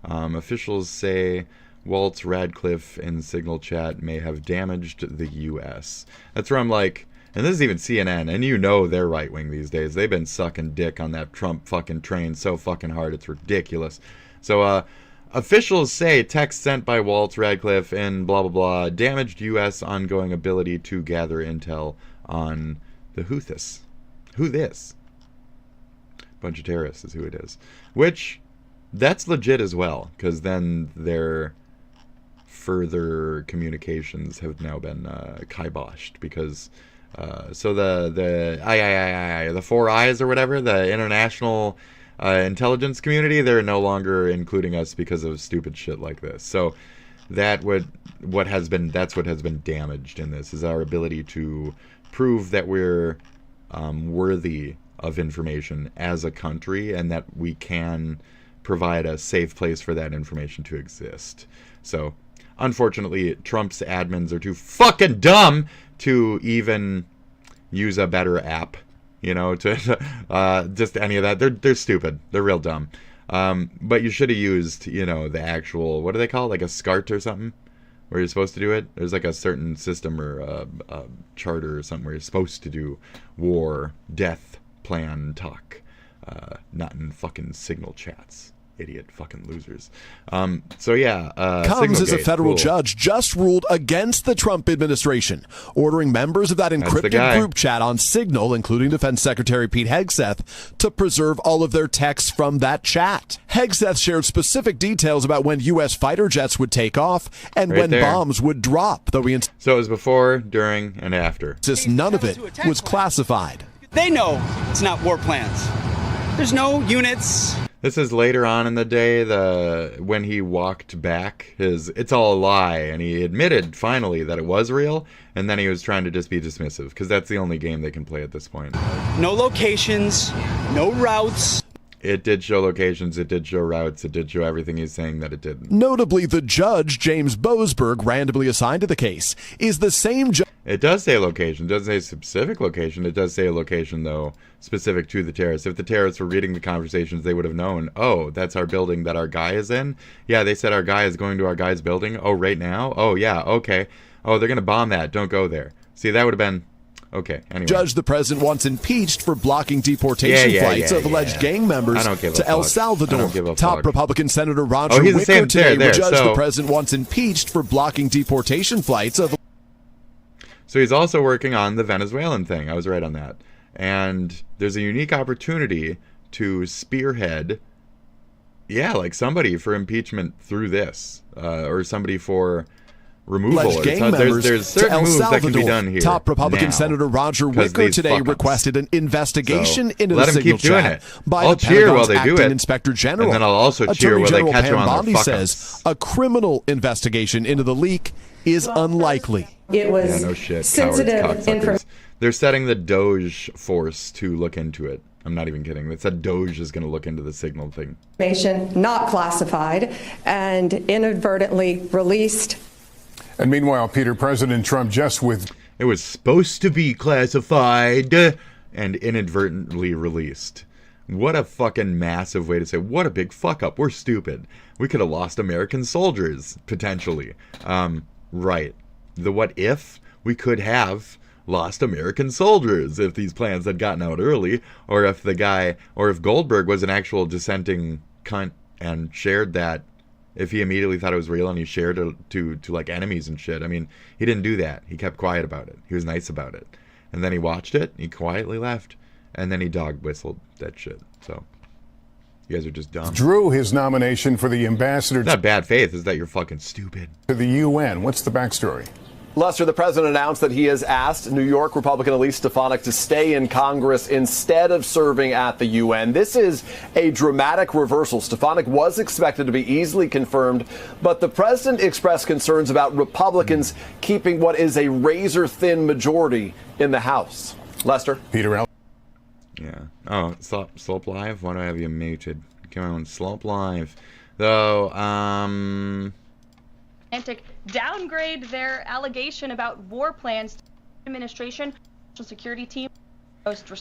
Officials say Waltz, Radcliffe, and Signal chat may have damaged the U.S. That's where I'm like... And this is even CNN, and you know they're right-wing these days. They've been sucking dick on that Trump fucking train so fucking hard, it's ridiculous. So, officials say text sent by Waltz, Radcliffe, and blah, blah, blah, damaged U.S. ongoing ability to gather intel on the Houthis. Who this? Bunch of terrorists is who it is. Which, that's legit as well, because then their further communications have now been kiboshed, because... so the Four Eyes or whatever, the international intelligence community, they're no longer including us because of stupid shit like this. So that's what has been damaged in this, is our ability to prove that we're worthy of information as a country, and that we can provide a safe place for that information to exist. So unfortunately, Trump's admins are too fucking dumb to even use a better app, you know, to just any of that. They're stupid. They're real dumb. But you should have used, you know, the actual, what do they call it? Like a SCART or something, where you're supposed to do it. There's like a certain system or a charter or something where you're supposed to do war, death, plan, talk, not in fucking Signal chats. Idiot fucking losers. So yeah,
Comes as a
Signalgate,
federal
cool.
judge just ruled against the Trump administration, ordering members of that encrypted group chat on Signal, including Defense Secretary Pete Hegseth, to preserve all of their texts from that chat. Hegseth shared specific details about when U.S. fighter jets would take off and
Right
when
there.
bombs would drop, though he
So it was before, during, and after.
insists none of it was classified.
They know it's not war plans. There's no units.
This is later on in the day, when he walked back his "it's all a lie," and he admitted finally that it was real, and then he was trying to just be dismissive because that's the only game they can play at this point.
No locations, no routes.
It did show locations, it did show routes, it did show everything he's saying that it didn't.
Notably, the judge, James Boasberg, randomly assigned to the case, is the same judge.
It does say location. It doesn't say specific location. It does say a location, though, specific to the terrorists. If the terrorists were reading the conversations, they would have known, oh, that's our building that our guy is in? Yeah, they said our guy is going to our guy's building. Oh, right now? Oh, yeah, okay. Oh, they're going to bomb that. Don't go there. See, that would have been... Okay, anyway.
Judge the president once impeached for blocking deportation flights of alleged gang members to El Salvador. Top Republican Senator Roger Wicker today would judge the president once impeached for blocking deportation flights of...
So he's also working on the Venezuelan thing. I was right on that. And there's a unique opportunity to spearhead, like somebody for impeachment through this, or somebody for removal. There's certain moves that can be done here.
Top Republican Senator Roger Wicker today requested an investigation into the Signal chat by the Pentagon's acting Inspector General.
And then I'll also cheer while they catch him on their fuck-ups.
Says a criminal investigation into the leak is unlikely.
It was sensitive information.
They're setting the Doge force to look into it. I'm not even kidding. They said Doge is going to look into the Signal thing.
Not classified and inadvertently released.
And meanwhile, Peter, President Trump
It was supposed to be classified and inadvertently released. What a fucking massive way to say, what a big fuck up. We're stupid. We could have lost American soldiers, potentially. Right. The what if? We could have lost American soldiers if these plans had gotten out early, or if Goldberg was an actual dissenting cunt and shared that, if he immediately thought it was real and he shared it to like enemies and shit. I mean, he didn't do that. He kept quiet about it. He was nice about it. And then he watched it, he quietly left, and then he dog whistled that shit. So you guys are just dumb.
Drew his nomination for the ambassador.
It's not bad faith, is that you're fucking stupid.
To the UN. What's the backstory?
Lester, the president announced that he has asked New York Republican Elise Stefanik to stay in Congress instead of serving at the UN. This is a dramatic reversal. Stefanik was expected to be easily confirmed, but the president expressed concerns about Republicans keeping what is a razor-thin majority in the House. Lester?
Peter L.
Yeah. Oh, Slope Live? Why do I have you muted? Come on, Slope Live. Though,
downgrade their allegation about war plans to the administration, National Security Team.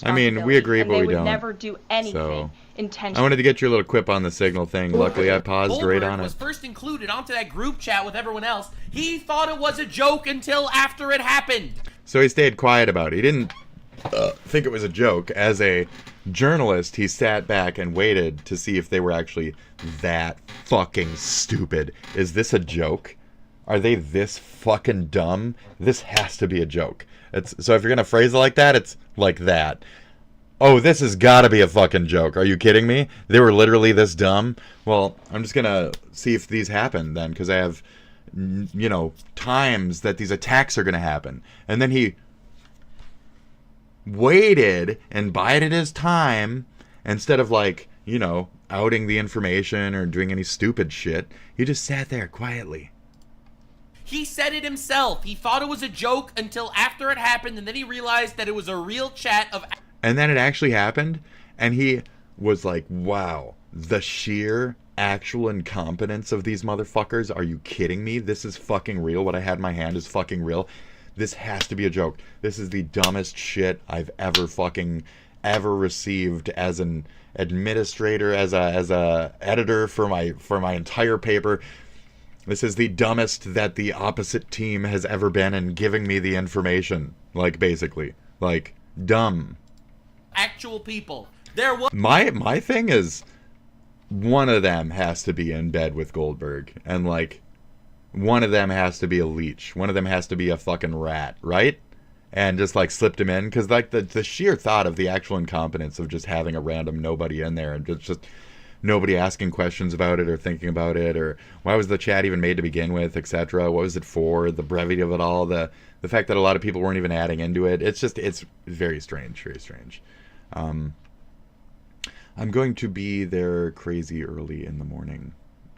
I mean, we agree, but we don't.
They would never do anything intentionally.
I wanted to get your little quip on the Signal thing. Luckily, I paused right on it.
Was first included onto that group chat with everyone else. He thought it was a joke until after it happened.
So he stayed quiet about it. He didn't think it was a joke. As a journalist, he sat back and waited to see if they were actually that fucking stupid. Is this a joke? Are they this fucking dumb? This has to be a joke. So if you're going to phrase it like that, it's like that. Oh, this has got to be a fucking joke. Are you kidding me? They were literally this dumb? Well, I'm just going to see if these happen then, because I have, times that these attacks are going to happen. And then he waited and bided his time instead of outing the information or doing any stupid shit. He just sat there quietly.
He said it himself. He thought it was a joke until after it happened, and then he realized that it was a real chat of...
And then it actually happened, and he was like, wow, the sheer actual incompetence of these motherfuckers. Are you kidding me? This is fucking real. What I had in my hand is fucking real. This has to be a joke. This is the dumbest shit I've ever received as an administrator, as a editor for my entire paper. This is the dumbest that the opposite team has ever been in giving me the information. Basically. Dumb.
Actual people. There was...
My thing is, one of them has to be in bed with Goldberg, and like one of them has to be a leech, one of them has to be a fucking rat, right? And just like slipped him in, because like the sheer thought of the actual incompetence of just having a random nobody in there and just nobody asking questions about it or thinking about it, or why was the chat even made to begin with, etc. What was it for? The brevity of it all, the fact that a lot of people weren't even adding into it. It's very strange, very strange. I'm going to be there crazy early in the morning.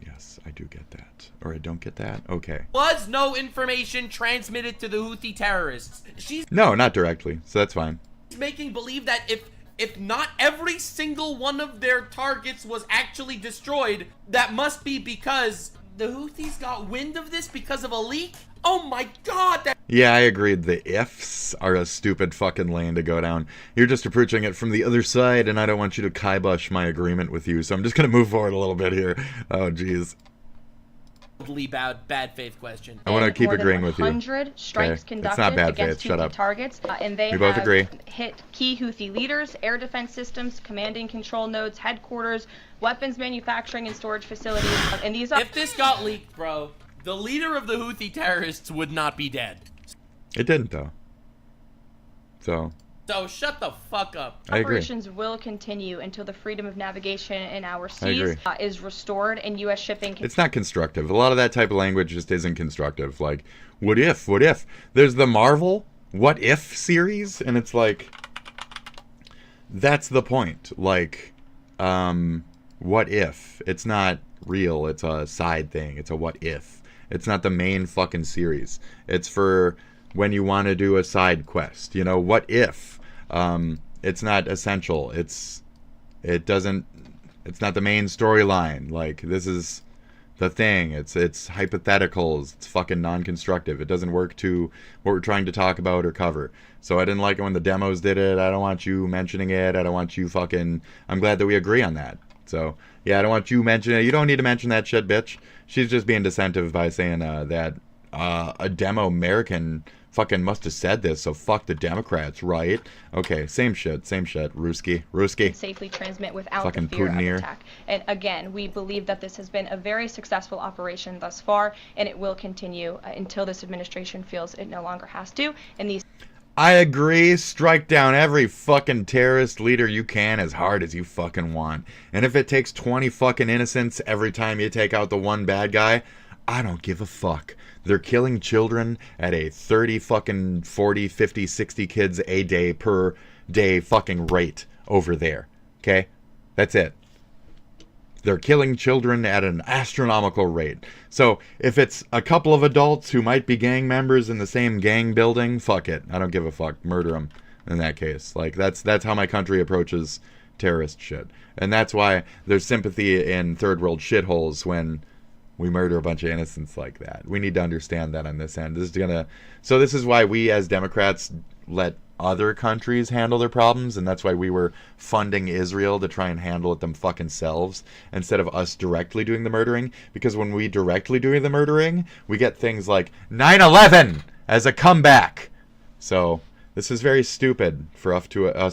Yes, I do get that. Or I don't get that? Okay.
Was no information transmitted to the Houthi terrorists.
No, not directly, so that's fine.
She's making believe that if not every single one of their targets was actually destroyed, that must be because the Houthis got wind of this because of a leak? Oh my god!
Yeah, I agreed. The ifs are a stupid fucking lane to go down. You're just approaching it from the other side, and I don't want you to kibosh my agreement with you, so I'm just going to move forward a little bit here. Oh, jeez.
Bad faith question.
I want to keep agreeing with you.
100 strikes conducted
it's not bad
against
faith. Shut
Houthi
up.
targets, and they
We both
have
agree.
hit key Houthi leaders, air defense systems, commanding control nodes, headquarters, weapons manufacturing and storage facilities, and these are...
If this got leaked, bro, the leader of the Houthi terrorists would not be dead.
It didn't, though. So
shut the fuck up.
I agree.
Operations will continue until the freedom of navigation in our seas is restored and U.S. shipping...
It's not constructive. A lot of that type of language just isn't constructive. Like, what if? What if? There's the Marvel What If series, and it's like... That's the point. Like, what if? It's not real. It's a side thing. It's a what if. It's not the main fucking series. It's for when you want to do a side quest. You know, what if? It's not essential. It's not the main storyline. Like, this is the thing. It's hypotheticals. It's fucking non-constructive. It doesn't work to what we're trying to talk about or cover. So I didn't like it when the demos did it. I don't want you mentioning it. I don't want you fucking... I'm glad that we agree on that. So, yeah, I don't want you mentioning it. You don't need to mention that shit, bitch. She's just being deceptive by saying that a demo American fucking must have said this, so fuck the Democrats, right? Okay, same shit, Ruski.
Safely transmit without
fucking
the fear
Putin
of attack. And again, we believe that this has been a very successful operation thus far, and it will continue until this administration feels it no longer has to. And these...
I agree. Strike down every fucking terrorist leader you can as hard as you fucking want. And if it takes 20 fucking innocents every time you take out the one bad guy, I don't give a fuck. They're killing children at a 30 fucking 40, 50, 60 kids a day per day fucking rate over there. Okay? That's it. They're killing children at an astronomical rate. So if it's a couple of adults who might be gang members in the same gang building, fuck it. I don't give a fuck. Murder them in that case. Like, that's how my country approaches terrorist shit. And that's why there's sympathy in third world shitholes when we murder a bunch of innocents like that. We need to understand that on this end. So this is why we as Democrats let other countries handle their problems, and that's why we were funding Israel to try and handle it them fucking selves instead of us directly doing the murdering, because when we directly doing the murdering, we get things like 9/11 as a comeback. So this is very stupid for us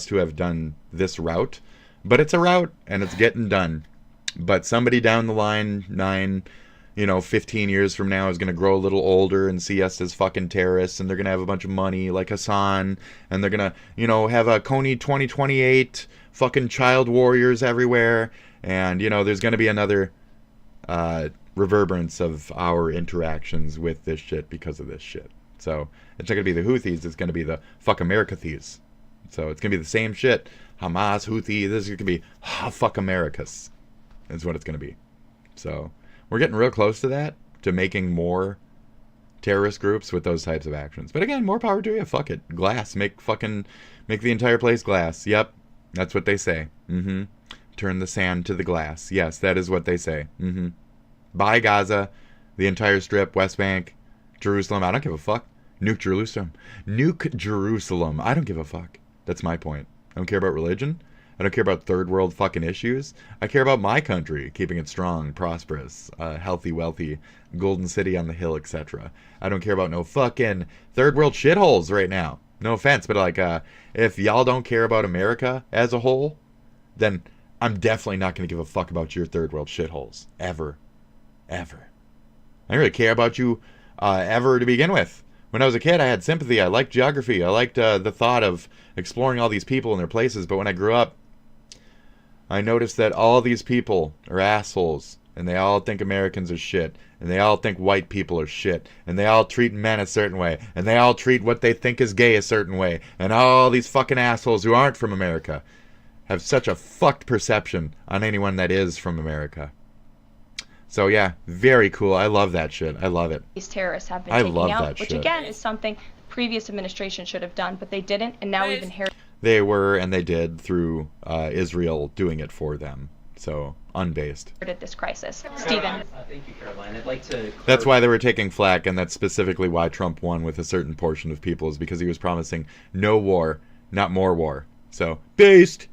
to have done this route, but it's a route and it's getting done. But somebody down the line, 15 years from now is going to grow a little older and see us as fucking terrorists, and they're going to have a bunch of money like Hassan, and they're going to, have a Coney 2028 fucking child warriors everywhere, and, there's going to be another reverberance of our interactions with this shit because of this shit. So it's not going to be the Houthis, it's going to be the fuck America-thies. So it's going to be the same shit. Hamas, Houthi, this is going to be fuck Americas. That's what it's going to be. So... we're getting real close to that, to making more terrorist groups with those types of actions. But again, more power to you. Fuck it. Glass. Make the entire place glass. Yep. That's what they say. Turn the sand to the glass. Yes, that is what they say. Buy Gaza, the entire strip, West Bank, Jerusalem. I don't give a fuck. Nuke Jerusalem. Nuke Jerusalem. I don't give a fuck. That's my point. I don't care about religion. I don't care about third world fucking issues. I care about my country, keeping it strong, prosperous, healthy, wealthy, golden city on the hill, etc. I don't care about no fucking third world shitholes right now. No offense, but if y'all don't care about America as a whole, then I'm definitely not going to give a fuck about your third world shitholes. Ever. Ever. I didn't really care about you ever to begin with. When I was a kid, I had sympathy. I liked geography. I liked the thought of exploring all these people and their places. But when I grew up, I noticed that all these people are assholes. And they all think Americans are shit. And they all think white people are shit. And they all treat men a certain way. And they all treat what they think is gay a certain way. And all these fucking assholes who aren't from America have such a fucked perception on anyone that is from America. So yeah, very cool. I love that shit. I love it.
These terrorists have been taking out, which
shit.
again is something the previous administration should have done, but they didn't, and now we've inherited.
They were, and they did, through Israel doing it for them. So, unbased.
This crisis. Stephen.
Thank you, Caroline. I'd like to...
That's why they were taking flack, and that's specifically why Trump won with a certain portion of people, is because he was promising no war, not more war. So, based.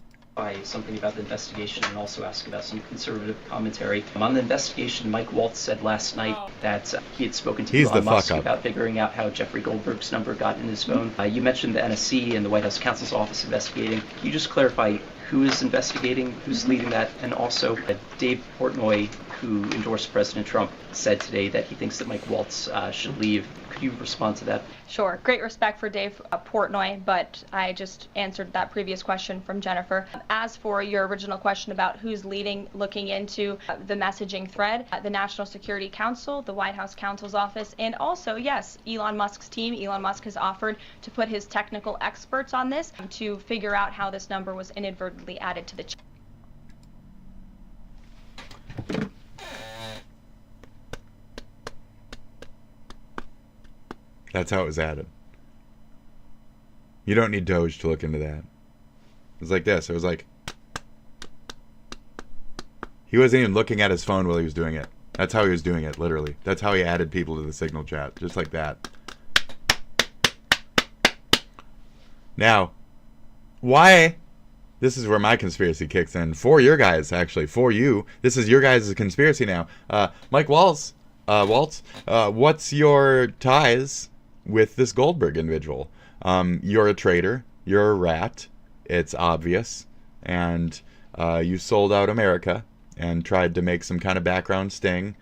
Something about the investigation and also ask about some conservative commentary. On the investigation, Mike Waltz said last night that he had spoken to Elon Musk about figuring out how Jeffrey Goldberg's number got in his phone. You mentioned the NSC and the White House counsel's office investigating. Can you just clarify who is investigating, who's leading that, and also Dave Portnoy, who endorsed President Trump, said today that he thinks that Mike Waltz should leave. Could you respond to that?
Sure. Great respect for Dave Portnoy, but I just answered that previous question from Jennifer. As for your original question about who's looking into the messaging thread, the National Security Council, the White House counsel's office, and also, yes, Elon Musk's team. Elon Musk has offered to put his technical experts on this to figure out how this number was inadvertently added to the chat.
That's how it was added. You don't need Doge to look into that. It was like this. It was like... He wasn't even looking at his phone while he was doing it. That's how he was doing it, literally. That's how he added people to the Signal chat. Just like that. Now, why... This is where my conspiracy kicks in. For your guys, actually. For you. This is your guys' conspiracy now. Mike Waltz, what's your ties with this Goldberg individual? You're a traitor. You're a rat. It's obvious. And you sold out America and tried to make some kind of background sting.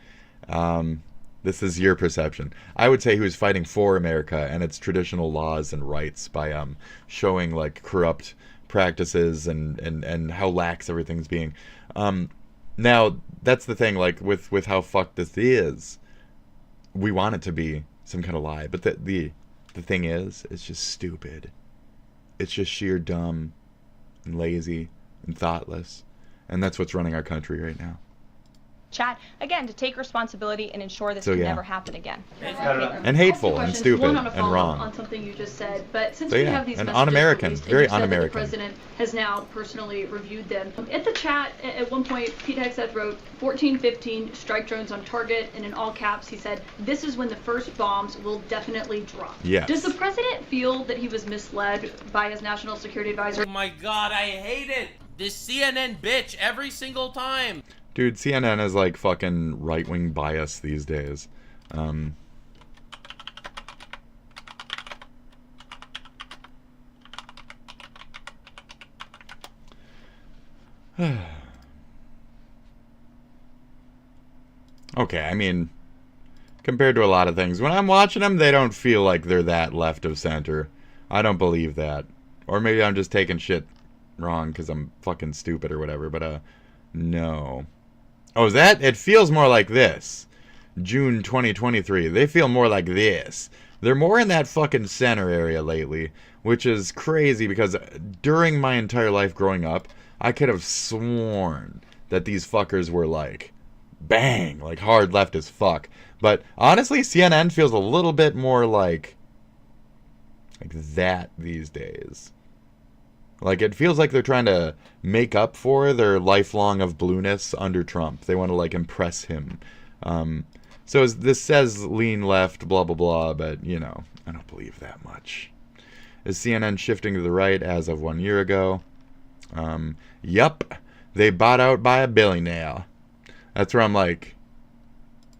This is your perception. I would say he was fighting for America and its traditional laws and rights by showing like corrupt practices and how lax everything's being. Now, that's the thing, like with how fucked this is. We want it to be some kind of lie, but the thing is, it's just stupid. It's just sheer dumb and lazy and thoughtless, and that's what's running our country right now.
Chat again to take responsibility and ensure this can never happen again.
And hateful and stupid
one on a
and wrong.
On something you just said, but since
So,
we
yeah,
have these
and
messages
un-American,
released, and
very
you said that
un-American.
the president has now personally reviewed them. At the chat, at one point, Pete Hegseth wrote 14-15 strike drones on target, and in all caps, he said, "This is when the first bombs will definitely drop."
Yes.
Does the president feel that he was misled by his national security advisor?
Oh my God, I hate it. This CNN bitch every single time.
Dude, CNN is like fucking right-wing bias these days. Okay, I mean, compared to a lot of things, when I'm watching them, they don't feel like they're that left of center. I don't believe that. Or maybe I'm just taking shit wrong because I'm fucking stupid or whatever, but, no. Oh, is that? It feels more like this. June 2023. They feel more like this. They're more in that fucking center area lately, which is crazy because during my entire life growing up, I could have sworn that these fuckers were like, bang, like hard left as fuck. But honestly, CNN feels a little bit more like that these days. Like, it feels like they're trying to make up for their lifelong of blueness under Trump. They want to, like, impress him. So this says lean left, blah, blah, blah, but, you know, I don't believe that much. Is CNN shifting to the right as of 1 year ago? Yup. They bought out by a billionaire. That's where I'm like,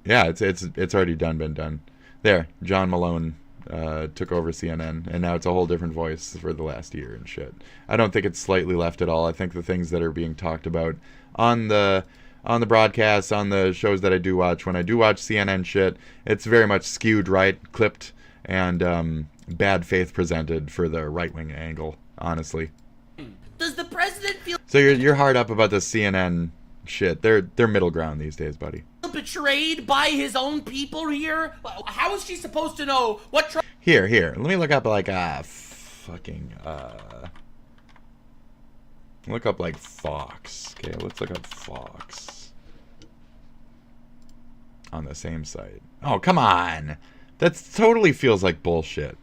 yeah, it's already been done. There, John Malone took over CNN, and now it's a whole different voice for the last year and shit. I don't think it's slightly left at all. I think the things that are being talked about on the broadcasts, on the shows that I do watch, when I do watch CNN shit, it's very much skewed right, clipped, and bad faith presented for the right-wing angle, honestly.
Does the president feel
So you're hard up about the CNN shit. They're middle ground these days, buddy.
betrayed by his own people here? How is she supposed to know what Trump...
Here. Let me look up like look up like Fox. Okay, let's look up Fox on the same site. Oh, come on. That totally feels like bullshit.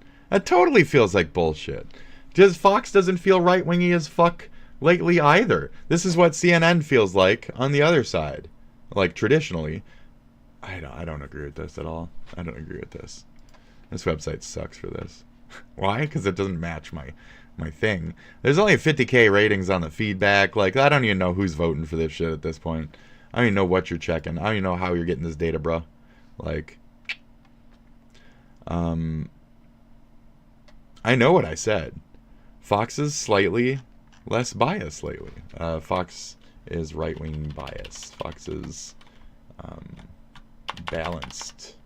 Fox doesn't feel right-wingy as fuck lately either. This is what CNN feels like on the other side. Like, traditionally. I don't agree with this at all. I don't agree with this. This website sucks for this. Why? Because it doesn't match my thing. There's only 50K ratings on the feedback. Like, I don't even know who's voting for this shit at this point. I don't even know what you're checking. I don't even know how you're getting this data, bro. Like, I know what I said. Fox is slightly less biased lately. Fox is right-wing bias. Fox is balanced.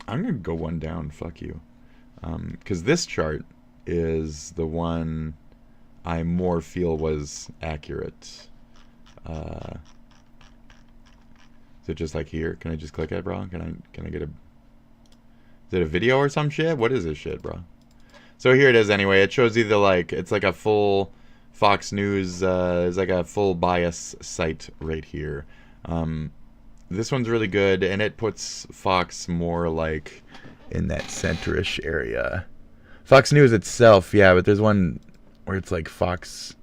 I'm going to go one down. Fuck you. Because this chart is the one I more feel was accurate. Is it just like here? Can I just click it, bro? Can I get a... Is it a video or some shit? What is this shit, bro? So here it is anyway. It shows either like... It's like a full Fox News... it's like a full bias site right here. This one's really good, and it puts Fox more like in that centerish area. Fox News itself, yeah, but there's one where it's like Fox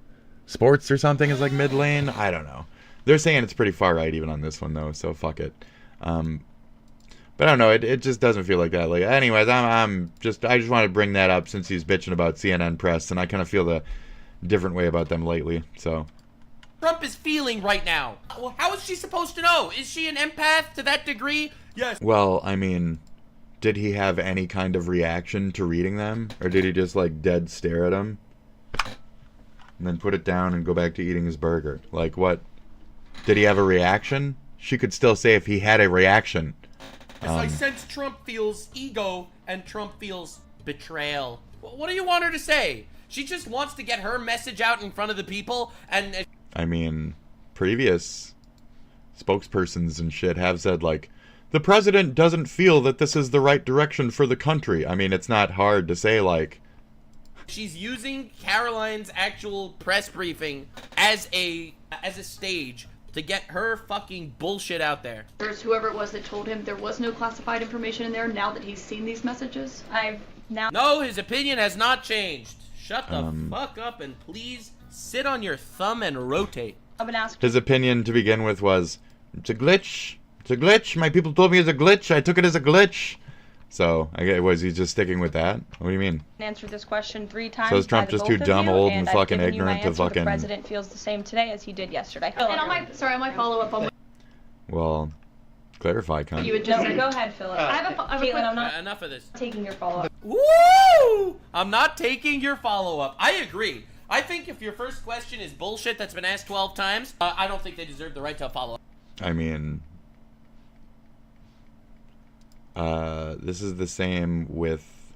Sports or something is like mid-lane. I don't know. They're saying it's pretty far right even on this one though, so fuck it. But I don't know, it just doesn't feel like that. Like, anyways, I just want to bring that up since he's bitching about CNN press, and I kind of feel the different way about them lately. So
Trump is feeling right now. Well, how is she supposed to know? Is she an empath to that degree? Yes.
Well, I mean, did he have any kind of reaction to reading them, or did he just like dead stare at them and then put it down and go back to eating his burger? Like, what? Did he have a reaction? She could still say if he had a reaction.
I sense Trump feels ego and Trump feels betrayal. What do you want her to say? She just wants to get her message out in front of the people, and
I mean, previous spokespersons and shit have said, like, the president doesn't feel that this is the right direction for the country. I mean, it's not hard to say, like...
She's using Caroline's actual press briefing as a stage to get her fucking bullshit out there.
There's whoever it was that told him there was no classified information in there now that he's seen these messages.
No, his opinion has not changed. Shut the fuck up and please sit on your thumb and rotate.
I've been asking.
His opinion to begin with was, it's a glitch. It's a glitch. My people told me it's a glitch. I took it as a glitch. So, was he just sticking with that? What do you mean?
Answered this question 3 times.
So is Trump just too dumb, old, and fucking ignorant to fucking...
The president feels the same today as he did yesterday.
And on my follow-up on...
Well, clarify, cunt.
You would just go ahead, Philip. Caitlin, I'm not
enough of this.
Taking your follow-up.
Woo! I'm not taking your follow-up. I agree. I think if your first question is bullshit that's been asked 12 times, I don't think they deserve the right to a follow-up.
I mean... this is the same with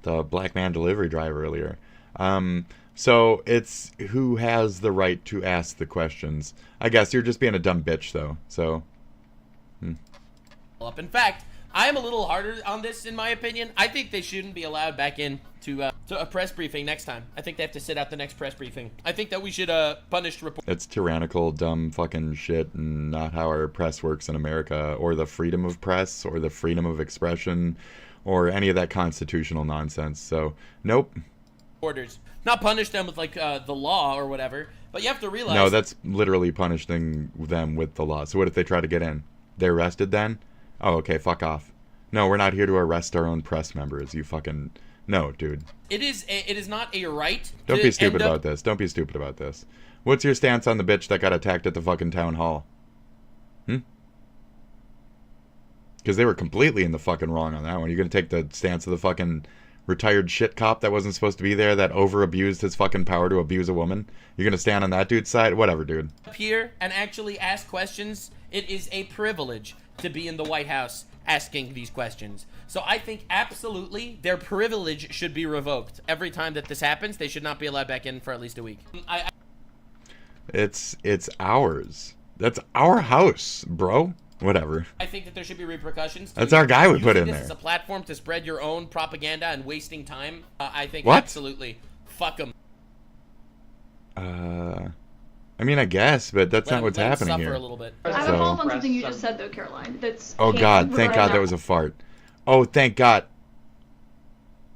the black man delivery driver earlier. So it's who has the right to ask the questions. I guess you're just being a dumb bitch, though. So,
In fact, I'm a little harder on this, in my opinion. I think they shouldn't be allowed back in to a press briefing next time. I think they have to sit out the next press briefing. I think that we should punish reporters.
It's tyrannical, dumb fucking shit, and not how our press works in America, or the freedom of press, or the freedom of expression, or any of that constitutional nonsense. So, nope.
Reporters. Not punish them with, like, the law or whatever, but you have to realize...
No, that's literally punishing them with the law. So what if they try to get in? They're arrested then? Oh, okay, fuck off. No, we're not here to arrest our own press members, you fucking... No, dude.
It is not a right.
Don't be stupid about this. Don't be stupid about this. What's your stance on the bitch that got attacked at the fucking town hall? Because they were completely in the fucking wrong on that one. You're going to take the stance of the fucking retired shit cop that wasn't supposed to be there, that over-abused his fucking power to abuse a woman? You're going to stand on that dude's side? Whatever, dude.
Up here and actually ask questions. It is a privilege to be in the White House asking these questions. So I think absolutely their privilege should be revoked. Every time that this happens, they should not be allowed back in for at least a week.
It's ours. That's our house, bro. Whatever.
I think that there should be repercussions.
That's our guy we put in there.
This is a platform to spread your own propaganda and wasting time. I think
what?
Absolutely. Fuck them.
I mean, I guess, but that's not what's happening here.
I have a follow-up on something you just said, though, Caroline. That's
oh God! Thank God that was a fart. Oh, thank God.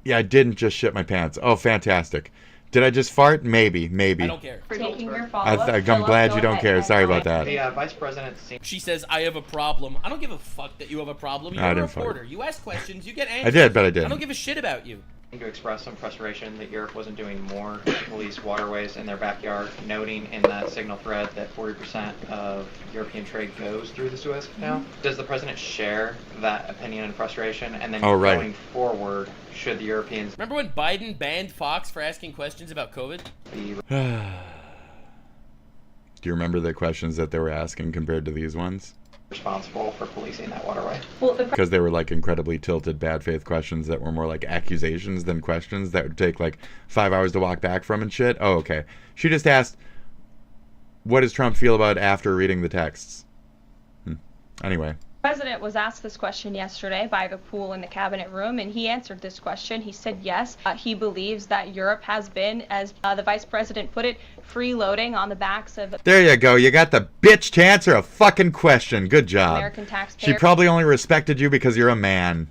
Yeah, I didn't just shit my pants. Oh, fantastic. Did I just fart? Maybe.
I don't care.
For taking your follow-up.
I'm glad you don't care. Sorry about that.
The Vice President.
She says, I have a problem. I don't give a fuck that you have a problem. You're a reporter. You ask questions, you get answers.
I did, but I didn't.
I don't give a shit about you.
To express some frustration that Europe wasn't doing more to police waterways in their backyard, noting in that signal thread that 40% of European trade goes through the Suez Canal. Does the president share that opinion and frustration? And then going forward, should the Europeans...
Remember when Biden banned Fox for asking questions about COVID?
Do you remember the questions that they were asking compared to these ones?
Responsible for policing that waterway.
Because they were like incredibly tilted bad faith questions that were more like accusations than questions that would take like 5 hours to walk back from and shit. Oh, okay. She just asked, what does Trump feel about after reading the texts? Anyway.
The president was asked this question yesterday by the pool in the cabinet room, and he answered this question. He said yes, he believes that Europe has been, as the vice president put it, freeloading on the backs of...
There you go. You got the bitch to answer a fucking question. Good job.
American taxpayers.
She probably only respected you because you're a man.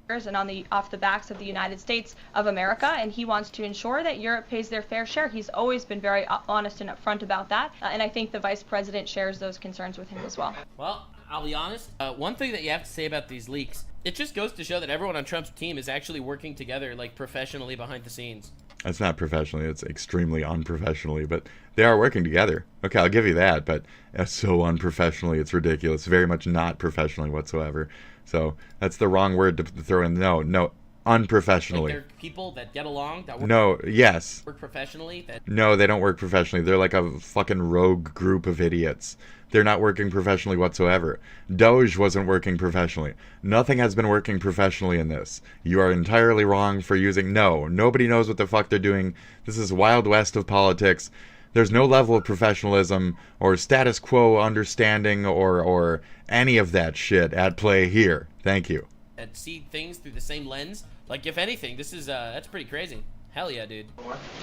And off the backs of the United States of America, and he wants to ensure that Europe pays their fair share. He's always been very honest and upfront about that, and I think the vice president shares those concerns with him as well.
Well, I'll be honest. One thing that you have to say about these leaks, it just goes to show that everyone on Trump's team is actually working together, like, professionally behind the scenes.
It's not professionally. It's extremely unprofessionally, but they are working together. Okay, I'll give you that, but so unprofessionally, it's ridiculous. Very much not professionally whatsoever. So that's the wrong word to throw in. No, unprofessionally.
Like they're people that get along, that
work
professionally?
No, they don't work professionally. They're like a fucking rogue group of idiots. They're not working professionally whatsoever. Doge wasn't working professionally. Nothing has been working professionally in this. You are entirely wrong for using... No, nobody knows what the fuck they're doing. This is Wild West of politics. There's no level of professionalism or status quo understanding or any of that shit at play here. Thank you.
And see things through the same lens. Like, if anything, this is, that's pretty crazy. Hell yeah, dude.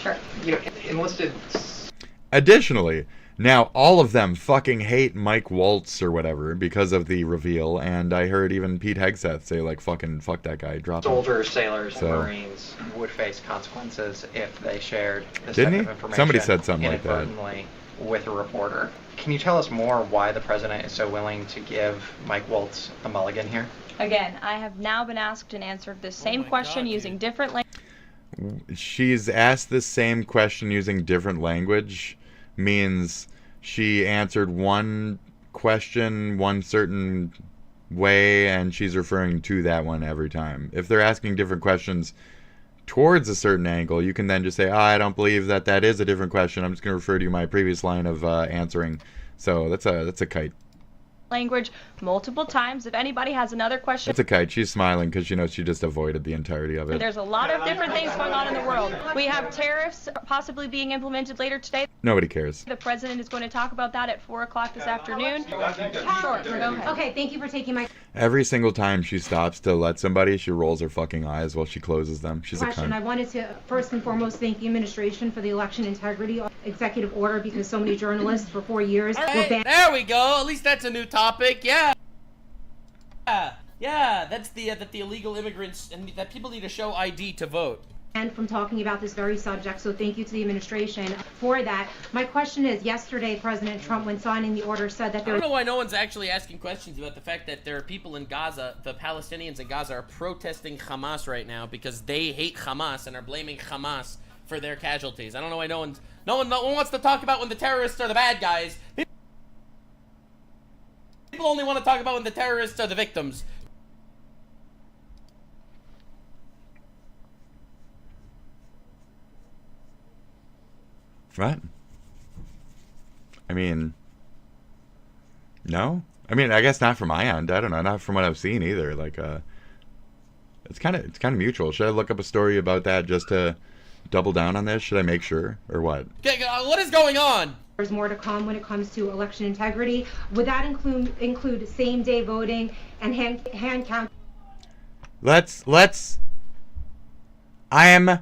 Sure.
You know, enlisted...
Additionally... Now, all of them fucking hate Mike Waltz or whatever because of the reveal, and I heard even Pete Hegseth say, like, fuck that guy, drop him.
Soldiers, sailors, and Marines would face consequences if they shared this type of information.
Somebody said something like that.
With a reporter. Can you tell us more why the president is so willing to give Mike Waltz a mulligan here?
Again, I have now been asked and answered the same question using different language.
She's asked the same question using different language. Means she answered one question one certain way and she's referring to that one every time. If they're asking different questions towards a certain angle, you can then just say, I don't believe that is a different question. I'm just going to refer to my previous line of answering. So that's a kite.
Language multiple times. If anybody has another question...
It's a kite. She's smiling because she knows she just avoided the entirety of it.
There's a lot of different things going on in the world. We have tariffs possibly being implemented later today.
Nobody cares.
The president is going to talk about that at 4 o'clock this afternoon. Sure, go ahead.
Okay, thank you for taking my...
Every single time she stops to let somebody, she rolls her fucking eyes while she closes them. She's a cunt.
I wanted to first and foremost thank the administration for the election integrity executive order because so many journalists for 4 years were banned.
There we go. At least that's a new topic. Yeah. Yeah, that's that the illegal immigrants and that people need to show ID to vote.
And from talking about this very subject, so thank you to the administration for that. My question is, yesterday President Trump, when signing the order, said that there...
I don't know why no one's actually asking questions about the fact that there are people in Gaza, the Palestinians in Gaza are protesting Hamas right now because they hate Hamas and are blaming Hamas for their casualties. I don't know why no one's No one wants to talk about when the terrorists are the bad guys. People only want to talk about when the terrorists are the victims.
What? I mean, no. I mean, I guess not from my end. I don't know. Not from what I've seen either. Like, it's kind of mutual. Should I look up a story about that just to double down on this? Should I make sure or what?
What is going on?
There's more to come when it comes to election integrity. Would that include same-day voting and hand count?
I am.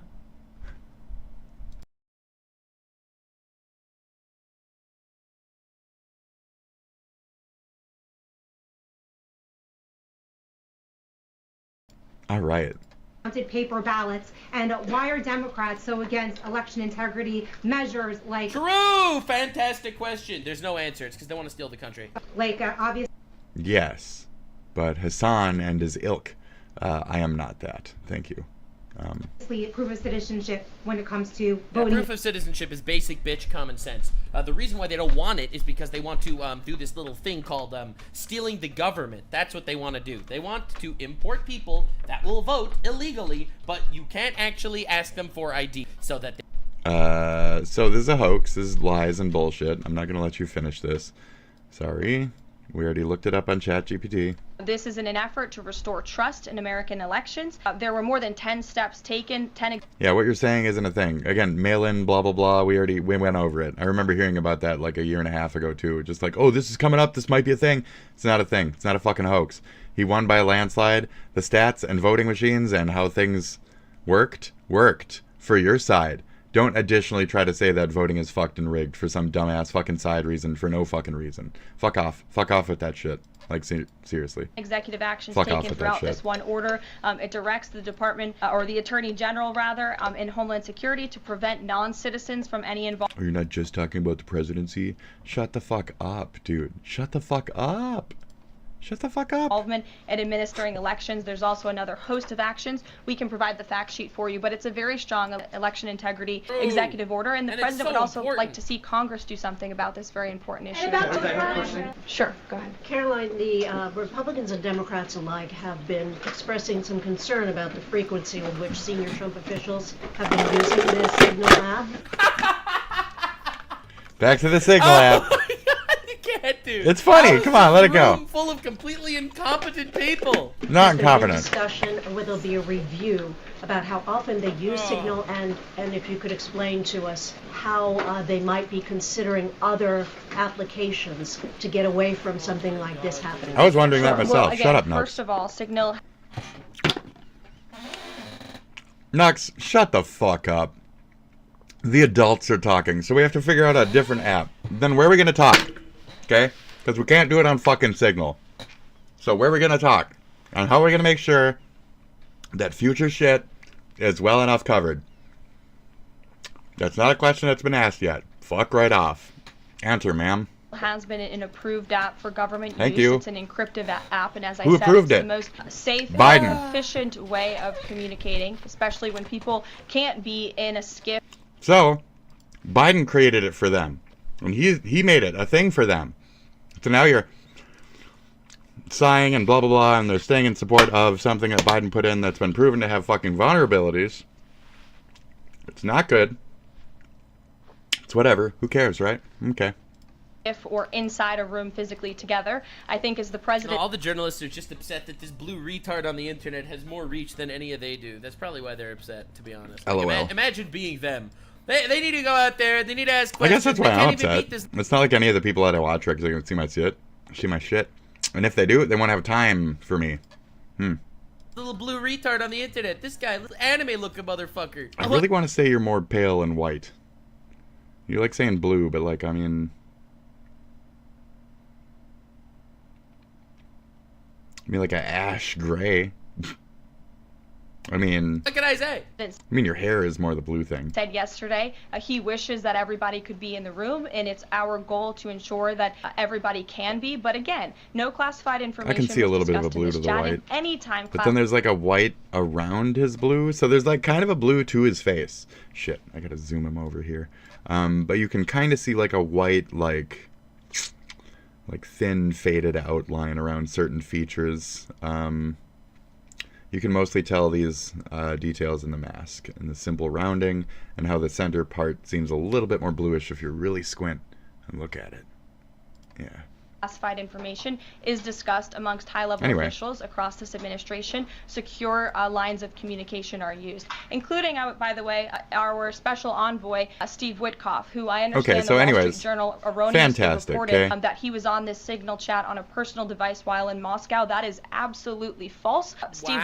All right.
Counted paper ballots, and why are Democrats so against election integrity measures like?
True, fantastic question. There's no answer. It's because they want to steal the country.
Like obvious.
Yes, but Hassan and his ilk, I am not that. Thank you.
Proof of citizenship when it comes to
Yeah,
voting.
proof of citizenship is basic bitch common sense. The reason why they don't want it is because they want to do this little thing called stealing the government. That's what they want to do. They want to import people that will vote illegally, but you can't actually ask them for ID, so that they
So this is a hoax. This is lies and bullshit. I'm not gonna let you finish this. Sorry. We already looked it up on ChatGPT.
This is in an effort to restore trust in American elections. There were more than 10 steps taken.
Yeah, what you're saying isn't a thing. Again, mail-in, blah, blah, blah. We went over it. I remember hearing about that like a year and a half ago, too. Just like, oh, this is coming up. This might be a thing. It's not a thing. It's not a fucking hoax. He won by a landslide. The stats and voting machines and how things worked for your side. Don't additionally try to say that voting is fucked and rigged for some dumbass fucking side reason for no fucking reason. Fuck off. Fuck off with that shit. Like, seriously.
Executive actions
Fuck off
taken
with that
throughout
shit.
this one order. It directs the department, or the Attorney General rather, in Homeland Security to prevent non-citizens from any involvement.
Oh, you're not just talking about the presidency? Shut the fuck up, dude. Shut the fuck up. Shut the fuck up.
Involvement in administering elections. There's also another host of actions. We can provide the fact sheet for you, but it's a very strong election integrity executive order, and the president would also like to see Congress do something about this very important issue. Sure, go ahead.
Caroline, the Republicans and Democrats alike have been expressing some concern about the frequency with which senior Trump officials have been using this Signal app.
Back to the Signal app.
Dude.
It's funny. Come on, let it go.
Room full of completely incompetent people.
Not incompetent.
Discussion, or will there be a review about how often they use Signal, and if you could explain to us how they might be considering other applications to get away from something like this happening.
I was wondering that myself.
Well, again,
Shut up, Nux.
First of all, Signal.
Nux, shut the fuck up. The adults are talking, so we have to figure out a different app. Then where are we going to talk? Okay? Because we can't do it on fucking Signal. So where are we going to talk? And how are we going to make sure that future shit is well enough covered? That's not a question that's been asked yet. Fuck right off. Answer, ma'am.
Has been an approved app for government
Thank
use.
you.
It's an encrypted app, and as I
Who
said,
approved
it's
it?
the most safe
Biden.
and efficient way of communicating, especially when people can't be in a skiff.
So, Biden created it for them. And he made it a thing for them. So now you're sighing and blah, blah, blah, and they're staying in support of something that Biden put in that's been proven to have fucking vulnerabilities. It's not good. It's whatever. Who cares, right? Okay.
If or inside a room physically together, I think as the president.
All the journalists are just upset that this blue retard on the internet has more reach than any of they do. That's probably why they're upset, to be honest. Like,
LOL.
Imagine being them. They need to go out there. They need to ask
I
questions.
guess that's why
They
I'm
can't even
upset.
beat this
It's not like any of the people that I watch are going to see my shit. And if they do, they won't have time for me.
little blue retard on the internet. This guy, little anime-looking motherfucker.
I really want to say you're more pale and white. You like saying blue, but like, I mean... like an ash gray. I mean,
what can I say?
Your hair is more the blue thing.
Said yesterday, he wishes that everybody could be in the room, and it's our goal to ensure that everybody can be. But again, no classified information.
I can see a little bit of a blue to the white.
Anytime.
But then there's like a white around his blue, so there's like kind of a blue to his face. Shit, I gotta zoom him over here. But you can kind of see like a white, like thin faded outline around certain features. You can mostly tell these details in the mask and the simple rounding and how the center part seems a little bit more bluish if you really squint and look at it. Yeah.
Classified information is discussed amongst high-level officials across this administration. Secure lines of communication are used, including, by the way, our special envoy, Steve Witkoff, who I understand the Wall Street Journal erroneously reported that he was on this Signal chat on a personal device while in Moscow. That is absolutely false. Steve.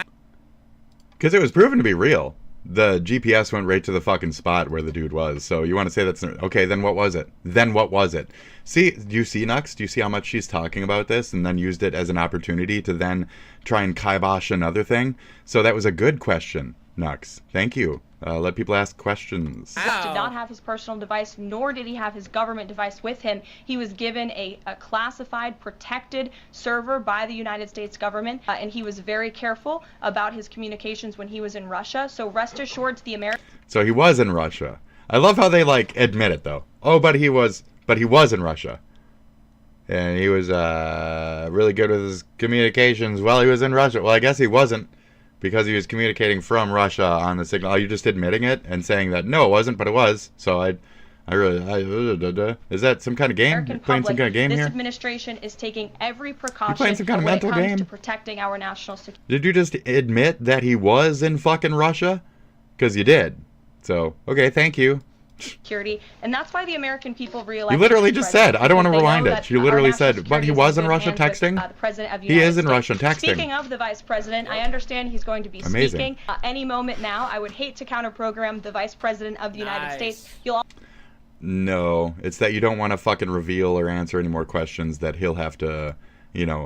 Because it was proven to be real. The GPS went right to the fucking spot where the dude was. So you want to say that's... Okay, then what was it? Then what was it? See, do you see, Nux? Do you see how much she's talking about this and then used it as an opportunity to then try and kibosh another thing? So that was a good question, Nux. Thank you. Let people ask questions.
Did not have his personal device, nor did he have his government device with him. He was given a classified, protected server by the United States government, and he was very careful about his communications when he was in Russia. So rest assured to the American...
So he was in Russia. I love how they, like, admit it, though. Oh, but he was in Russia. And he was really good with his communications while he was in Russia. Well, I guess he wasn't, because he was communicating from Russia on the Signal. Are you just admitting it and saying that, no, it wasn't, but it was? So is that some kind of game? You're playing some kind of game here?
This administration is taking every precaution
playing some kind of mental game?
To protecting our national security.
Did you just admit that he was in fucking Russia? Because you did. So, okay, thank you.
Security, and that's why the American people realized.
You literally just said, I don't want to rewind it. You literally said, but he was in Russia texting?
The President of the
he
United
is in
States.
Russia texting.
Speaking of the Vice President, I understand he's going to be speaking any moment now. I would hate to counter-program the Vice President of the United States.
No, it's that you don't want to fucking reveal or answer any more questions that he'll have to,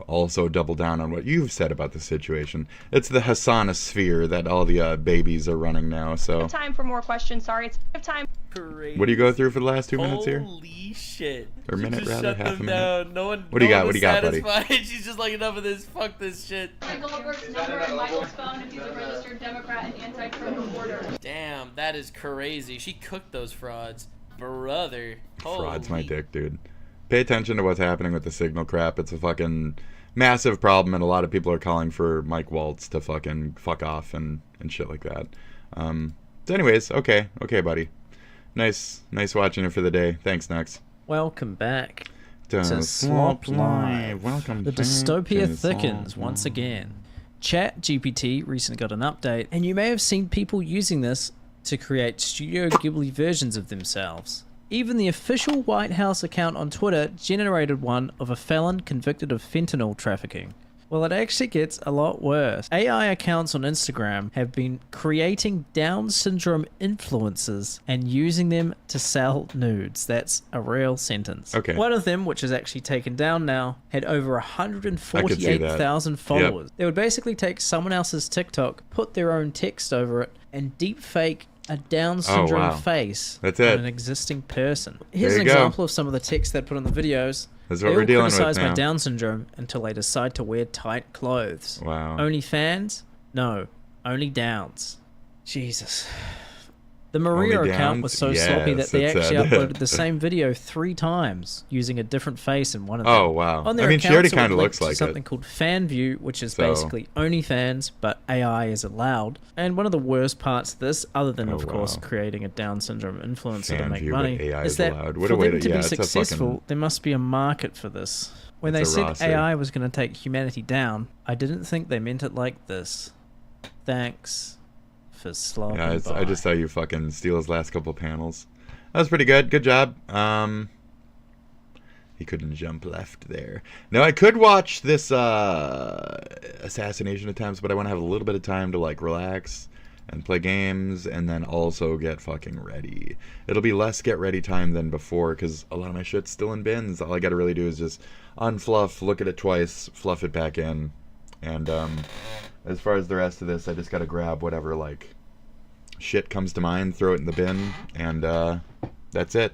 also double down on what you've said about the situation. It's the Hassanosphere that all the babies are running now, so...
Time for more questions, sorry, it's time.
Crazy.
What do you go through for the last 2 minutes here?
Holy shit.
Or a minute, rather, half a minute.
Down. No one,
what do you got, buddy?
She's just like, enough of this, fuck this shit.
Goldberg's number and Michael's phone if he's a registered Democrat and anti-Trump reporter.
Damn, that is crazy. She cooked those frauds. Brother.
Fraud's my dick, dude. Pay attention to what's happening with the Signal crap. It's a fucking massive problem, and a lot of people are calling for Mike Waltz to fucking fuck off and shit like that. So anyways, okay, buddy. Nice watching it for the day. Thanks, Nux.
Welcome back
to Slop Live. Welcome.
The dystopia thickens once again. ChatGPT recently got an update, and you may have seen people using this to create Studio Ghibli versions of themselves. Even the official White House account on Twitter generated one of a felon convicted of fentanyl trafficking. Well, it actually gets a lot worse. AI accounts on Instagram have been creating Down syndrome influencers and using them to sell nudes. That's a real sentence.
Okay.
One of them, which is actually taken down now, had over 148,000 followers. They would basically take someone else's TikTok, put their own text over it, and deepfake a Down syndrome face on an existing person. Here's an example of some of the text they put on the videos.
That's what we're dealing with now.
They all criticize my Down syndrome until they decide to wear tight clothes.
Wow.
Only fans? No. Only Downs. Jesus. The Maria account was so sloppy that they actually uploaded the same video 3 times using a different face in one of them.
Oh, wow.
On their
she already kind of looks like
something called FanView, which is basically OnlyFans, but AI is allowed. And one of the worst parts of this, other than, of course, creating a Down syndrome influencer to make money, is that for them to be successful, there must be a market for this. When they said AI was going to take humanity down, I didn't think they meant it like this. Thanks.
Yeah, I just saw you fucking steal his last couple panels. That was pretty good. Good job. He couldn't jump left there. Now, I could watch this assassination attempts, but I want to have a little bit of time to, like, relax and play games and then also get fucking ready. It'll be less get ready time than before because a lot of my shit's still in bins. All I got to really do is just unfluff, look at it twice, fluff it back in, And as far as the rest of this, I just got to grab whatever, like, shit comes to mind, throw it in the bin, and that's it.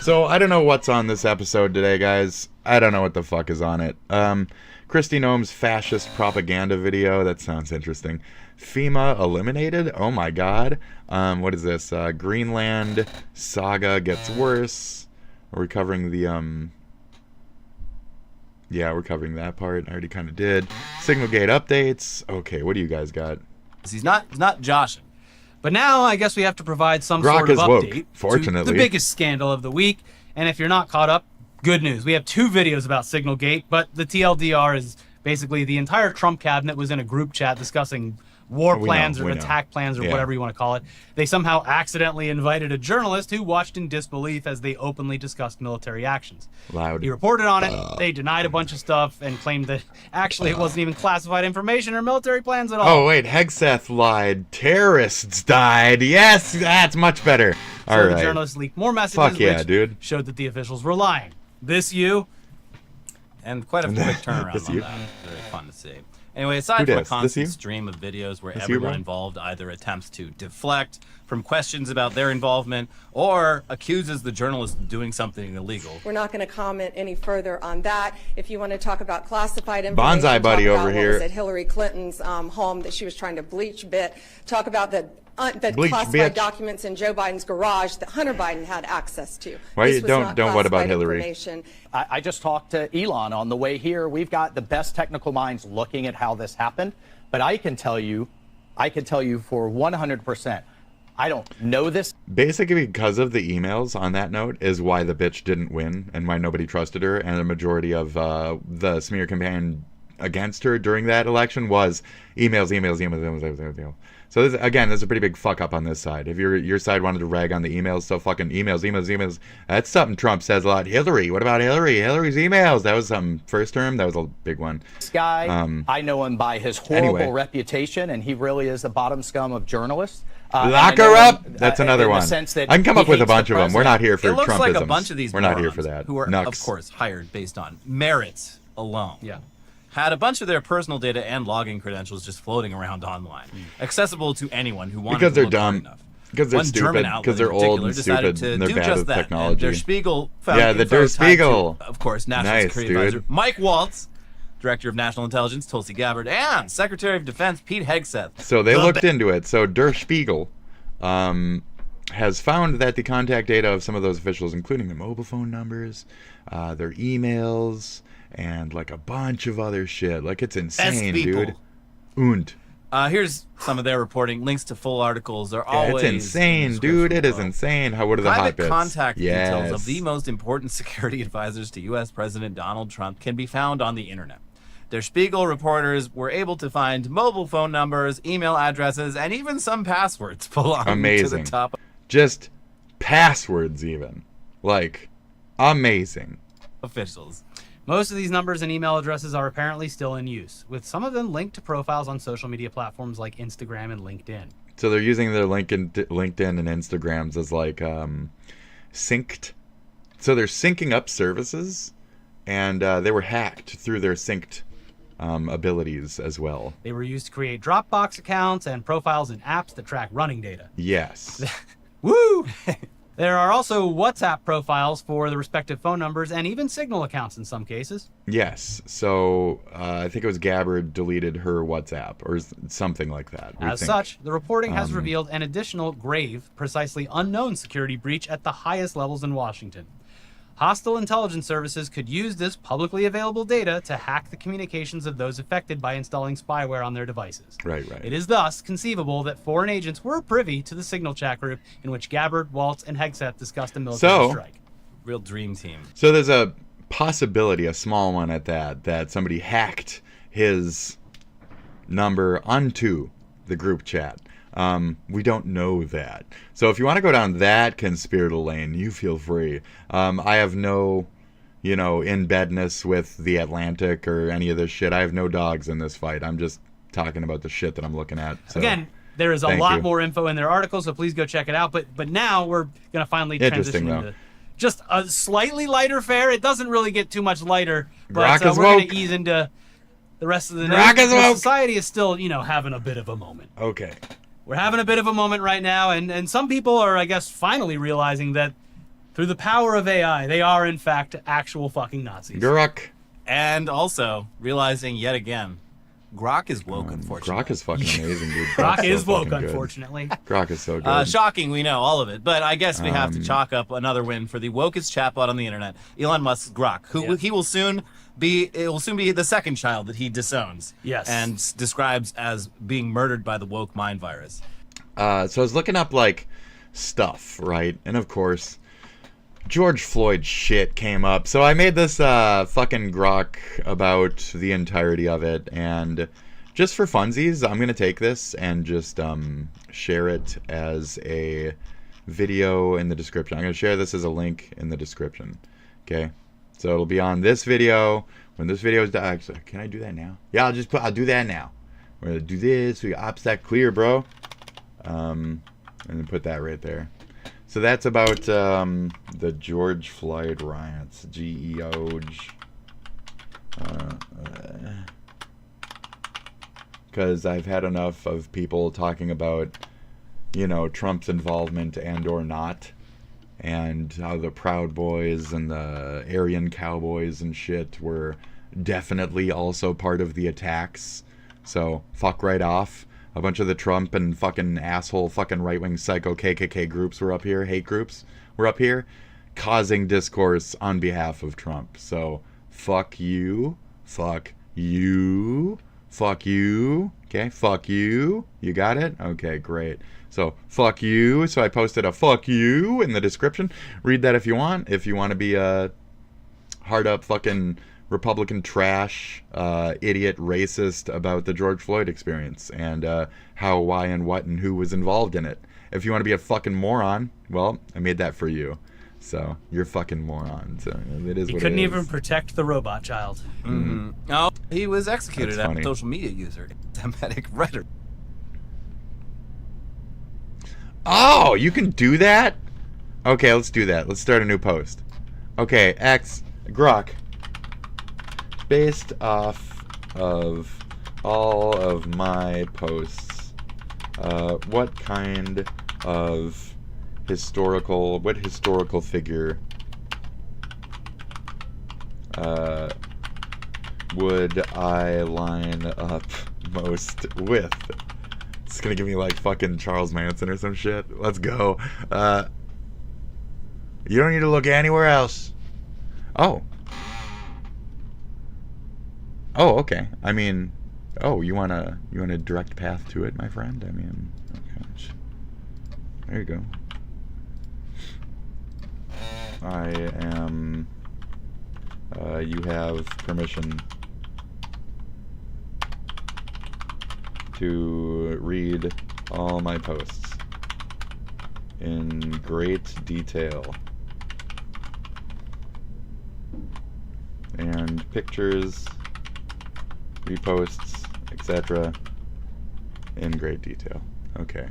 So I don't know what's on this episode today, guys. I don't know what the fuck is on it. Kristi Noem's fascist propaganda video. That sounds interesting. FEMA eliminated? Oh my god. What is this? Greenland saga gets worse. Are we covering the, yeah, we're covering that part. I already kind of did. Signalgate updates. Okay, what do you guys got?
He's not joshing. But now I guess we have to provide some
Grok
sort of
is woke,
update
fortunately.
to the biggest scandal of the week. And if you're not caught up, good news. We have 2 videos about Signalgate, but the TLDR is basically the entire Trump cabinet was in a group chat discussing war plans or attack plans or whatever you want to call it. They somehow accidentally invited a journalist who watched in disbelief as they openly discussed military actions.
Loud.
He reported on it. They denied a bunch of stuff and claimed that actually it wasn't even classified information or military plans at all.
Oh, wait. Hegseth lied. Terrorists died. Yes, that's much better. All right.
The journalists leaked more messages which showed that the officials were lying. This you.
And quite a quick turnaround on that. Very fun to see. Anyway, aside from a constant stream of videos where everyone involved either attempts to deflect from questions about their involvement or accuses the journalist of doing something illegal.
We're not going to comment any further on that. If you want to talk about classified information,
Bonsai buddy over here.
What was at Hillary Clinton's home that she was trying to bleach bit. Talk about the
Bleach,
classified
bitch.
documents in Joe Biden's garage that Hunter Biden had access to.
Why you don't what about Hillary?
I just talked to Elon on the way here. We've got the best technical minds looking at how this happened, but I can tell you for 100%, I don't know this.
Basically, because of the emails on that note is why the bitch didn't win and why nobody trusted her, and the majority of the smear campaign against her during that election was emails. So this is a pretty big fuck up on this side. If your side wanted to rag on the emails, so fucking emails. That's something Trump says a lot. Hillary, what about Hillary? Hillary's emails. That was something first term. That was a big one.
This guy, I know him by his horrible reputation, and he really is the bottom scum of journalists.
Lock her up. That's another one.
I
can come up with a bunch of them. We're not here for Trumpisms.
It looks like a bunch of these
We're not here for that.
Who are, of course, hired based on merits alone. Yeah. Had a bunch of their personal data and login credentials just floating around online, accessible to anyone who wanted
because
to
they're
look
dumb.
hard enough.
Because they're
One
stupid.
German outlet
Because they're old and stupid and they're bad with technology.
Der Spiegel found
the Der Spiegel.
Of course, National Security Advisor Mike Waltz, Director of National Intelligence Tulsi Gabbard, and Secretary of Defense Pete Hegseth.
So they looked into it. So Der Spiegel has found that the contact data of some of those officials, including their mobile phone numbers, their emails, and like a bunch of other shit. Like, it's insane, dude.
Here's some of their reporting. Links to full articles are always...
It's insane, dude. It is insane. What are the hot bits?
Private contact details of the most important security advisors to U.S. President Donald Trump can be found on the internet. Der Spiegel reporters were able to find mobile phone numbers, email addresses, and even some passwords belonging to the top.
Just passwords even. Like, amazing.
Officials.
Most of these numbers and email addresses are apparently still in use, with some of them linked to profiles on social media platforms like Instagram and LinkedIn.
So they're using their LinkedIn and Instagrams as like synced. So they're syncing up services, and they were hacked through their synced abilities as well.
They were used to create Dropbox accounts and profiles in apps that track running data.
Yes.
Woo! There are also WhatsApp profiles for the respective phone numbers and even Signal accounts in some cases.
Yes. So I think it was Gabbard deleted her WhatsApp or something like that.
As such, the reporting has revealed an additional grave, precisely unknown security breach at the highest levels in Washington. Hostile intelligence services could use this publicly available data to hack the communications of those affected by installing spyware on their devices.
Right.
It is thus conceivable that foreign agents were privy to the Signal chat group in which Gabbard, Waltz, and Hegseth discussed a military strike.
Real dream team.
So there's a possibility, a small one at that somebody hacked his number onto the group chat. We don't know that. So if you want to go down that conspiratorial lane, you feel free. I have no, in bedness with the Atlantic or any of this shit. I have no dogs in this fight. I'm just talking about the shit that I'm looking at. So,
again, there is a lot more info in their article, so please go check it out. But now we're going to finally transition into just a slightly lighter fare. It doesn't really get too much lighter, but we're going to ease into the rest of the
Grok is woke.
society is still, having a bit of a moment.
Okay.
We're having a bit of a moment right now, and some people are, I guess, finally realizing that through the power of AI, they are, in fact, actual fucking Nazis.
Grok.
And also realizing yet again, Grok is woke, unfortunately.
Grok is fucking amazing, dude.
Grok is
so
woke,
good.
unfortunately.
Grok is so good.
Shocking, we know all of it, but I guess we have to chalk up another win for the wokest chatbot on the internet, Elon Musk's Grok, who he will soon be. It will soon be the second child that he disowns.
Yes,
and describes as being murdered by the woke mind virus.
So I was looking up stuff, right? And of course, George Floyd shit came up. So I made this fucking Grok about the entirety of it, and just for funsies, I'm gonna take this and just share it as a video in the description. I'm gonna share this as a link in the description. Okay, so it'll be on this video when this video is done. Actually, can I do that now? Yeah, I'll do that now. We're gonna do this. We got Opsec clear, bro. And then put that right there. So that's about the George Floyd riots. GEOJ. Because I've had enough of people talking about, Trump's involvement and or not, and how the Proud Boys and the Aryan Cowboys and shit were definitely also part of the attacks. So fuck right off. A bunch of the Trump and fucking asshole fucking right-wing psycho KKK groups were up here, hate groups were up here, causing discourse on behalf of Trump. So, fuck you, fuck you, fuck you, okay, fuck you, you got it? Okay, great. So, fuck you, so I posted a fuck you in the description. Read that if you want to be a hard-up fucking Republican trash, idiot, racist about the George Floyd experience and how, why, and what, and who was involved in it. If you want to be a fucking moron, well, I made that for you. So you're a fucking moron. So it is.
He
what
couldn't
it is.
even protect the robot child.
Mm-hmm. Oh, he was executed
That's
as a
funny.
social media user. Semitic rhetoric.
Oh, you can do that? Okay, let's do that. Let's start a new post. Okay, Grok. Based off of all of my posts, what historical figure would I line up most with? It's gonna give me fucking Charles Manson or some shit. Let's go. You don't need to look anywhere else. Oh, okay. I mean, you want a direct path to it, my friend? I mean, okay. There you go. I am, you have permission to read all my posts in great detail. And pictures, reposts, etc. in great detail. Okay.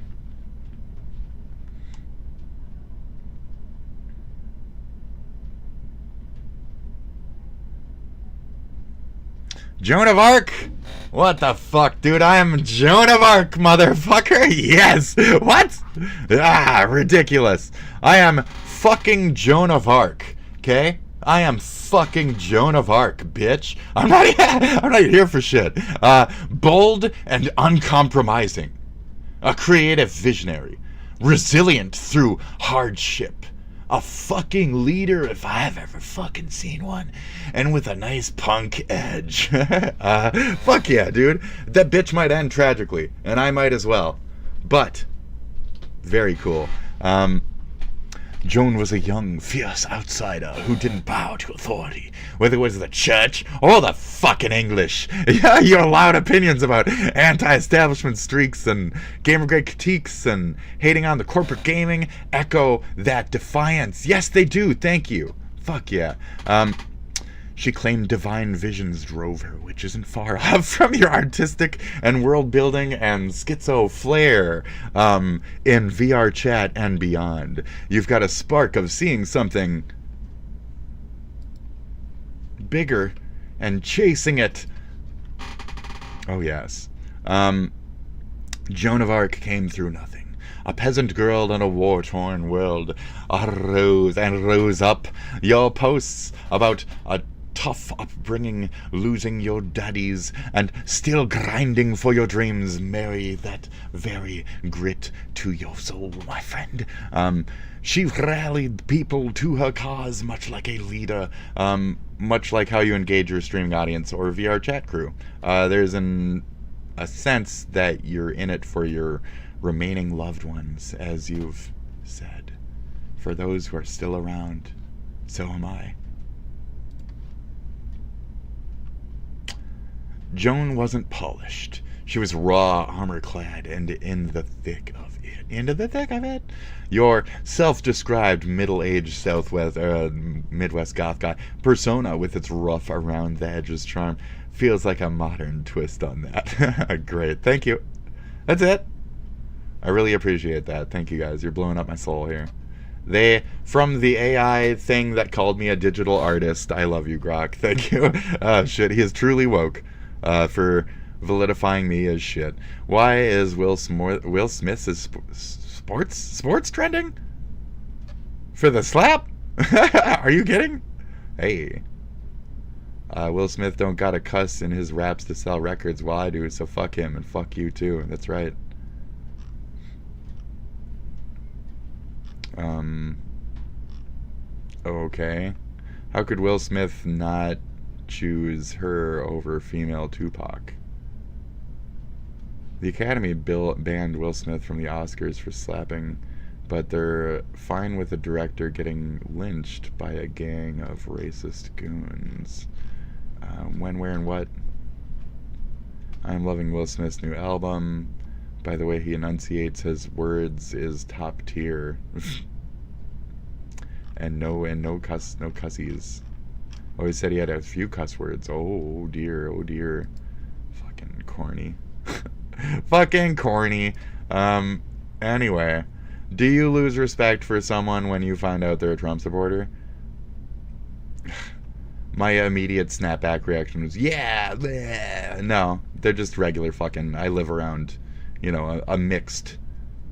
Joan of Arc? What the fuck, dude? I am Joan of Arc, motherfucker! Yes! What? Ah, ridiculous. I am fucking Joan of Arc, okay? I am fucking Joan of Arc, bitch. I'm not here for shit. Bold and uncompromising. A creative visionary. Resilient through hardship. A fucking leader if I've ever fucking seen one. And with a nice punk edge. Fuck yeah, dude. That bitch might end tragically. And I might as well. But, very cool. Joan was a young, fierce outsider who didn't bow to authority, whether it was the church or the fucking English. Yeah, your loud opinions about anti-establishment streaks and Gamergate critiques and hating on the corporate gaming echo that defiance. Yes, they do. Thank you. Fuck yeah. She claimed divine visions drove her, which isn't far off from your artistic and world-building and schizo flair in VR chat and beyond. You've got a spark of seeing something bigger and chasing it Oh, yes. Joan of Arc came through nothing. A peasant girl in a war-torn world arose and rose up. Your posts about a tough upbringing, losing your daddies, and still grinding for your dreams marry that very grit to your soul, my friend. She rallied people to her cause, much like a leader, much like how you engage your streaming audience or VR chat crew. There's a sense that you're in it for your remaining loved ones, as you've said. For those who are still around, so am I. Joan wasn't polished. She was raw, armor-clad, and in the thick of it. Into the thick of it? Your self-described middle-aged Midwest goth guy persona, with its rough around-the-edges charm, feels like a modern twist on that. Great. Thank you. That's it. I really appreciate that. Thank you, guys. You're blowing up my soul here. From the AI thing that called me a digital artist, I love you, Grok. Thank you. Shit, he is truly woke for validifying me as shit. Why is Will Smith's sports trending? For the slap? Are you kidding? Hey. Will Smith don't gotta cuss in his raps to sell records while I do, so fuck him and fuck you too. That's right. Okay. How could Will Smith not choose her over female Tupac? The Academy banned Will Smith from the Oscars for slapping, but they're fine with the director getting lynched by a gang of racist goons. When, where, and what? I'm loving Will Smith's new album. By the way, he enunciates his words is top tier. and no cussies. Always said he had a few cuss words. Oh dear, oh dear. Fucking corny. Fucking corny. Anyway, do you lose respect for someone when you find out they're a Trump supporter? My immediate snapback reaction was, yeah, bleh. No, they're just regular fucking, I live around, a mixed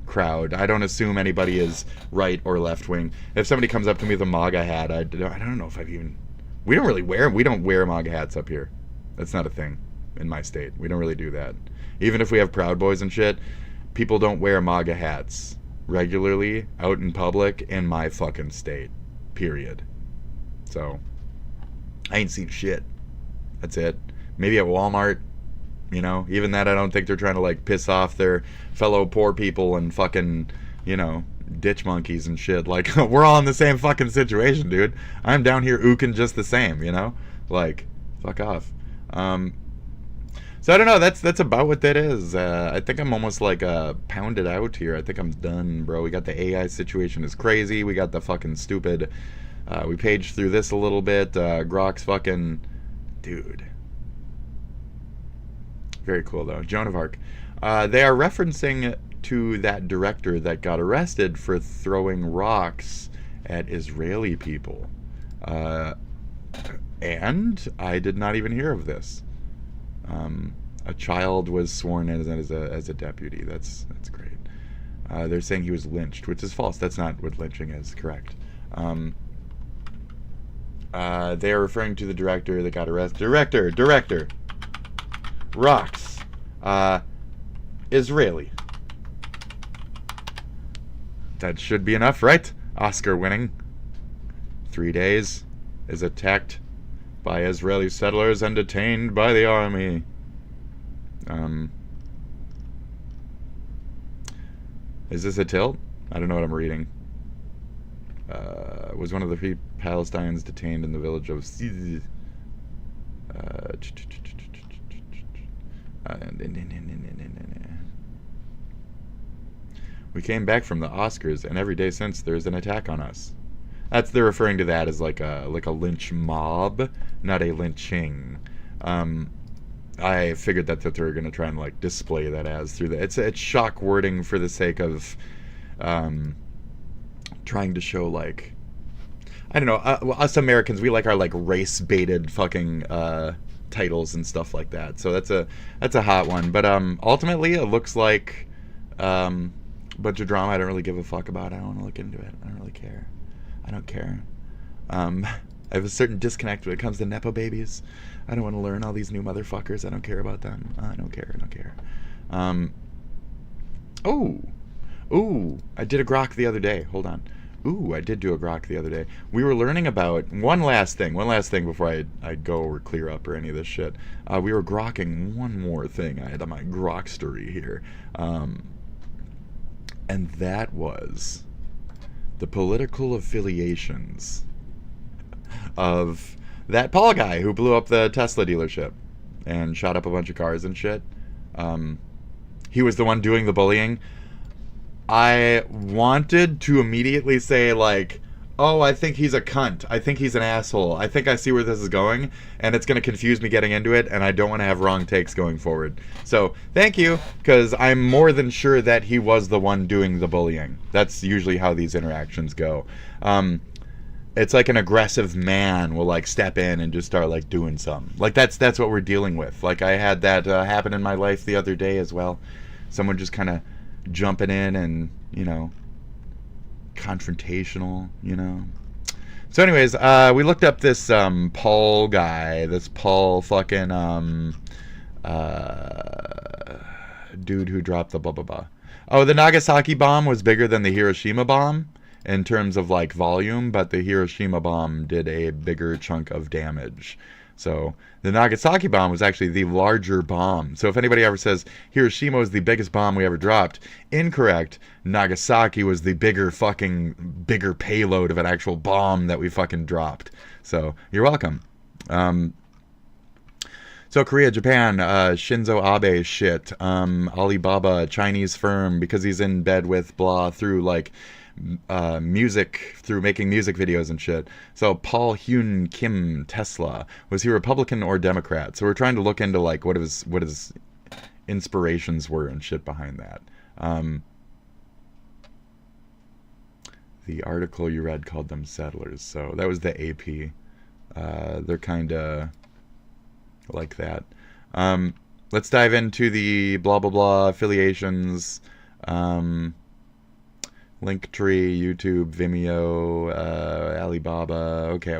crowd. I don't assume anybody is right or left wing. If somebody comes up to me with a MAGA hat, I don't know if I've even, we don't wear MAGA hats up here. That's not a thing in my state. We don't really do that. Even if we have Proud Boys and shit, people don't wear MAGA hats regularly out in public in my fucking state. Period. So, I ain't seen shit. That's it. Maybe at Walmart, even that I don't think they're trying to piss off their fellow poor people and fucking, ditch monkeys and shit. We're all in the same fucking situation, dude. I'm down here ooking just the same, fuck off. So I don't know, that's about what that is. I think I'm almost pounded out here. I think I'm done, bro. We got the AI situation is crazy. We got the fucking stupid, we paged through this a little bit. Grok's fucking, dude. Very cool though. Joan of Arc. They are referencing to that director that got arrested for throwing rocks at Israeli people. And I did not even hear of this. A child was sworn in as a deputy. That's great. They're saying he was lynched, which is false. That's not what lynching is. Correct. They are referring to the director that got arrested. Director. Rocks. Israeli. That should be enough, right? Oscar winning. 3 days. Is attacked by Israeli settlers and detained by the army. Is this a tilt? I don't know what I'm reading. Was one of the three Palestinians detained in the village of we came back from the Oscars, and every day since there's an attack on us. They're referring to that as like a lynch mob, not a lynching. I figured that they're going to try and display that as through the. It's shock wording for the sake of trying to show I don't know. Us Americans, we like our race baited fucking titles and stuff like that. So that's a hot one. But ultimately, it looks like a bunch of drama I don't really give a fuck about. I don't want to look into it. I don't really care. I don't care. I have a certain disconnect when it comes to Nepo babies. I don't want to learn all these new motherfuckers. I don't care about them. I don't care. I don't care. Ooh, I did a grok the other day. Hold on. Ooh, I did do a grok the other day. We were learning about one last thing before I go or clear up or any of this shit. We were grokking one more thing. I had on my grok story here. And that was the political affiliations of that Paul guy who blew up the Tesla dealership and shot up a bunch of cars and shit. He was the one doing the bullying. I wanted to immediately say, like, oh, I think he's a cunt. I think he's an asshole. I think I see where this is going, and it's going to confuse me getting into it, and I don't want to have wrong takes going forward. So, thank you, because I'm more than sure that he was the one doing the bullying. That's usually how these interactions go. It's like an aggressive man will, like, step in and just start, like, doing something. Like, that's what we're dealing with. Like, I had that happen in my life the other day as well. Someone just kind of jumping in and, you know, confrontational, you know. So anyways, we looked up this Paul guy, this Paul fucking dude who dropped the blah blah blah. Oh, the Nagasaki bomb was bigger than the Hiroshima bomb in terms of like volume, but the Hiroshima bomb did a bigger chunk of damage. So the Nagasaki bomb was actually the larger bomb. So if anybody ever says Hiroshima was the biggest bomb we ever dropped, incorrect. Nagasaki was the bigger payload of an actual bomb that we fucking dropped. So you're welcome. So Korea, Japan, Shinzo Abe shit, Alibaba, Chinese firm, because he's in bed with blah through like music, through making music videos and shit. So Paul Hyun Kim Tesla, was he Republican or Democrat? So we're trying to look into like what his inspirations were and shit behind that. The article you read called them settlers, so that was the AP. They're kind of like that. Let's dive into the blah blah blah affiliations. Linktree, YouTube, Vimeo, Alibaba. Okay.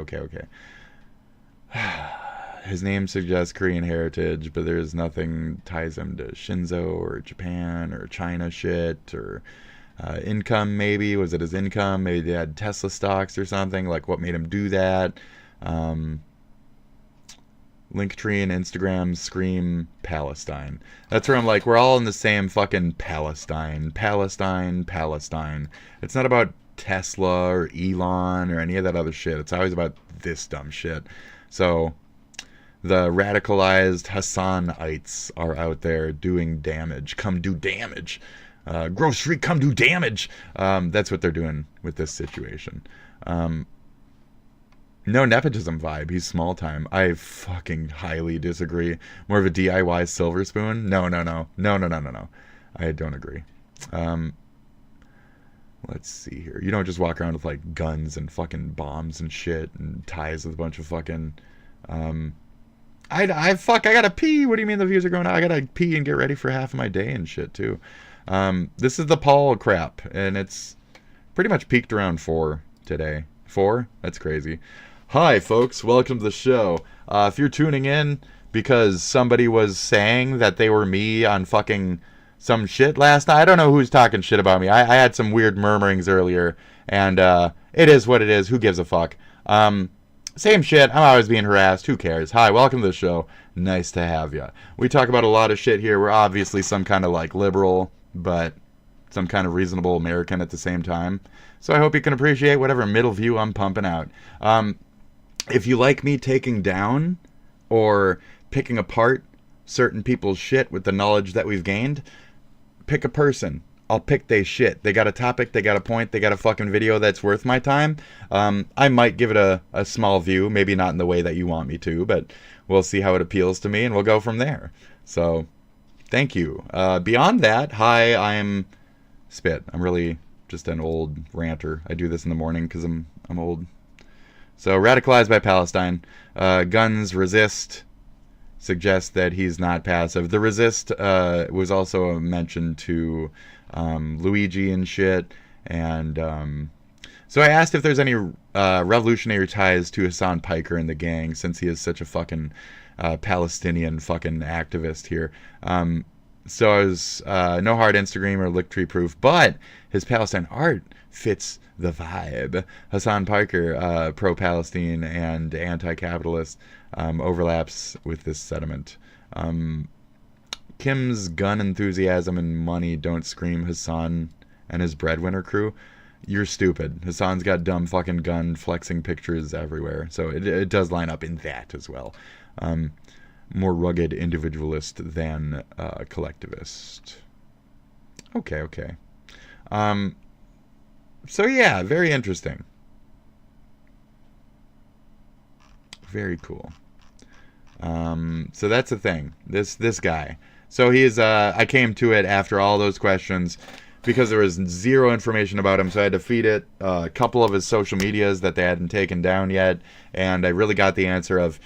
His name suggests Korean heritage, but there's nothing ties him to Shinzo or Japan or China shit or income. Maybe was it his income? Maybe they had Tesla stocks or something. Like what made him do that? Linktree and Instagram scream Palestine. That's where I'm like, we're all in the same fucking Palestine. It's not about Tesla or Elon or any of that other shit. It's always about this dumb shit. So the radicalized Hassanites are out there doing damage. Come do damage. Grove Street, come do damage. That's what they're doing with this situation. No nepotism vibe. He's small time. I fucking highly disagree. More of a DIY silver spoon? No. I don't agree. Let's see here. You don't just walk around with like guns and fucking bombs and shit and ties with a bunch of fucking I gotta pee. What do you mean the views are going up? I gotta pee and get ready for half of my day and shit too. This is the Paul crap, and it's pretty much peaked around 4 today. 4? That's crazy. Hi, folks. Welcome to the show. If you're tuning in because somebody was saying that they were me on fucking some shit last night, I don't know who's talking shit about me. I had some weird murmurings earlier, and it is what it is. Who gives a fuck? Same shit. I'm always being harassed. Who cares? Hi, welcome to the show. Nice to have you. We talk about a lot of shit here. We're obviously some kind of like liberal, but some kind of reasonable American at the same time. So I hope you can appreciate whatever middle view I'm pumping out. If you like me taking down or picking apart certain people's shit with the knowledge that we've gained, pick a person. I'll pick they shit. They got a topic, they got a point, they got a fucking video that's worth my time. I might give it a small view, maybe not in the way that you want me to, but we'll see how it appeals to me and we'll go from there. So, thank you. Beyond that, hi, I'm Spit. I'm really just an old ranter. I do this in the morning because I'm old. So, radicalized by Palestine. Guns resist. suggests that he's not passive. The resist was also mentioned to Luigi and shit. And so I asked if there's any revolutionary ties to Hassan Piker and the gang, since he is such a fucking Palestinian fucking activist here. So I was no hard Instagram or Linktree proof, but his Palestine art fits the vibe. Hassan Piker, pro-Palestine and anti-capitalist, overlaps with this sentiment. Kim's gun enthusiasm and money don't scream Hassan and his breadwinner crew. You're stupid. Hassan's got dumb fucking gun flexing pictures everywhere. So it does line up in that as well. More rugged individualist than collectivist. Okay. So yeah, very interesting. Very cool. So that's the thing. This guy. So he's I came to it after all those questions because there was zero information about him, so I had to feed it a couple of his social medias that they hadn't taken down yet, and I really got the answer of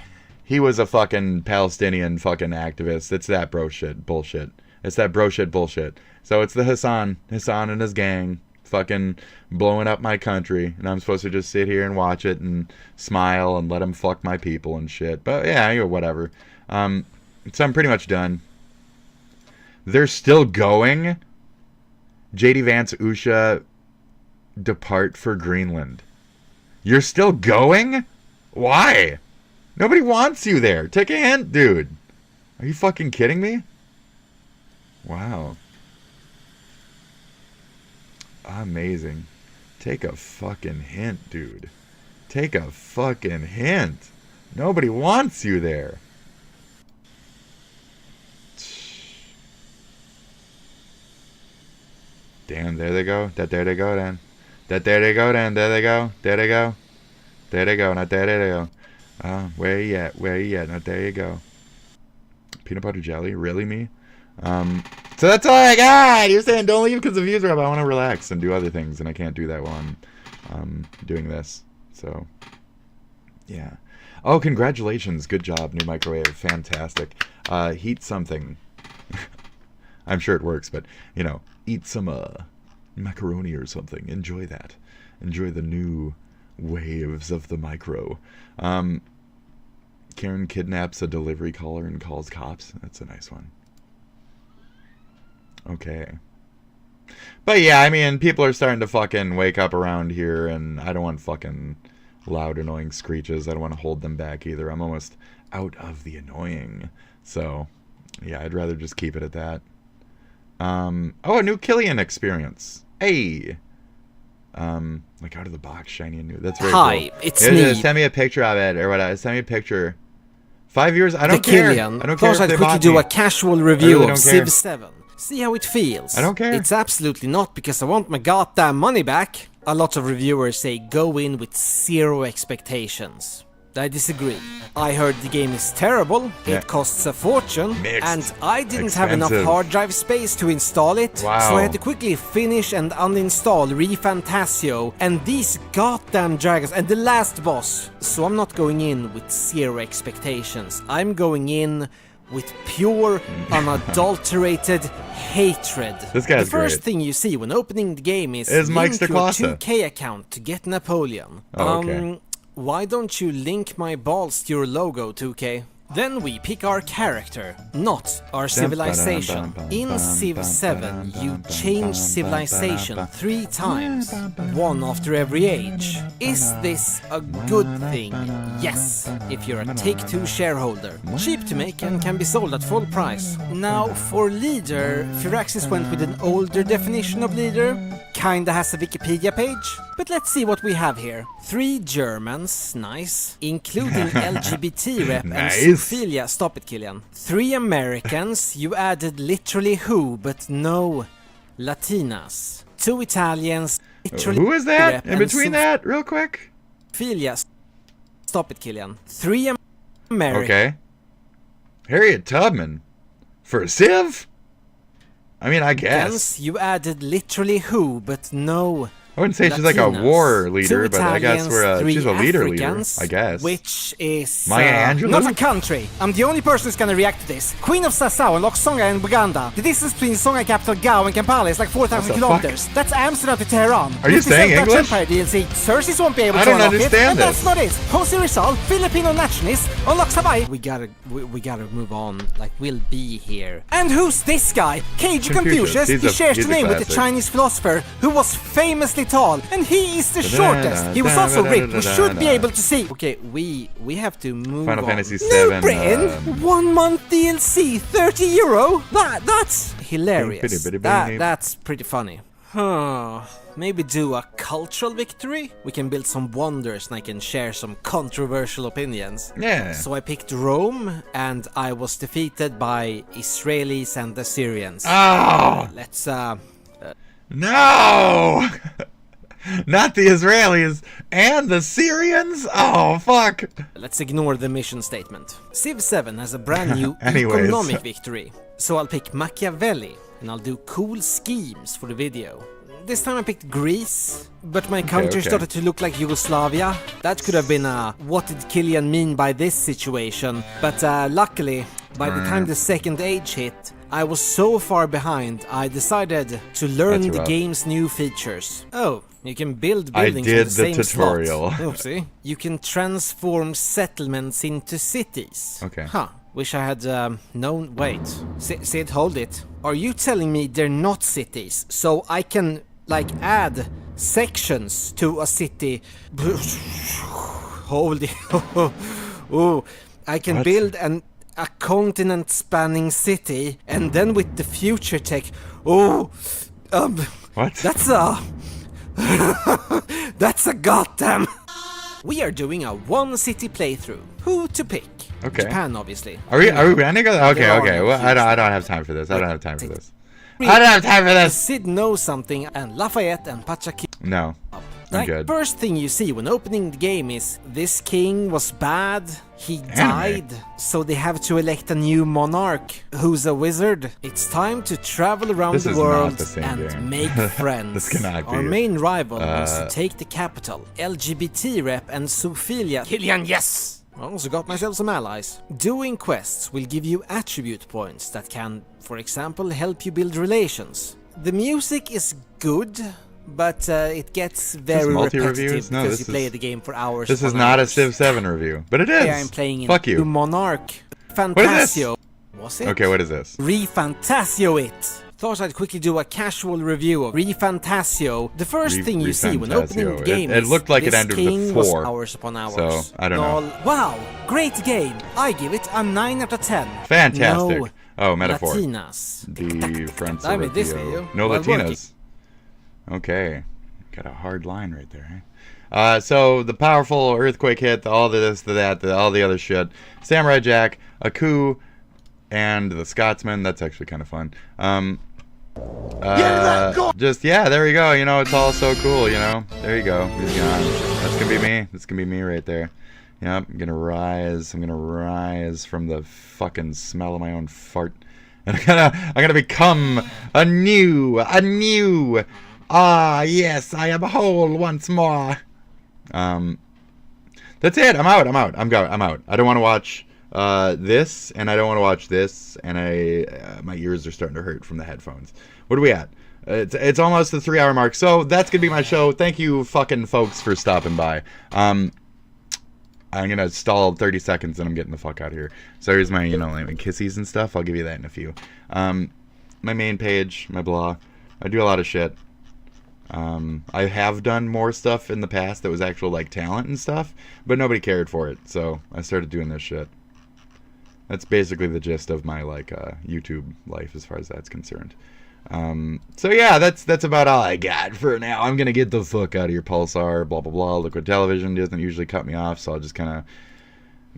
he was a fucking Palestinian fucking activist. It's that bro shit bullshit. It's that bro shit bullshit. So it's the Hassan and his gang fucking blowing up my country, and I'm supposed to just sit here and watch it and smile and let him fuck my people and shit. But yeah, whatever. So I'm pretty much done. They're still going. JD Vance Usha depart for Greenland. You're still going? Why? Nobody wants you there. Take a hint, dude. Are you fucking kidding me? Wow. Amazing. Take a fucking hint, dude. Take a fucking hint. Nobody wants you there. Damn, there they go. There they go then. There they go then. There they go. There they go. There they go. Now there they go. Where you at? Where you at? Now there you go. Peanut butter jelly? Really, me? So that's all I got. You're saying don't leave because the views are up. I want to relax and do other things, and I can't do that while I'm doing this. So, yeah. Oh, congratulations. Good job, new microwave. Fantastic. Heat something. I'm sure it works, but, you know, eat some macaroni or something. Enjoy that. Enjoy the new waves of the micro. Karen kidnaps a delivery caller and calls cops. That's a nice one. Okay. But yeah, I mean, people are starting to fucking wake up around here, and I don't want fucking loud, annoying screeches. I don't want to hold them back either. I'm almost out of the annoying. So, yeah, I'd rather just keep it at that. Oh, a new Killian experience. Hey. Like out of the box, shiny and new. That's very
Hi,
cool.
It's me.
Send me a picture of it or whatever. Send me a picture. 5 years? I don't care.
Killian.
I don't care if
I'd
they
quickly
bought
do
me.
a casual review
really
of Civ 7. See how it feels.
I don't care.
It's absolutely not because I want my goddamn money back. A lot of reviewers say go in with zero expectations. I disagree. I heard the game is terrible, it costs a fortune, and I didn't have enough hard drive space to install it, so I had to quickly finish and uninstall ReFantasio and these goddamn dragons and the last boss. So I'm not going in with zero expectations. I'm going in with pure, unadulterated hatred.
This guy's
the first
great.
thing you see when opening the game is
Mike
link your
Stacklasa.
2K account to get Napoleon.
Oh, okay.
Why don't you link my balls to your logo, 2K? Then we pick our character, not our civilization. In Civ 7, you change civilization 3 times, one after every age. Is this a good thing? Yes, if you're a Take-Two shareholder. Cheap to make and can be sold at full price. Now, for leader, Firaxis went with an older definition of leader. Kinda has a Wikipedia page. But let's see what we have here. 3 Germans, nice, including LGBT rep
Nice.
and zoophilia. Stop it, Killian. 3 Americans, you added literally who, but no Latinas. 2 Italians, literally
Who is that?
rep
In
and
between that, real quick?
zoophilia. Stop it, Killian. 3 Americans.
Okay. Harriet Tubman. For a Civ? I mean, I guess.
You added literally who, but no
I wouldn't say she's like a war leader, but I guess she's a leader, I guess.
Which is
Maya Angelou?
not a country. I'm the only person who's gonna react to this. Queen of Sassau and Loksonga in Buganda. The distance between Songa capital Gao and Kampala is like 4,000 kilometers.
Fuck?
That's Amsterdam to Tehran.
Are you saying English?
Empire DLC. Cersei won't be able to
I don't
unlock it,
understand
and that's
this.
not it. Jose Rizal, Filipino nationalist, unlocks Hawaii. We gotta move on. Like, we'll be here. And who's this guy? Keiji Confucius. He shares the name with the Chinese philosopher who was famously tall, and he is the shortest. He was also ripped. We should be able to see. Okay, we have to move
Final
on.
Fantasy
New
VII.
Britain, 1 month DLC, €30. That's hilarious. That's pretty funny. Huh. Maybe do a cultural victory? We can build some wonders and I can share some controversial opinions.
Yeah.
So I picked Rome and I was defeated by Israelis and Assyrians.
Oh!
Let's
No! Not the Israelis and the Syrians? Oh, fuck.
Let's ignore the mission statement. Civ 7 has a brand new
Anyways.
economic victory. So I'll pick Machiavelli and I'll do cool schemes for the video. This time I picked Greece, but my country started to look like Yugoslavia. That could have been a what did Killian mean by this situation, but luckily, by the time the second age hit, I was so far behind, I decided to learn the game's new features. Oh, you can build buildings in the same
tutorial.
slot. Oopsie. You can transform settlements into cities.
Okay.
Huh. Wish I had known. Wait. Sid, hold it. Are you telling me they're not cities? So I can, like, add sections to a city? Hold it. Oh, I can build a continent-spanning city, and then with the future tech.
What?
That's a goddamn. We are doing a one-city playthrough. Who to pick?
Okay.
Japan, obviously.
Are we running? Okay. Well, I don't have time for this. I don't have time for this.
Sid knows something, and Lafayette and Pachaki.
No. I'm good.
First thing you see when opening the game is this king was bad, he died, so they have to elect a new monarch who's a wizard. It's time to travel around the world and make friends.
This cannot be.
Our main rival wants to take the capital. LGBT rep and Sophia. Killian, yes! I also got myself some allies. Doing quests will give you attribute points that can, for example, help you build relations. The music is good, but it gets very repetitive because you play the game for hours.
This is not a Civ 7 review, but it is.
Yeah, I'm playing in
Fuck you.
Monarch. Fantasio. Was it?
Okay, what is this?
Refantasio it. Thought I'd quickly do a casual review of Refantasio. The first thing you see when opening the game
it looked like
is
it ended with a 4.
Hours upon hours.
So, I don't know.
Wow, great game. I give it a 9 out of 10.
Fantastic.
No
oh, metaphor.
Latinas.
The French
I made this video.
No Latinas. Okay. Got a hard line right there. So the powerful earthquake hit, all this, that, all the other shit. Samurai Jack, a coup, and the Scotsman. That's actually kind of fun. Just, yeah, there we go. You know, it's all so cool, you know. There you go. He's gone. That's going to be me. That's going to be me right there. Yep, I'm going to rise. I'm going to rise from the fucking smell of my own fart. And I'm gonna become a new. Ah, yes, I am whole once more. That's it. I'm out. I'm out. I'm out. I don't want to watch this, and I don't want to watch this, and my ears are starting to hurt from the headphones. What are we at? It's almost the 3-hour mark, so that's gonna be my show. Thank you, fucking folks, for stopping by. I'm gonna stall 30 seconds, and I'm getting the fuck out of here. So here's my, like kissies and stuff. I'll give you that in a few. My main page, my blog. I do a lot of shit. I have done more stuff in the past that was actual like talent and stuff, but nobody cared for it, so I started doing this shit. That's basically the gist of my like YouTube life as far as that's concerned. So yeah, that's about all I got for now. I'm gonna get the fuck out of your Pulsar, blah blah blah. Liquid Television doesn't usually cut me off, so I'll just kind of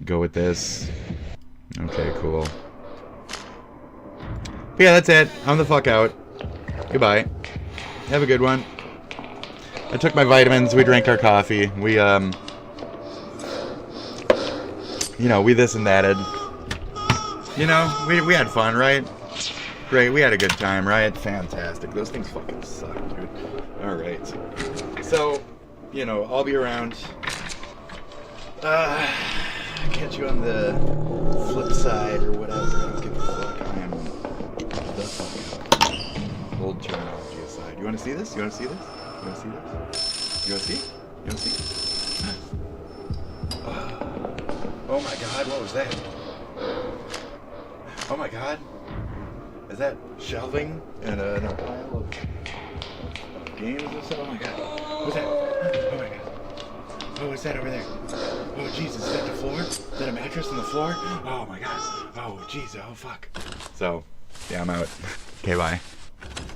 go with this. Okay, cool. But yeah, that's it. I'm the fuck out. Goodbye. Have a good one. I took my vitamins, we drank our coffee, we we this and thatted. We had fun, right? Great, we had a good time, right? Fantastic. Those things fucking suck, dude. Alright. So, you know, I'll be around. Catch you on the flip side or whatever. I don't give a fuck. I am the fuck out. Old terminology aside. You want to see this? You want to see this? You want to see this? You want to see it? You want to see it? Oh my god, what was that? Oh my god. Is that shelving in a pile of games or something? Oh my god. What's that? Oh my god. Oh, what's that over there? Oh, Jesus, is that the floor? Is that a mattress on the floor? Oh my god. Oh, jeez, oh fuck. So, yeah, I'm out. Okay, bye.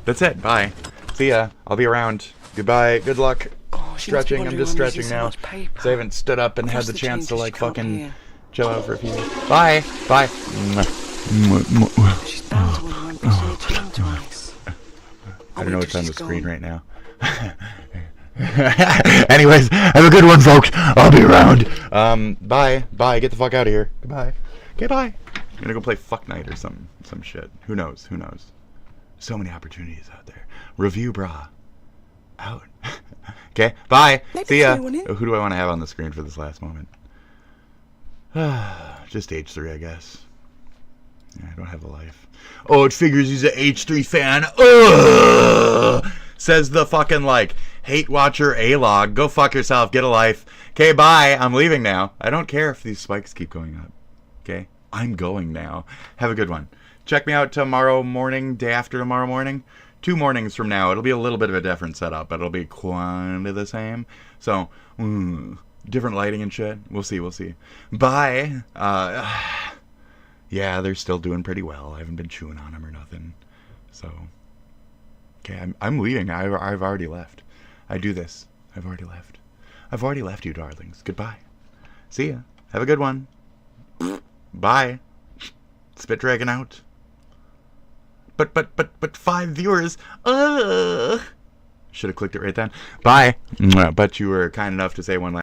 That's it, bye. See ya. I'll be around. Goodbye, good luck.
Oh,
stretching, I'm just stretching now. So I haven't stood up and had the chance to like fucking chill out for a few minutes. Bye! Bye!
She's bound to want to say it again twice.
I don't know what's on the screen right now. Anyways, have a good one, folks. I'll be around. Bye. Bye. Get the fuck out of here. Goodbye. Okay, bye. I'm gonna go play Fuck Night or some shit. Who knows? Who knows? So many opportunities out there. Review bra. Out. Okay, bye. See ya. Who do I want to have on the screen for this last moment? Just H3, I guess. Yeah, I don't have a life. Oh, it figures he's a H3 fan. Ugh! Says the fucking, like, hate watcher A-log. Go fuck yourself. Get a life. Okay, bye. I'm leaving now. I don't care if these spikes keep going up. Okay? I'm going now. Have a good one. Check me out tomorrow morning, day after tomorrow morning. 2 mornings from now. It'll be a little bit of a different setup, but it'll be kind of the same. So, different lighting and shit. We'll see, we'll see. Bye. Yeah, they're still doing pretty well. I haven't been chewing on them or nothing. So, okay, I'm leaving. I've already left. I do this. I've already left. I've already left you, darlings. Goodbye. See ya. Have a good one. Bye. TheSpitDragon out. But 5 viewers. Should have clicked it right then. Bye. But you were kind enough to say one last